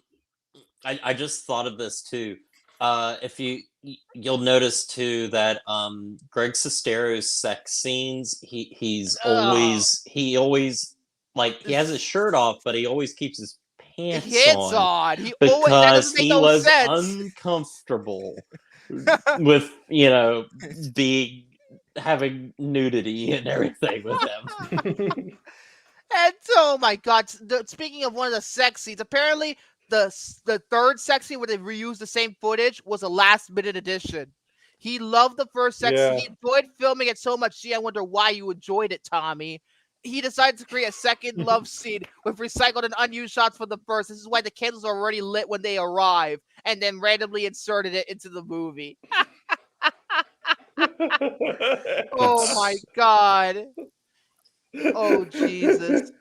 I just thought of this too. If you'll notice too that Greg Sestero's sex scenes, he always like he has his shirt off, but he always keeps his pants on. Because he was uncomfortable with having nudity and everything with him. And oh my god! Speaking of one of the sex scenes, apparently the third sex scene where they reused the same footage was a last-minute addition. He loved the first sex scene. He enjoyed filming it so much. Gee, I wonder why you enjoyed it, Tommy. He decided to create a second love scene with recycled and unused shots from the first. This is why the candles are already lit when they arrive, and then randomly inserted it into the movie. Oh my god. Oh, Jesus.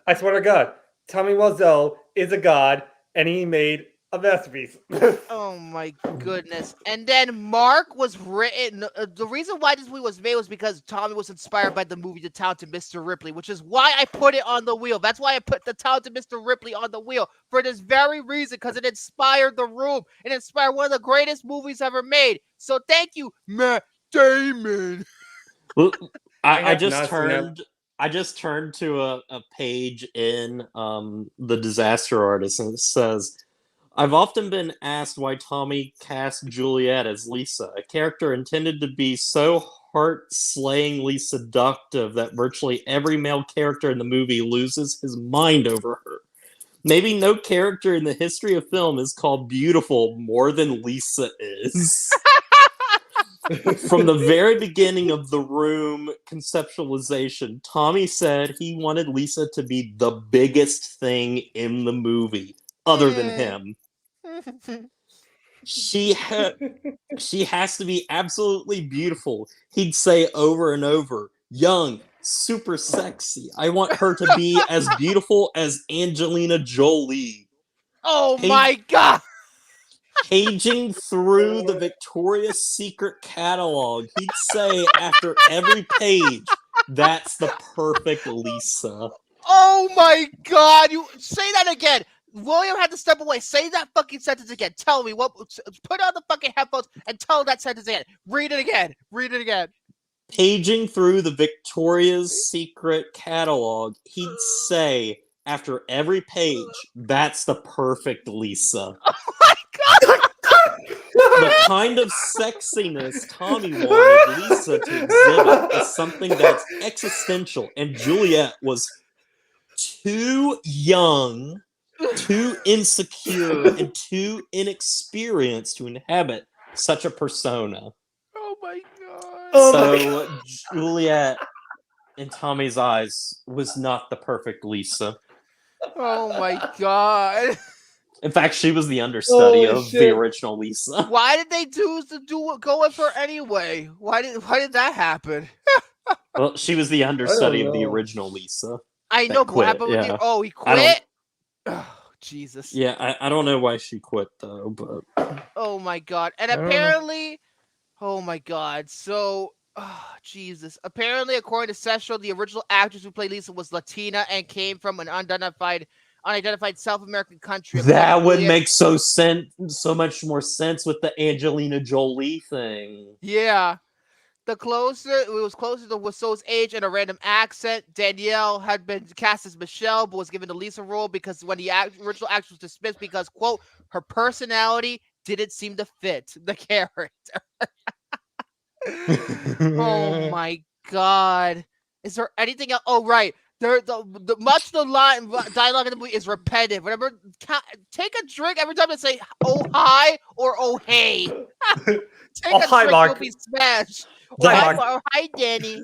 I swear to God, Tommy Wiseau is a god, and he made a masterpiece. Oh, my goodness. And then Mark was written... the reason why this movie was made was because Tommy was inspired by the movie The Talented Mr. Ripley, which is why I put it on the wheel. That's why I put The Talented Mr. Ripley on the wheel, for this very reason, because it inspired The Room. It inspired one of the greatest movies ever made. So thank you, Matt Damon. Well, I just turned to a page in The Disaster Artist, and it says, "I've often been asked why Tommy cast Juliet as Lisa, a character intended to be so heart-slayingly seductive that virtually every male character in the movie loses his mind over her. Maybe no character in the history of film is called beautiful more than Lisa is." From the very beginning of The Room conceptualization, Tommy said he wanted Lisa to be the biggest thing in the movie, other than him. She has to be absolutely beautiful. He'd say over and over, young, super sexy. I want her to be as beautiful as Angelina Jolie. Oh my god! Paging through the Victoria's Secret catalog, he'd say after every page, "That's the perfect Lisa." Oh my god! You say that again. William had to step away. Say that fucking sentence again. Tell me what. Put on the fucking headphones and tell that sentence again. Read it again. Read it again. Paging through the Victoria's Secret catalog, he'd say after every page, "That's the perfect Lisa." Oh my god! The kind of sexiness Tommy wanted Lisa to exhibit is something that's existential, and Juliet was too young, too insecure, and too inexperienced to inhabit such a persona. Oh my god! So Juliet, in Tommy's eyes, was not the perfect Lisa. Oh my god! In fact, she was the understudy of the original Lisa. Why did they go with her anyway? Why did that happen? Well, she was the understudy of the original Lisa. I know, but what happened with you? Oh, he quit? Oh, Jesus. Yeah, I don't know why she quit, though, but... Oh, my God. And apparently... Oh, my God. So... Oh, Jesus. Apparently, according to Session, the original actress who played Lisa was Latina and came from an unidentified South American country. That would make so much more sense with the Angelina Jolie thing. Yeah. it was closer to Wiseau's age and a random accent. Danielle had been cast as Michelle, but was given the Lisa role because when the original actress was dismissed because, quote, her personality didn't seem to fit the character. Oh my god! Is there anything else? Oh right, much of the dialogue in the movie is repetitive. Whenever take a drink every time they say "oh hi" or "oh hey." Take a hi, drink, Mark. you'll be smashed. Hi, Hi, Danny.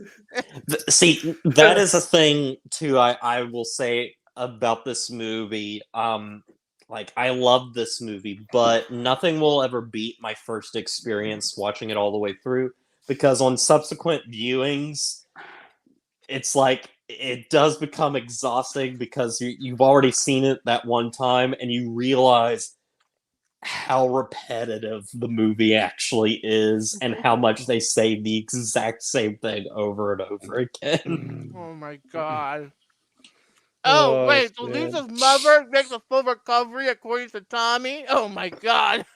See, that is a thing too. I will say about this movie. Like I love this movie, but nothing will ever beat my first experience watching it all the way through. Because on subsequent viewings, it's like it does become exhausting because you've already seen it that one time, and you realize how repetitive the movie actually is and how much they say the exact same thing over and over again. Oh my god. Oh, wait, so Lisa's mother makes a full recovery according to Tommy? Oh my god.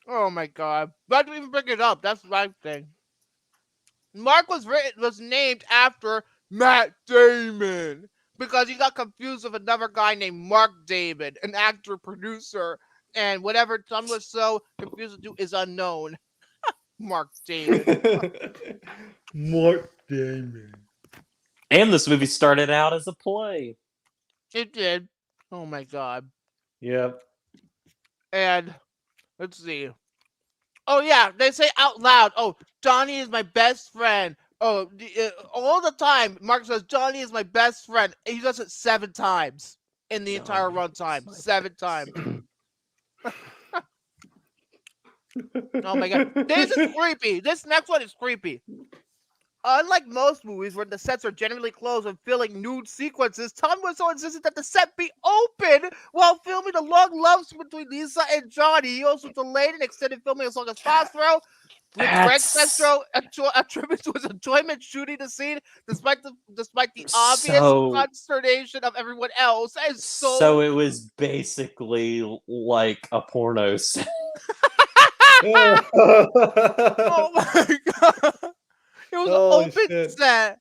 Oh my god. Not to even bring it up, that's the right thing. Mark was named after Matt Damon because he got confused with another guy named Mark Damon, an actor producer, and whatever Tommy was so confused to is unknown. Mark Damon. Mark Damon. And this movie started out as a play. It did. Oh my god. Yep. And let's see. Oh yeah, they say out loud. Oh, Johnny is my best friend. Oh, all the time, Mark says Johnny is my best friend. He does it 7 times in the entire runtime. 7 times. Oh my god, this is creepy. This next one is creepy. Unlike most movies where the sets are generally closed and filling nude sequences, Tommy Wiseau insisted that the set be open while filming the long love scene between Lisa and Johnny. He also delayed and extended filming as long as possible. With Greg Sestero attributes to his enjoyment shooting the scene, despite the obvious consternation of everyone else. So it was basically like a porno set. Oh my god. It was an open set.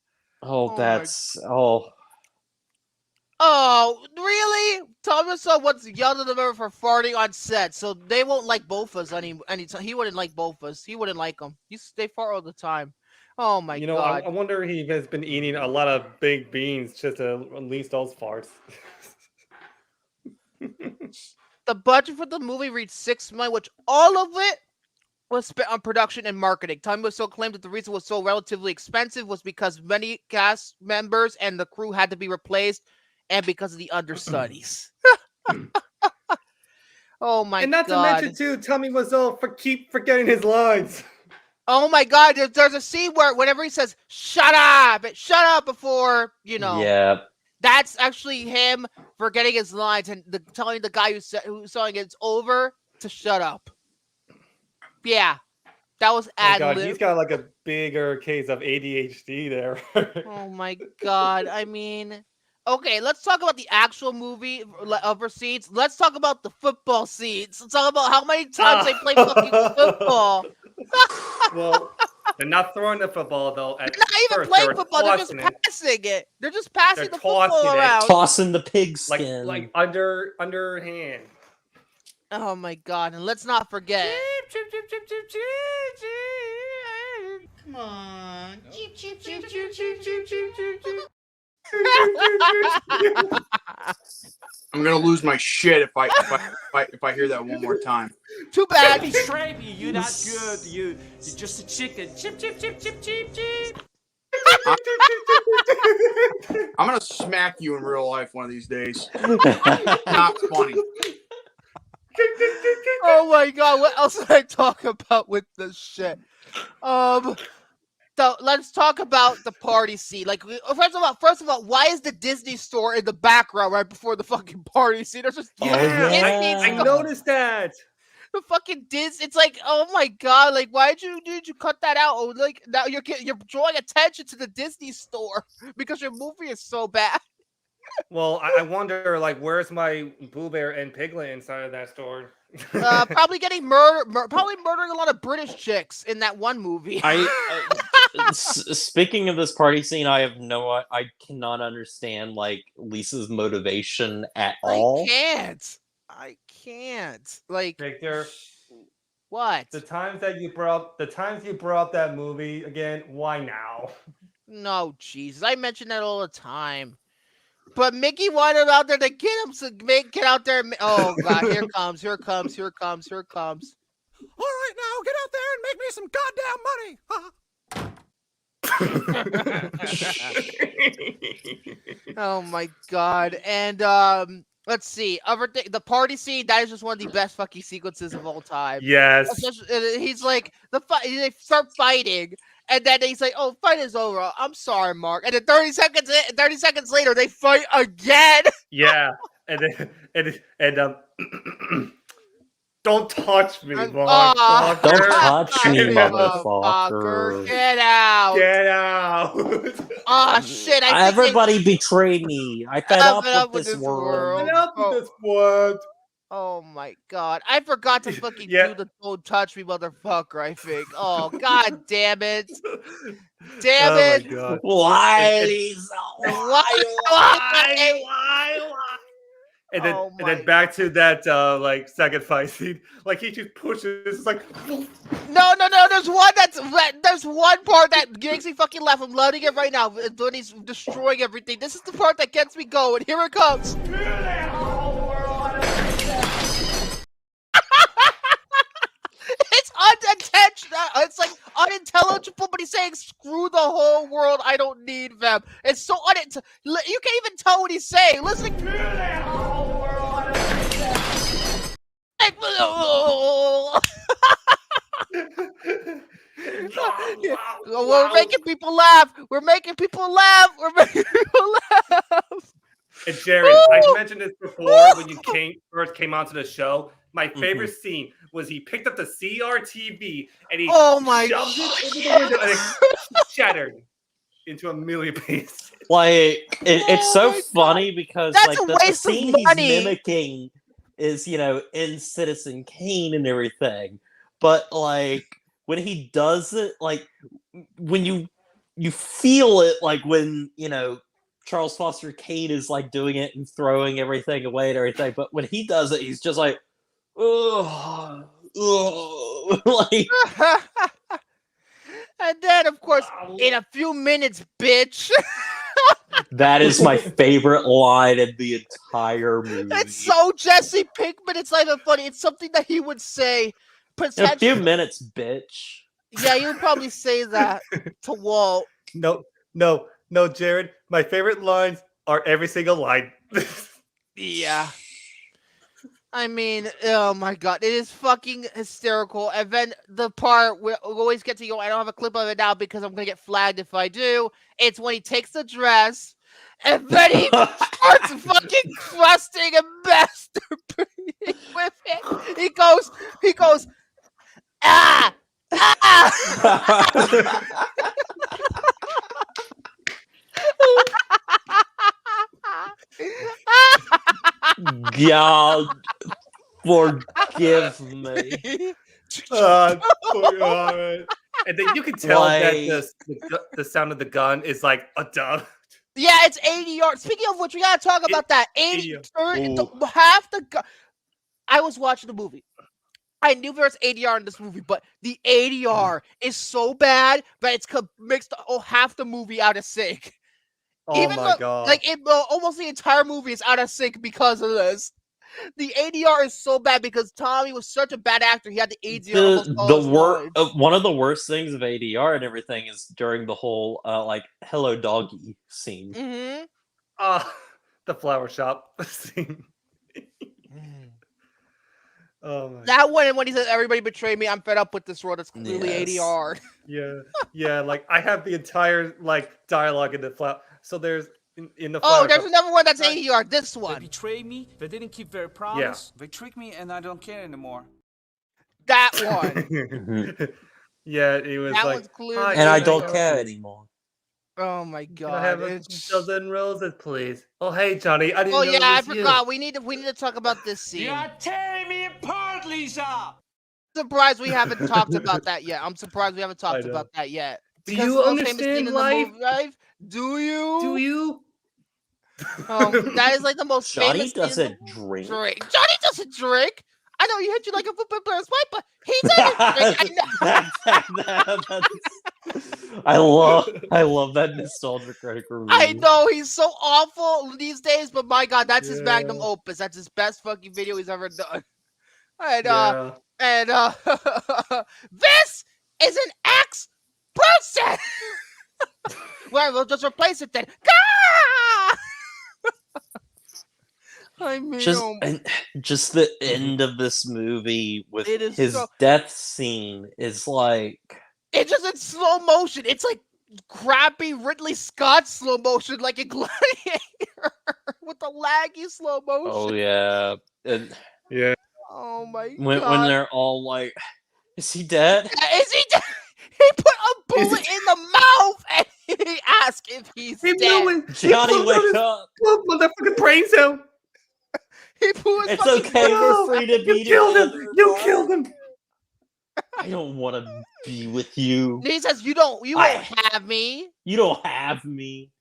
Oh, really? Tommy Wiseau once yelled at them for farting on set, so they won't like both of us anytime. He wouldn't like both of us. He wouldn't like them. They fart all the time. Oh my god. I wonder he has been eating a lot of baked beans just to release those farts. The budget for the movie reached $6 million, which all of it was spent on production and marketing. Tommy Wiseau claimed that the reason it was so relatively expensive was because many cast members and the crew had to be replaced, and because of the understudies. Oh my god! And not to mention too, Tommy Wiseau keep forgetting his lines. Oh my god! There's a scene where whenever he says "shut up," before Yeah. That's actually him forgetting his lines and telling the guy who's saying it's over to shut up. Yeah, that was ad lib. He's got like a bigger case of ADHD there. Oh my god! I mean, okay, let's talk about the actual movie over scenes. Let's talk about the football scenes. Let's talk about how many times they play fucking football. Well, they're not throwing the football though. They're not even playing football. They're just passing it. They're just passing the football around. Tossing the pigskin. Like underhand. Oh my god! And let's not forget. Come on. I'm gonna lose my shit if I hear that one more time. Too bad. You're not good. You're just a chicken. Chip, chip, chip, chip, chip, chip. I'm gonna smack you in real life one of these days. Not funny. Oh my god, what else did I talk about with this shit? So let's talk about the party scene. Like, first of all, why is the Disney store in the background right before the fucking party scene? There's just I noticed that. The fucking Disney. It's like, oh my god, like why did you cut that out? Oh, like now you're drawing attention to the Disney store because your movie is so bad. Well, I wonder, like, where's my Boo Bear and Piglet inside of that store? Probably getting probably murdering a lot of British chicks in that one movie. Speaking of this party scene, I cannot understand like Lisa's motivation at all. I can't. Like, Victor, what? the times you brought up that movie again, why now? No, Jesus, I mention that all the time. But Mickey wanted out there to get him, so get out there. Oh God, here comes. All right, now get out there and make me some goddamn money. Oh my God, and let's see. The party scene, that is just one of the best fucking sequences of all time. Yes. He's like they start fighting. And then he's like, "Oh, fight is over. I'm sorry, Mark." And then 30 seconds later, they fight again. Yeah, and don't touch me, Mark. Don't touch me, motherfucker. Get out. Get out. Oh shit! Everybody betrayed me. I fed up with this world. Fed up with this world. Oh my God! I forgot to fucking do the "Don't touch me, motherfucker." I think. Oh God damn it! Damn it! My God. Why, Lisa? Why? And then back to that like second fight scene. Like he just pushes. It's like No. There's one part that makes me fucking laugh. I'm loading it right now. When he's destroying everything. This is the part that gets me going. Here it comes. It's unintentional. It's like unintelligible, but he's saying, "Screw the whole world. I don't need them." It's so unintelligible. You can't even tell what he's saying. Listen. We're making people laugh. And Jared, I mentioned this before when you first came onto the show. My favorite scene was he picked up the CRTV and he shoved it over the window and it shattered into a million pieces. Like it's so funny because that's like the scene he's mimicking is in Citizen Kane and everything, but like when he does it, like when you feel it, like when Charles Foster Kane is like doing it and throwing everything away and everything, but when he does it, he's just like, oh, like. And then, of course, in a few minutes, bitch. That is my favorite line in the entire movie. It's so Jesse Pinkman. It's not even funny. It's something that he would say. In a few minutes, bitch. Yeah, he would probably say that to Walt. No, Jared. My favorite lines are every single line. Yeah. I mean, oh my God, it is fucking hysterical. And then the part we always get to go, I don't have a clip of it now because I'm going to get flagged if I do. It's when he takes the dress and then he starts fucking crusting and masturbating with it. He goes, ah! God, forgive me. And then you can tell that the sound of the gun is like a dub. Yeah, it's ADR. Speaking of which, we gotta talk about that. Half the gun. I was watching the movie. I knew there was ADR in this movie, but the ADR is so bad that it's makes half the movie out of sync. Oh my God! Like almost the entire movie is out of sync because of this. The ADR is so bad because Tommy was such a bad actor. He had the ADR. One of the worst things of ADR and everything is during the whole like "Hello Doggy" scene. Mm-hmm. The flower shop scene. Oh my. That one, and when he says "Everybody betrayed me," I'm fed up with this world. It's clearly ADR. Yeah. Like I have the entire like dialogue in the flower. So there's in the. There's another one that's ADR. This one. They betrayed me. They didn't keep their promise. Yeah. They tricked me, and I don't care anymore. That one. Yeah, it was that like. One's clearly and I don't care anymore. Oh my God! Can I have a dozen roses, please? Oh, hey, Johnny. I didn't know I it was forgot. You. We need to talk about this scene. You're tearing me apart, out, Lisa! Surprised we haven't talked about that yet. I'm surprised we haven't talked about that yet. Do Because you the most famous understand scene in life? the movie, life? Do you? Do you? That is like the most Johnny famous scene in doesn't drink. Johnny doesn't drink. I know you hit you like a football player's wife, but he doesn't drink. I love that nostalgic critic review. I know he's so awful these days, but my God, that's his magnum opus. That's his best fucking video he's ever done. And this is an ex-person. Well, we'll just replace it then. I mean, just the end of this movie with his so... death scene is like it's just in slow motion. It's like crappy Ridley Scott slow motion, like a Gladiator with the laggy slow motion. Oh yeah, yeah. Oh my God! When they're all like, "Is he dead? Is he dead?" He put a bullet in the mouth and he asked if he's dead. Johnny, wake up! Motherfucking brain cell. It's okay. We're free to be together. You killed him. I don't want to be with you. And he says, "You won't have me. You don't have me."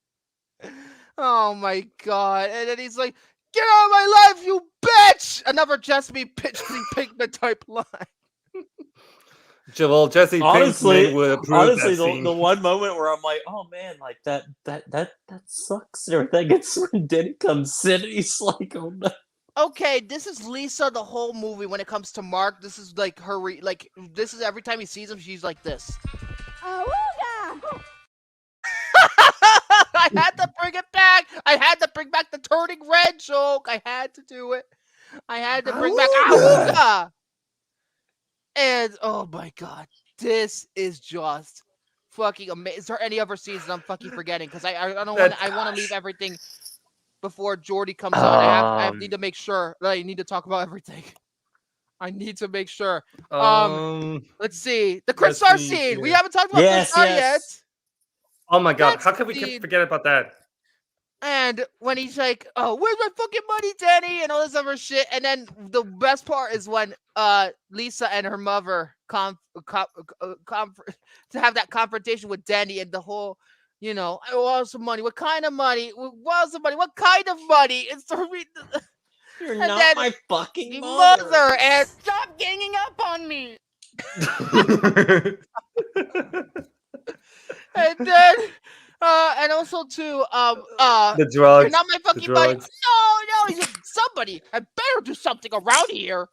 Oh my God! And then he's like, "Get out of my life, you bitch!" Another Jesse Pinkman type line. Well, Jesse honestly, would approve that scene. the one moment where I'm like, oh man, like that sucks and everything. It's when Denny comes in, he's like, oh no. Okay, this is Lisa the whole movie. When it comes to Mark, this is like her. This is every time he sees him, she's like this. I had to bring it back. I had to bring back the turning red joke. I had to do it. I had to bring back Awooga. And oh my God, this is just fucking amazing. Is there any other scenes that I'm fucking forgetting? Because I don't want. I want to leave everything before Jordy comes on. I need to make sure that I need to talk about everything. I need to make sure. Let's see the Chris Star scene. Yeah. We haven't talked about Chris Star yet. Oh my God, how could we forget about that? And when he's like, "Oh, where's my fucking money, Danny?" and all this other shit, and then the best part is when Lisa and her mother to have that confrontation with Danny and the whole, I want some money. What kind of money? Want some money? What kind of money? It's You're not my fucking mother. And stop ganging up on me. And then. And also too, the drugs. You're not my fucking buddy. No, he's just somebody. I better do something around here.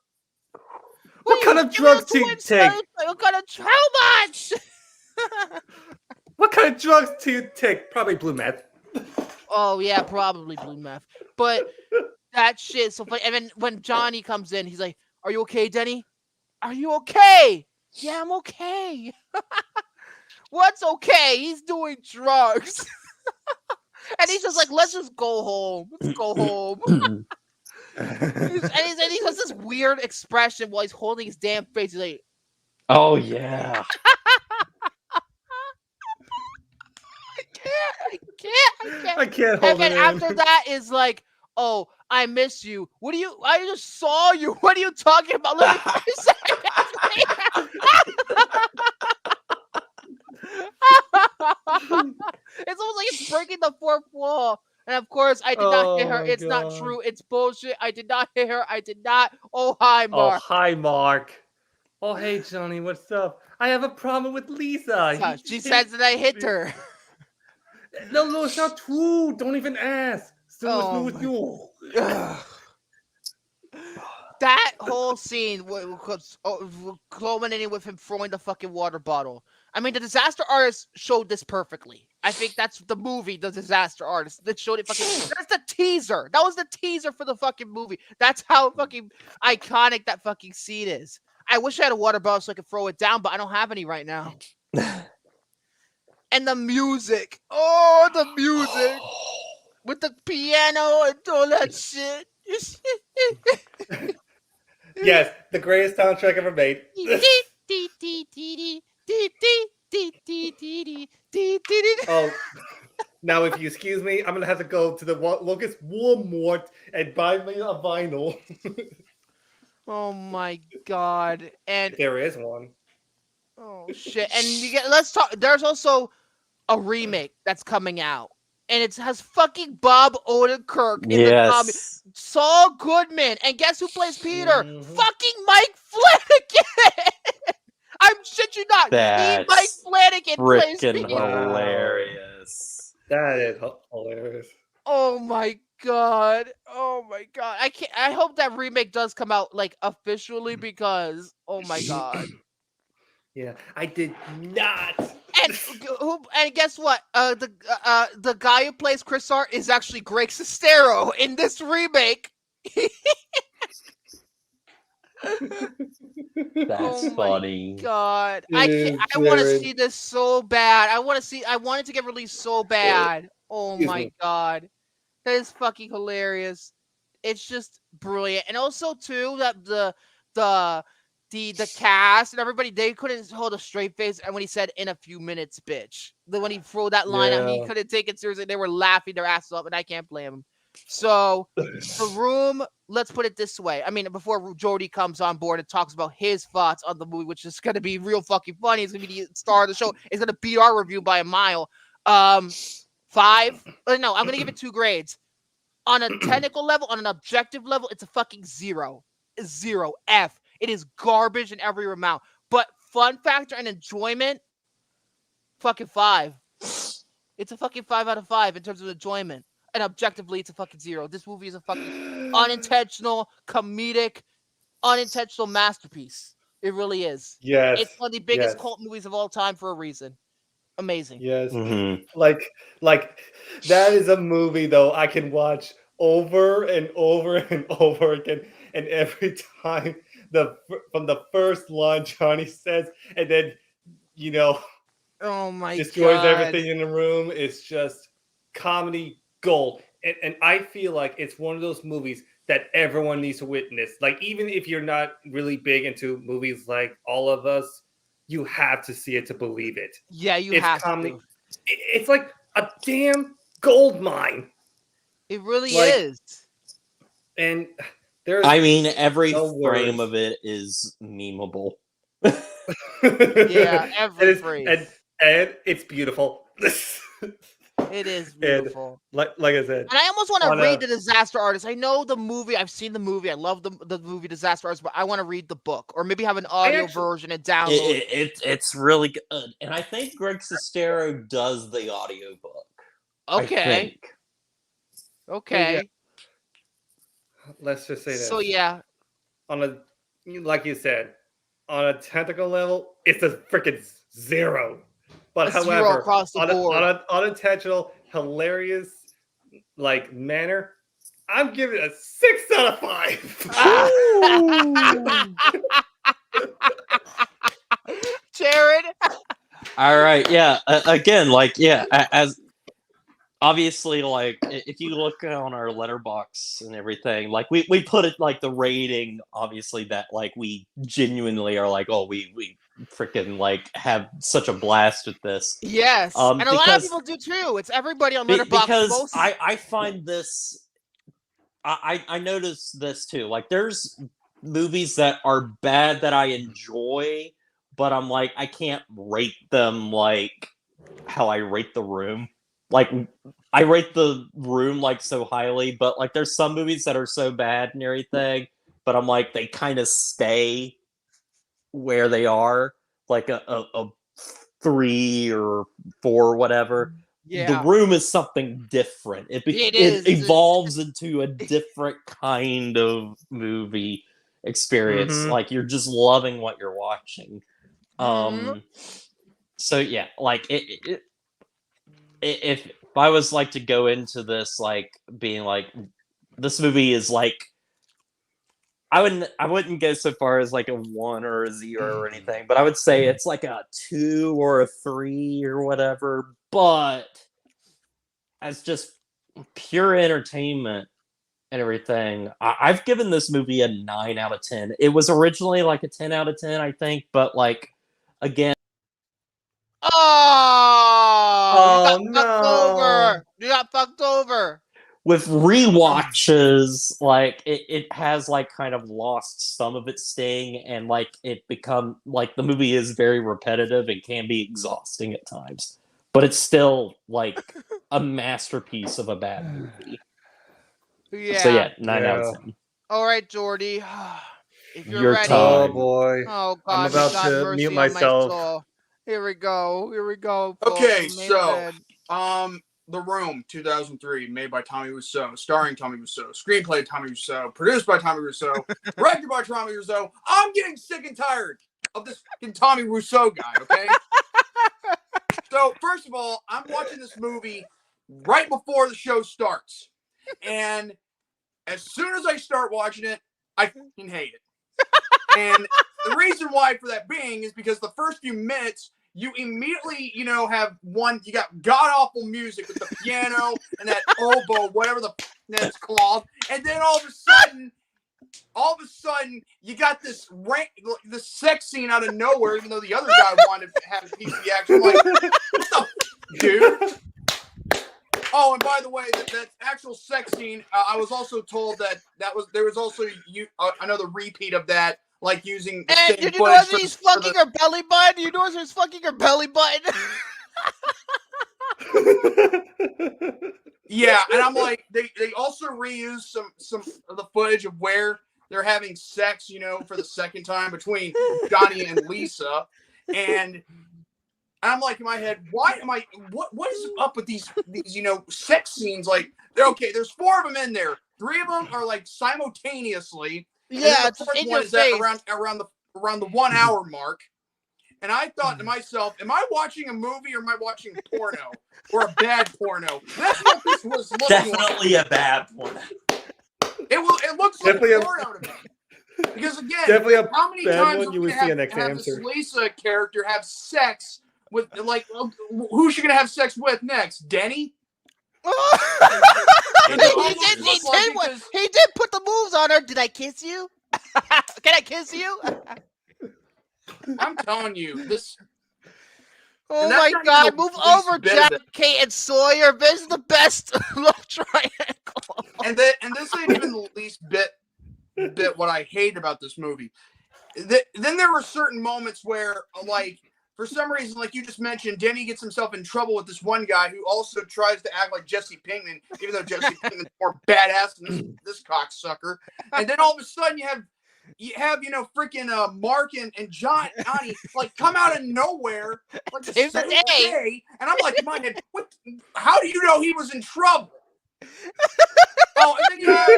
What kind of drugs do you take? What kind of how much? What kind of drugs do you take? Probably blue meth. Oh yeah, probably blue meth. But that shit is so funny. And then when Johnny comes in, he's like, "Are you okay, Denny? Are you okay?" "Yeah, I'm okay." What's okay? He's doing drugs. And he's just like, "Let's just go home. Let's go home." and he has this weird expression while he's holding his damn face. He's like, "Oh yeah." I can't hold it. And then after that is like, "Oh, I miss you. I just saw you. What are you talking about?" Let me It's almost like it's breaking the fourth wall. And of course, I did not hit her. It's not true. It's bullshit. I did not hit her. I did not. Oh, hi, Mark. Oh, hi, Mark. Oh, hey, Johnny. What's up? I have a problem with Lisa. She says that I hit her. No, it's not true. Don't even ask. Still with you. That whole scene culminating with him throwing the fucking water bottle. I mean, the Disaster Artist showed this perfectly. I think that's the movie, The Disaster Artist, that showed it fucking. That's the teaser. That was the teaser for the fucking movie. That's how fucking iconic that fucking scene is. I wish I had a water bottle so I could throw it down, but I don't have any right now. And the music. Oh, the music. With the piano and all that shit. Yes, the greatest soundtrack ever made. Oh, now if you excuse me, I'm gonna have to go to the locust Walmart and buy me a vinyl. Oh my god! And there is one. Oh shit! And let's talk. There's also a remake that's coming out, and it has fucking Bob Odenkirk in the comic, Saul Goodman, and guess who plays Peter? Fucking Mike Flanagan. I'm shit you not. Mike Flanagan plays Peter. Hilarious. That is hilarious. Oh my god! Oh my god! I can't. I hope that remake does come out like officially because oh my god. Yeah, I did not. And guess what? The guy who plays Chris Hart is actually Greg Sestero in this remake. That's funny. God, I can't. I want to see this so bad. I want it to get released so bad. Oh my god, that is fucking hilarious. It's just brilliant, and also too that the cast and everybody, they couldn't hold a straight face, and when he said "in a few minutes, bitch," when he threw that line out, he couldn't take it seriously. They were laughing their asses off, and I can't blame him. So The Room, let's put it this way. I mean, before Jordy comes on board and talks about his thoughts on the movie, which is going to be real fucking funny. It's going to be the star of the show. It's going to beat our review by a mile. 5. No, I'm going to give it 2 grades. On a technical level, on an objective level, it's a fucking 0. 0. F. It is garbage in every amount. But fun factor and enjoyment, fucking 5. It's a fucking 5 out of 5 in terms of enjoyment. And objectively, it's a fucking 0. This movie is a fucking unintentional, comedic, unintentional masterpiece. It really is. Yes. It's one of the biggest cult movies of all time for a reason. Amazing. Yes. Like that is a movie though I can watch over and over and over again, and every time from the first line Johnny says, and then oh my destroys everything in the room. It's just comedy gold, and I feel like it's one of those movies that everyone needs to witness. Like, even if you're not really big into movies like all of us, you have to see it to believe it. Yeah, you have comedy. to. It's like a damn gold mine. It really is. And there's every frame of it is memeable. Yeah, every frame. And it's beautiful. It is beautiful. And like I said. And I almost want to read The Disaster Artist. I know the movie. I've seen the movie. I love the movie Disaster Artist, but I want to read the book or maybe have an audio version and download It's really good. And I think Greg Sestero does the audiobook. Okay. Okay. Let's just say this. So yeah. Like you said, on a technical level, it's a freaking 0. But however, 0 across the board. On an unintentional, hilarious manner, I'm giving it a 6 out of 5. Jared. All right, yeah. Again, as obviously, if you look on our letterbox and everything, we put it the rating, obviously, that we genuinely are we freaking have such a blast with this. Yes, and a lot of people do too. It's everybody on Letterboxd. Because I find this, I notice this too. There's movies that are bad that I enjoy, but I'm I can't rate them how I rate The Room. I rate The Room so highly, but there's some movies that are so bad and everything, but I'm they kind of stay where they are, a 3 or 4 or whatever. Yeah. The Room is something different. It evolves into a different kind of movie experience. You're just loving what you're watching. So yeah, if I was to go into this being this movie is I wouldn't go so far as a 1 or a 0 or anything, but I would say it's a 2 or a 3 or whatever. But as just pure entertainment and everything, I've given this movie a 9 out of 10. It was originally a 10 out of 10, I think, but again. Oh, you got fucked over. You got fucked over. with rewatches, like it has like kind of lost some of its sting, and like it become like the movie is very repetitive and can be exhausting at times, but it's still like a masterpiece of a bad movie. Yeah. So yeah, 9 out of 10. All right, Jordy. If you're Your ready. time. Oh boy. Oh God, I'm about God to mercy mute on my myself. soul. Here we go. Here we go. Okay, folks, the main so event. The Room, 2003, made by Tommy Wiseau, starring Tommy Wiseau, screenplay Tommy Wiseau, produced by Tommy Wiseau, directed by Tommy Wiseau. I'm getting sick and tired of this fucking Tommy Wiseau guy. Okay. So first of all, I'm watching this movie right before the show starts, and as soon as I start watching it, I fucking hate it. And the reason why for that being is because the first few minutes, you immediately, have you got god-awful music with the piano and that oboe, whatever that's called. And then all of a sudden, you got this sex scene out of nowhere, even though the other guy wanted to have a piece of the action. Like, what the dude? Oh, and by the way, that actual sex scene, I was also told there was also another repeat of that, like using the And same did you footage notice he's fucking her belly button? You notice he's fucking her belly button? Yeah, and I'm like, they also reused some of the footage of where they're having sex, for the second time between Johnny and Lisa, and I'm like in my head, what is up with these sex scenes? Like, there's 4 of them in there, 3 of them are like simultaneously. Yeah, the 4th in one your is at face. around the 1 hour mark. And I thought to myself, am I watching a movie or am I watching porno or a bad porno? That's what this was looking Definitely like. a bad porno. It looks like Definitely porno to me. Because again, Definitely a how many bad times one. are You we would gonna see an have this answer. Lisa character have sex with, like, who's she gonna have sex with next? Denny? He did put the moves on her. Did I kiss you? Can I kiss you? I'm telling you, this. Oh my God! Move over, Jack, Kate, and Sawyer. This is the best love triangle. And this ain't even the least bit what I hate about this movie. Then there were certain moments where, like, for some reason, like you just mentioned, Denny gets himself in trouble with this one guy who also tries to act like Jesse Pinkman, even though Jesse Pinkman's more badass than this cocksucker. And then all of a sudden you have freaking Mark and Johnny like come out of nowhere like the same day, and I'm like in my head, what? How do you know he was in trouble? Oh, and then you have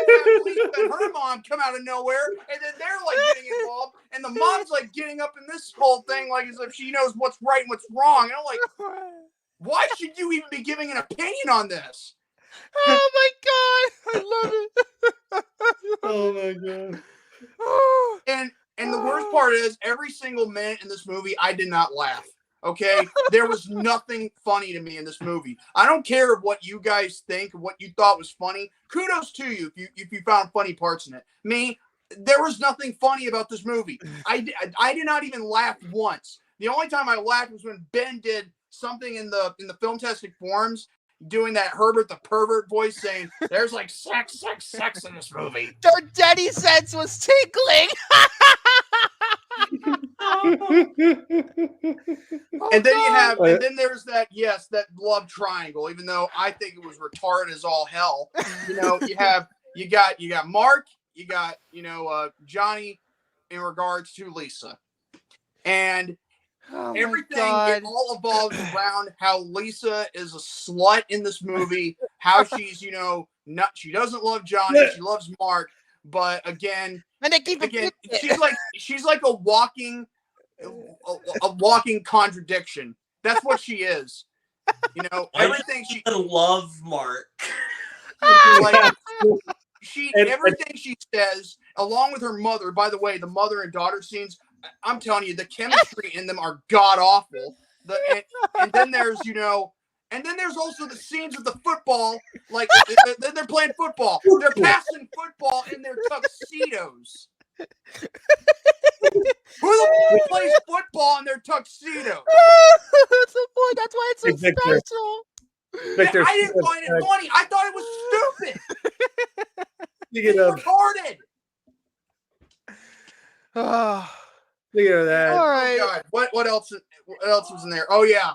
Lisa and her mom come out of nowhere, and then they're like getting involved, and the mom's like getting up in this whole thing like as if she knows what's right and what's wrong. And I'm like, why should you even be giving an opinion on this? Oh my God, I love it. Oh my God. And the worst part is, every single minute in this movie, I did not laugh. Okay, there was nothing funny to me in this movie. I don't care what you guys think, what you thought was funny. Kudos to you if you found funny parts in it. Me, there was nothing funny about this movie. I did not even laugh once. The only time I laughed was when Ben did something in the film testing forums, doing that Herbert the pervert voice, saying there's like sex in this movie. Their daddy sense was tinkling. And then there's that love triangle, even though I think it was retarded as all hell. You got Mark, you got Johnny in regards to Lisa. And everything it all evolves around how Lisa is a slut in this movie, how she's she doesn't love Johnny, she loves Mark, but again she's like a walking contradiction. That's what she is. Everything she love Mark. Like everything she says, along with her mother. By the way, the mother and daughter scenes, I'm telling you, the chemistry in them are god awful. And then there's also the scenes with the football, like they're playing football. They're passing football in their tuxedos. Who plays football in their tuxedos? That's the point. That's why it's so special. Victor, I didn't find it funny. I thought it was stupid. Speaking It's of, retarded. speaking of that, All right. Oh God, what else? What else was in there? Oh yeah.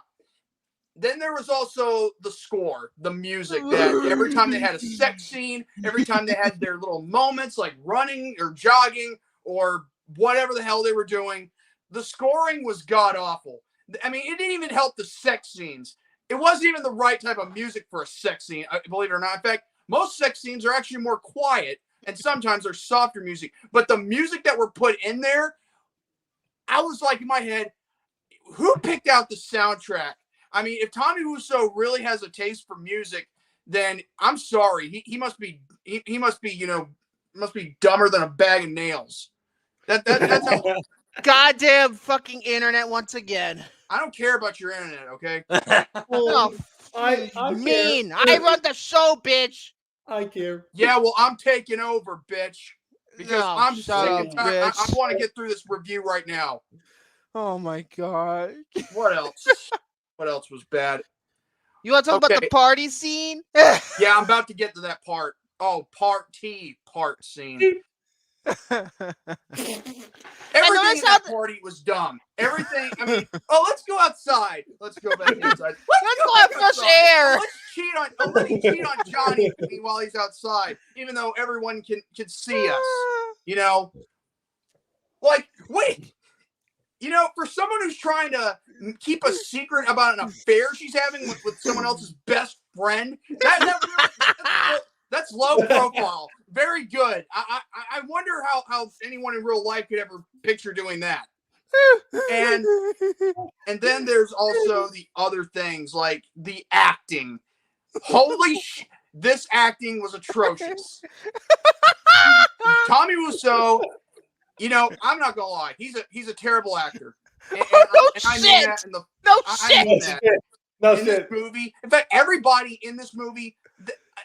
Then there was also the score, the music that every time they had a sex scene, every time they had their little moments like running or jogging or whatever the hell they were doing, the scoring was god awful. I mean, it didn't even help the sex scenes. It wasn't even the right type of music for a sex scene, believe it or not. In fact, most sex scenes are actually more quiet and sometimes they're softer music. But the music that were put in there, I was like in my head, who picked out the soundtrack? I mean, if Tommy Wiseau really has a taste for music, then I'm sorry. He must be must be dumber than a bag of nails. That's how. Goddamn fucking internet once again. I don't care about your internet, okay? Oh, I mean. care. I run the show, bitch. I care. Yeah, well, I'm taking over, bitch. Because No, I'm sick shut and up, tired. I bitch. want to get through this review right now. Oh my god. What else? What else was bad? You want to talk about the party scene? Yeah, I'm about to get to that part. Oh, part scene. Everything in that party was dumb. Everything. I mean, let's go outside. Let's go back inside. Let's go have fresh air. Let me cheat on Johnny while he's outside, even though everyone can see us. You know, like wait. You know, for someone who's trying to keep a secret about an affair she's having with someone else's best friend, that's low profile. Very good. I wonder how anyone in real life could ever picture doing that. And then there's also the other things like the acting. Holy shit. This acting was atrocious. Tommy Wiseau, you know, I'm not gonna lie. He's a terrible actor. And I mean that in the I mean that. In this movie. In fact, everybody in this movie,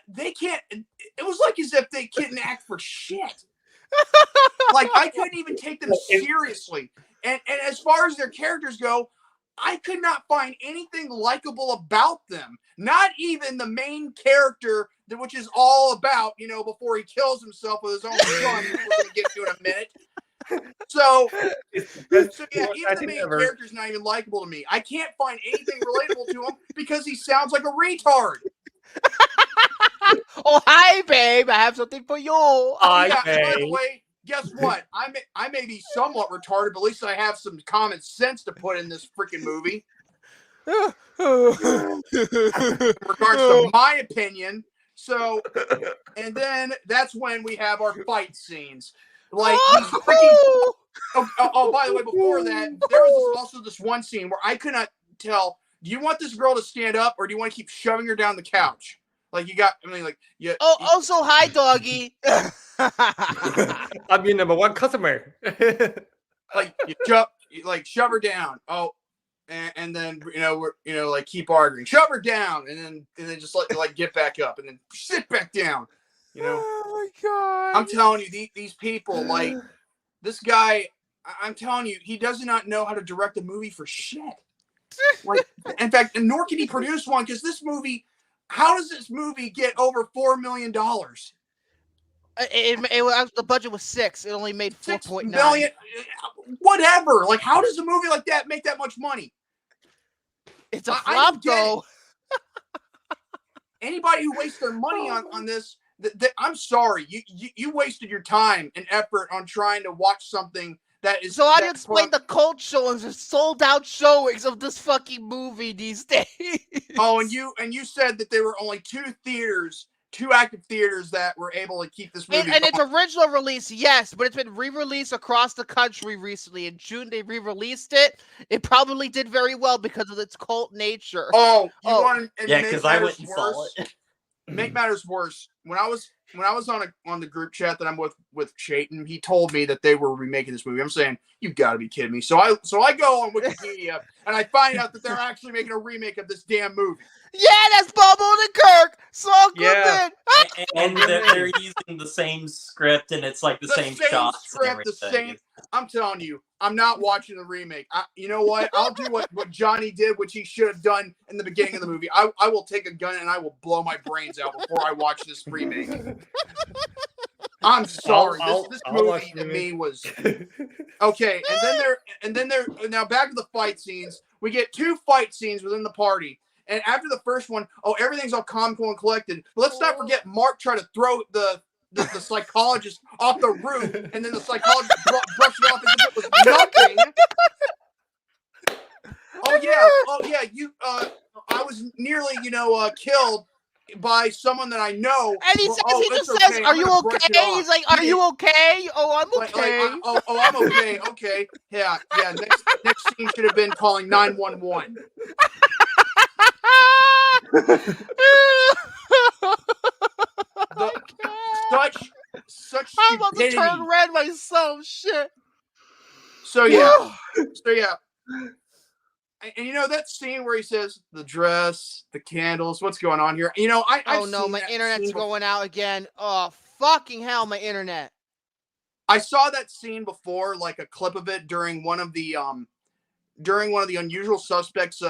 they can't. It was like as if they couldn't act for shit. Like I couldn't even take them seriously. And as far as their characters go, I could not find anything likable about them. Not even the main character, which is all about, you know, before he kills himself with his own son, which we're gonna get to in a minute. So yeah, even the main character's not even likable to me. I can't find anything relatable to him because he sounds like a retard. Oh, hi, babe. I have something for you. By the way, guess what? I may be somewhat retarded, but at least I have some common sense to put in this freaking movie. In regards to my opinion. So, and then that's when we have our fight scenes. Like these freaking. Oh, by the way, before that, there was also this one scene where I could not tell. Do you want this girl to stand up, or do you want to keep shoving her down the couch? Like you got. I mean, like yeah. Oh, also hi, doggy. I'm your number one customer. Like you shove her down. Oh, and then we're like keep arguing. Shove her down, and then just like get back up, and then sit back down. You know. Oh my god. I'm telling you, these people like this guy. I'm telling you, he does not know how to direct a movie for shit. Like, in fact, nor can he produce one because this movie. How does this movie get over $4 million? The budget was 6. It only made 4.9 million. Whatever. Like, how does a movie like that make that much money? It's a flop, though. Anybody who wastes their money on this, I'm sorry. You wasted your time and effort on trying to watch something that is. So how do you explain the cult showings and sold out showings of this fucking movie these days? Oh, and you said that there were only 2 active theaters that were able to keep this movie. And its original release, yes, but it's been re-released across the country recently. In June, they re-released it. It probably did very well because of its cult nature. Oh, want to because I went and saw it. Make matters worse. When I was on the group chat that I'm with Chayton, he told me that they were remaking this movie. I'm saying, you've got to be kidding me. So I go on Wikipedia and I find out that they're actually making a remake of this damn movie. Yeah, that's Bubble and Kirk. So good. Yeah. And they're using the same script, and it's like the same shots. Script, the same. I'm telling you, I'm not watching the remake. You know what? I'll do what Johnny did, which he should have done in the beginning of the movie. I will take a gun and I will blow my brains out before I watch this remake. I'm sorry. This I'll watch movie the to movie. me was okay. And then there. Now back to the fight scenes. We get 2 fight scenes within the party. And after the first one, everything's all calm, cool, and collected. But let's not forget Mark tried to throw the psychologist off the roof, and then the psychologist brushed it off as if it was nothing. Oh yeah. I was nearly, killed by someone that I know. And he just says, "Are you okay?" He's like, "Are you okay?" "Oh, I'm okay." I'm okay. Okay. Yeah. Next scene should have been calling 911. Such I'm about to stupidity. turn red myself. Shit. So yeah. And that scene where he says the dress, the candles, what's going on here? Oh no, my internet's going out again. Oh fucking hell, my internet. I saw that scene before, like a clip of it during one of the Unusual Suspects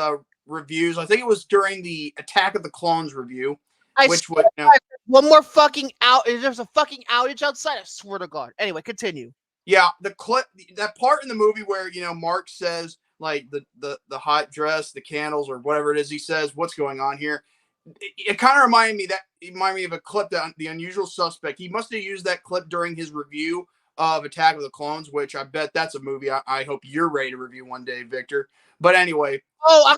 reviews. I think it was during the Attack of the Clones review. One more fucking out. There's a fucking outage outside. I swear to God. Anyway, continue. Yeah, the clip, that part in the movie where Mark says like the hot dress, the candles, or whatever it is he says, what's going on here? It kind of reminded me of a clip that the Unusual Suspect. He must have used that clip during his review of Attack of the Clones, which I bet that's a movie I hope you're ready to review one day, Victor. But anyway. Oh,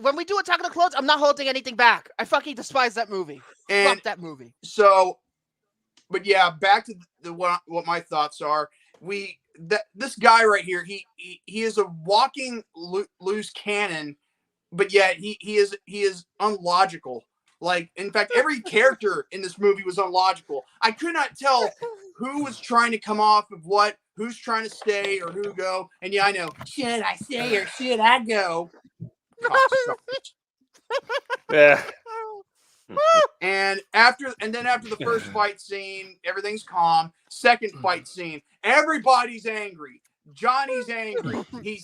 when we do Attack of the Clones, I'm not holding anything back. I fucking despise that movie. Fuck that movie. So, but yeah, back to what my thoughts are. This guy right here, he is a walking loose cannon, but yet he is unlogical. Like, in fact, every character in this movie was unlogical. I could not tell who was trying to come off of what, who's trying to stay or who go. And yeah, I know. Should I stay or should I go? Yeah. And then after the first fight scene, everything's calm. Second fight scene, everybody's angry. Johnny's angry. He's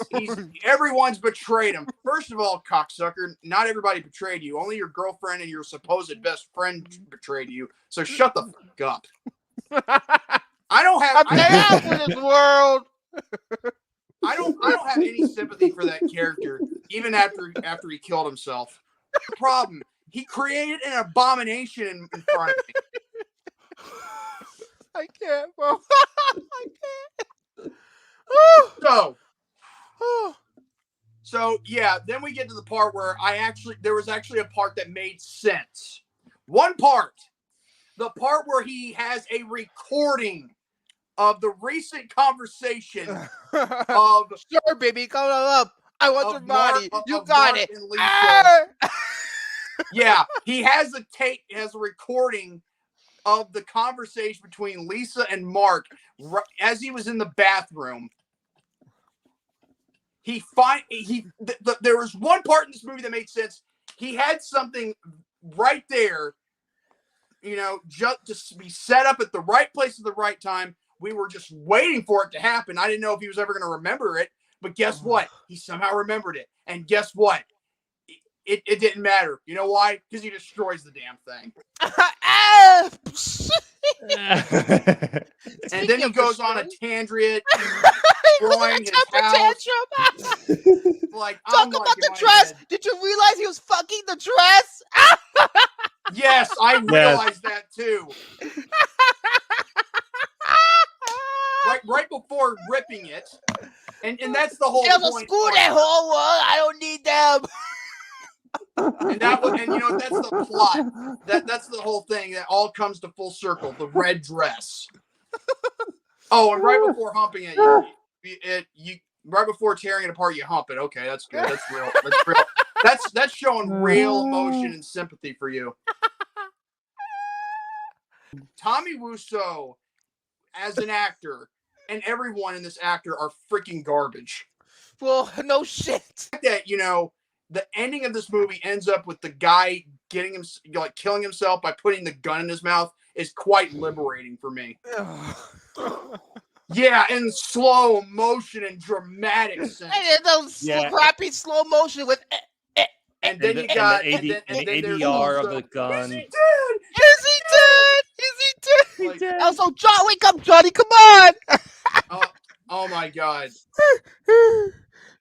everyone's betrayed him. First of all, cocksucker, not everybody betrayed you. Only your girlfriend and your supposed best friend betrayed you. So shut the fuck up. I don't have in this world. I don't have any sympathy for that character, even after he killed himself. The problem, he created an abomination in front of me. I can't, bro. I can't. So yeah, then we get to the part where there was actually a part that made sense. One part, the part where he has a recording of the recent conversation of sure, baby, come up. I want your body. You got it. Yeah, he has a tape, a recording of the conversation between Lisa and Mark as he was in the bathroom. There was one part in this movie that made sense. He had something right there, just to be set up at the right place at the right time. We were just waiting for it to happen. I didn't know if he was ever going to remember it, but guess what? He somehow remembered it. And guess what? It didn't matter. You know why? Because he destroys the damn thing. And then he goes on a tangent, destroying his house. Like, talk about the dress. Did you realize he was fucking the dress? Yes, I realized that too. Right before ripping it, and that's the whole point. Screw that whole world. I don't need them. And that's the plot. That's the whole thing. That all comes to full circle. The red dress. Oh, and right before humping it, you right before tearing it apart, you hump it. Okay, that's good. That's real. That's real. That's showing real emotion and sympathy for you. Tommy Wiseau, as an actor, and everyone in this actor are freaking garbage. Well, no shit. That the ending of this movie ends up with the guy killing himself by putting the gun in his mouth is quite liberating for me. Yeah, in slow motion and dramatic sense. And those crappy slow motion with. And then you got the ADR of the gun. Is he dead? Is he dead? Is he dead? like, also, John, wake up, Johnny, come on. oh my God.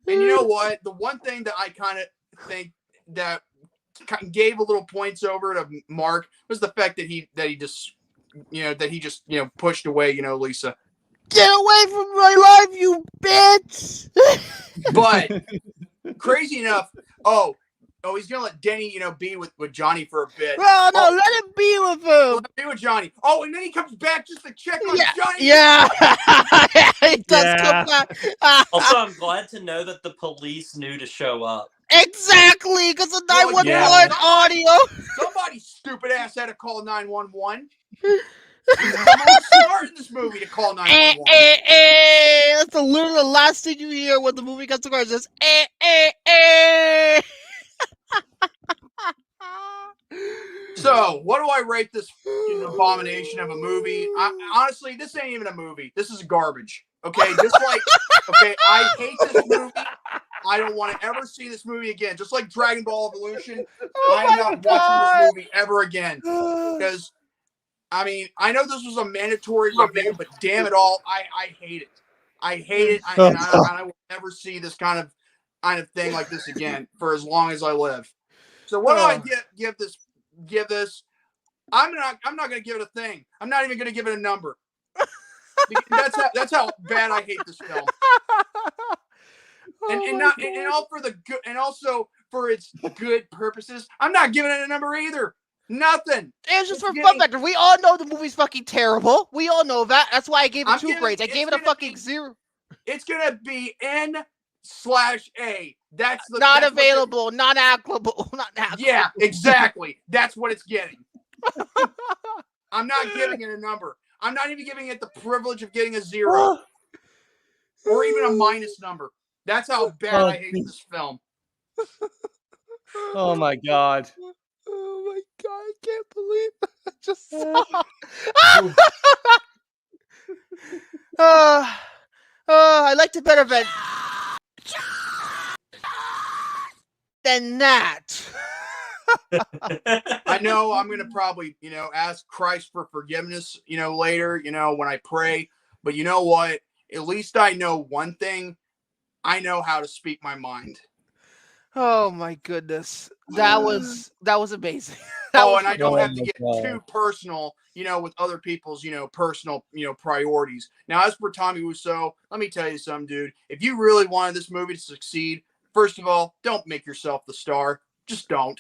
And you know what? The one thing that I kind of think that gave a little points over to Mark was the fact that he just pushed away, Lisa. Get away from my life, you bitch. But crazy enough, he's gonna let Denny, be with Johnny for a bit. No, let him be with him. Let him be with Johnny. Oh, and then he comes back just to check on Johnny. Yeah, he does come back. Also, I'm glad to know that the police knew to show up. Exactly, because the 911 audio. Somebody stupid ass had to call 911. Someone's smart in this movie to call 911. That's literally the last thing you hear when the movie gets to cars. Just So, what do I rate this abomination of a movie? Honestly, this ain't even a movie. This is garbage. Okay, I hate this movie. I don't want to ever see this movie again. Just like Dragon Ball Evolution, I'm not watching this movie ever again. Because, I know this was a mandatory review, but damn it all, I hate it. I hate it, and I will never see this kind of thing like this again for as long as I live. So what do I give this? I'm not going to give it a thing. I'm not even going to give it a number. That's how bad I hate this film. And also for its good purposes, I'm not giving it a number either. Nothing. It was just for fun factor. We all know the movie's fucking terrible. We all know that. That's why I gave it 2 grades. I gave it a fucking 0. It's gonna be N/A. That's the not available, not applicable, not applicable. Yeah, exactly. That's what it's getting. I'm not giving it a number. I'm not even giving it the privilege of getting a 0 or even a minus number. That's how bad I hate this film. Oh my God. Oh my God, I can't believe I just saw. I liked it better than that. I know I'm going to probably, ask Christ for forgiveness, later, when I pray. But you know what? At least I know one thing. I know how to speak my mind. Oh my goodness. That was amazing. And I don't have to get too personal, with other people's, personal, priorities. Now, as for Tommy Wiseau, let me tell you something, dude. If you really wanted this movie to succeed, first of all, don't make yourself the star. Just don't.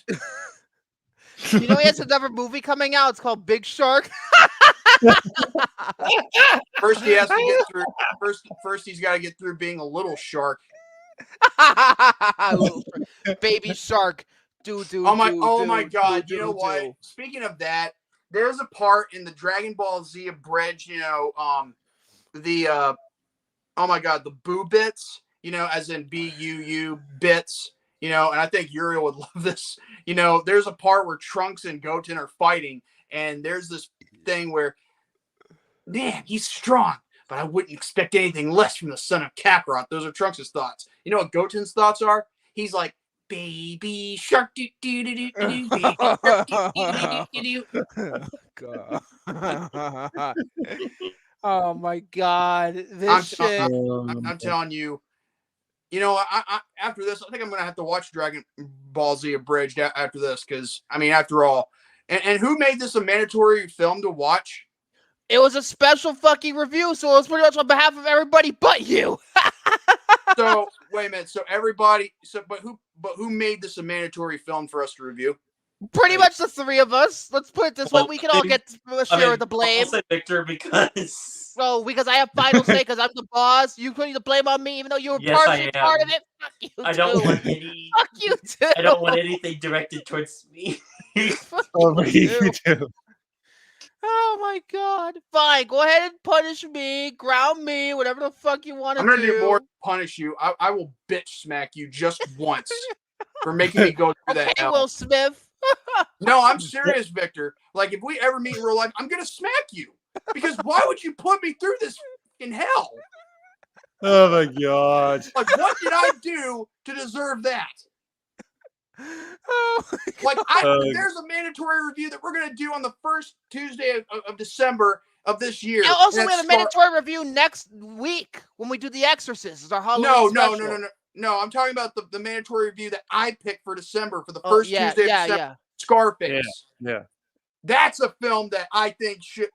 He has another movie coming out. It's called Big Shark. First, he has to get through. First, he's got to get through being a little shark. Baby shark. Oh my God. You know what? Speaking of that, there's a part in the Dragon Ball Z abridged, oh my God, the boo bits, as in BUU bits, and I think Uriel would love this. There's a part where Trunks and Goten are fighting, and there's this thing where, man, he's strong, but I wouldn't expect anything less from the son of Kakarot. Those are Trunks' thoughts. You know what Goten's thoughts are? He's like, baby shark, do do do do do, baby shark, do do do do. Oh my God! I'm telling you. I after this, I think I'm gonna have to watch Dragon Ball Z abridged after this, because after all, and who made this a mandatory film to watch? It was a special fucking review, so it was pretty much on behalf of everybody but you. So wait a minute. So everybody. But who made this a mandatory film for us to review? Pretty much the 3 of us. Let's put it this way: we can all get a share of the blame. I'll say Victor because. Well, because I have final say, because I'm the boss. You putting the blame on me, even though you were partially part of it. Fuck you too. I don't want any. Fuck you too. I don't want anything directed towards me. Fuck you too. Oh my God! Fine, go ahead and punish me, ground me, whatever the fuck you want to do. I'm gonna do more than punish you. I will bitch smack you just once for making me go through that hell. Will Smith. No, I'm serious, Victor. Like, if we ever meet in real life, I'm gonna smack you. Because why would you put me through this in hell? Oh my God! Like, what did I do to deserve that? Oh like, there's a mandatory review that we're gonna do on the first Tuesday of December, of this year. And also, we have a mandatory review next week when we do The Exorcist. It's our Halloween special. No. I'm talking about the mandatory review that I picked for December for the first Tuesday of December. Yeah. Scarface. Yeah. That's a film that I think should,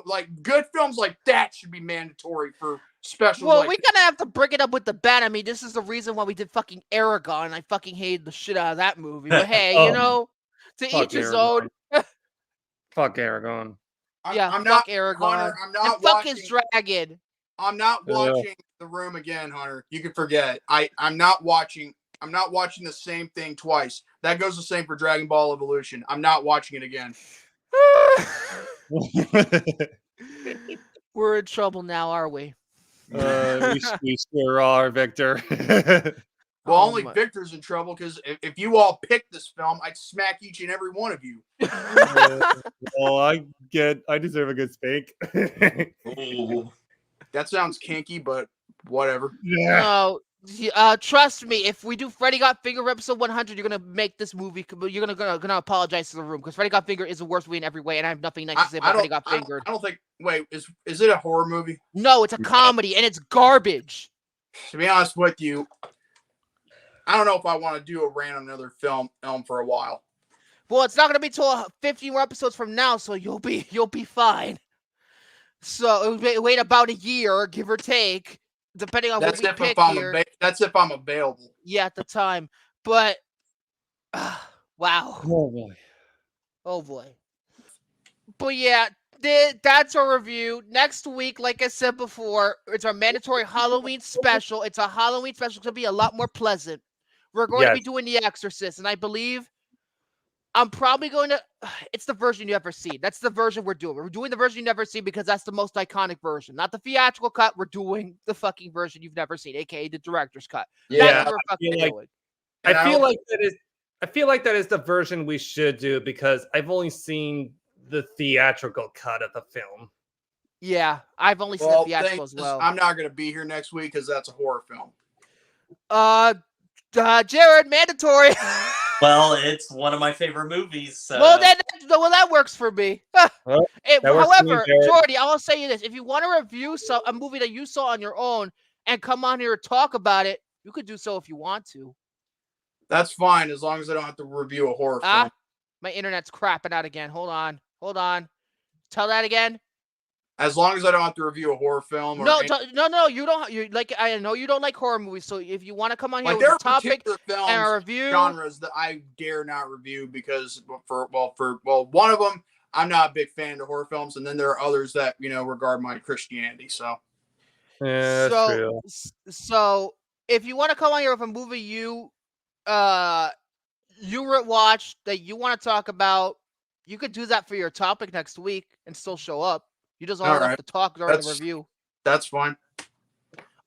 like good films like that should be mandatory for specials. Well, like we kind of have to bring it up with the Ben. I mean, this is the reason why we did fucking Aragon, and I fucking hated the shit out of that movie. But hey, to each his own. Fuck Aragon. I'm fuck not Aragon. Hunter, I'm not and fuck his dragon. I'm not watching The Room again, Hunter. You can forget. I'm not watching the same thing twice. That goes the same for Dragon Ball Evolution. I'm not watching it again. We're in trouble now, are we? We sure are, Victor. Well, only Victor's in trouble because if you all picked this film, I'd smack each and every one of you. Well, I deserve a good spank. That sounds kinky, but whatever. Yeah. No, trust me. If we do Freddy Got Fingered episode 100, you're gonna make this movie. You're gonna apologize to the room because Freddy Got Fingered is the worst movie in every way, and I have nothing nice to say about Freddy Got Fingered. I don't think. Wait, is it a horror movie? No, it's a comedy, and it's garbage. To be honest with you, I don't know if I want to do a rant on another film for a while. Well, it's not gonna be till 15 more episodes from now, so you'll be fine. So wait about a year, give or take, depending on what we pick here. That's if I'm available. Yeah, at the time. But wow. Oh boy. But yeah, that's our review. Next week, like I said before, it's our mandatory Halloween special. It's a Halloween special. It's gonna be a lot more pleasant. We're going to be doing The Exorcist, and I believe I'm probably going to. It's the version you never see. That's the version we're doing. We're doing the version you never see because that's the most iconic version, not the theatrical cut. We're doing the fucking version you've never seen, aka the director's cut. Yeah, that's what we're fucking doing. I feel like that is the version we should do because I've only seen the theatrical cut of the film. Yeah, I've only seen the theatrical as well. I'm not going to be here next week because that's a horror film. Jared, mandatory. Well, it's one of my favorite movies. So. Well, that works for me. However, Jordy, I will say you this: if you want to review a movie that you saw on your own and come on here and talk about it, you could do so if you want to. That's fine, as long as I don't have to review a horror film. My internet's crapping out again. Hold on. Tell that again. As long as I don't have to review a horror film. No, you don't. You like? I know you don't like horror movies, so if you want to come on here like with a topic films, and a review, genres that I dare not review because for one of them, I'm not a big fan of horror films, and then there are others that regard my Christianity. So, yeah, that's true. So if you want to come on here with a movie you watched that you want to talk about, you could do that for your topic next week and still show up. You just don't have to talk during the review. That's fine.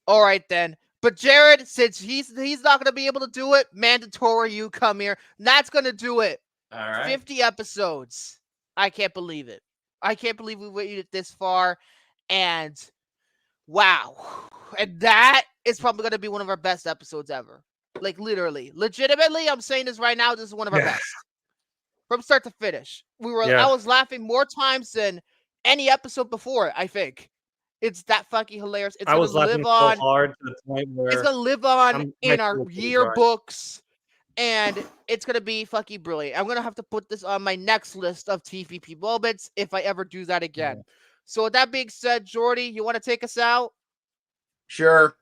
All right, then. But Jared, since he's not going to be able to do it, mandatory you come here. That's going to do it. All right. 50 episodes. I can't believe it. I can't believe we waited this far. And wow. And that is probably going to be one of our best episodes ever. Like, literally. Legitimately, I'm saying this right now. This is one of our best. From start to finish. I was laughing more times than any episode before it, I think. It's that fucking hilarious. It's going to live on. So hard to the point where it's going to live on in our yearbooks. And it's going to be fucking brilliant. I'm going to have to put this on my next list of TVP moments if I ever do that again. Yeah. So with that being said, Jordy, you want to take us out? Sure.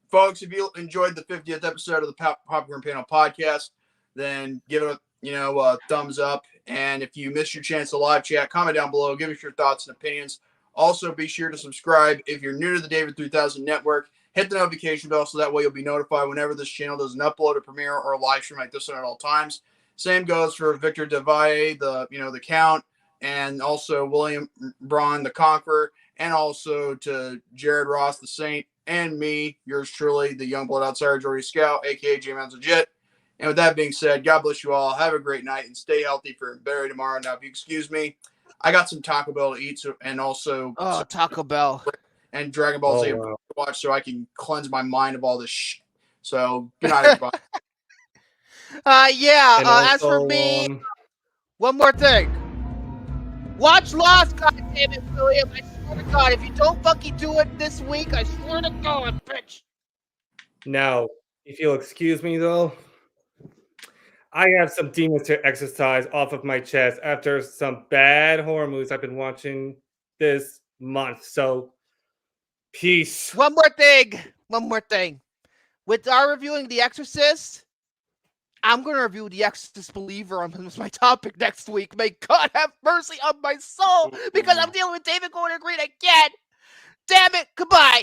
Folks, if you enjoyed the 50th episode of the Popcorn Panel podcast, then give it a thumbs up. And if you missed your chance to live chat, comment down below. Give us your thoughts and opinions. Also, be sure to subscribe if you're new to the David 3000 Network. Hit the notification bell so that way you'll be notified whenever this channel does an upload, a premiere, or a live stream like this one at all times. Same goes for Victor Devalle, the Count, and also William Braun, the Conqueror, and also to Jared Ross, the Saint, and me, yours truly, the Youngblood Outsider, Jordy Scout, a.k.a. J-Man's Legit. And with that being said, God bless you all. Have a great night and stay healthy for Barry tomorrow. Now, if you excuse me, I got some Taco Bell to eat, and also Taco Bell and Dragon Ball Z to watch, so I can cleanse my mind of all this shit. So good night, everybody. As for me, one more thing. Watch Lost, goddammit, William. swear to God, if you don't fucking do it this week, I swear to God, bitch. Now, if you'll excuse me, though, I have some demons to exercise off of my chest after some bad horror movies I've been watching this month. So, peace. One more thing. With our reviewing The Exorcist, I'm going to review The Exorcist Believer on my topic next week. May God have mercy on my soul because I'm dealing with David Gordon Green again. Damn it. Goodbye.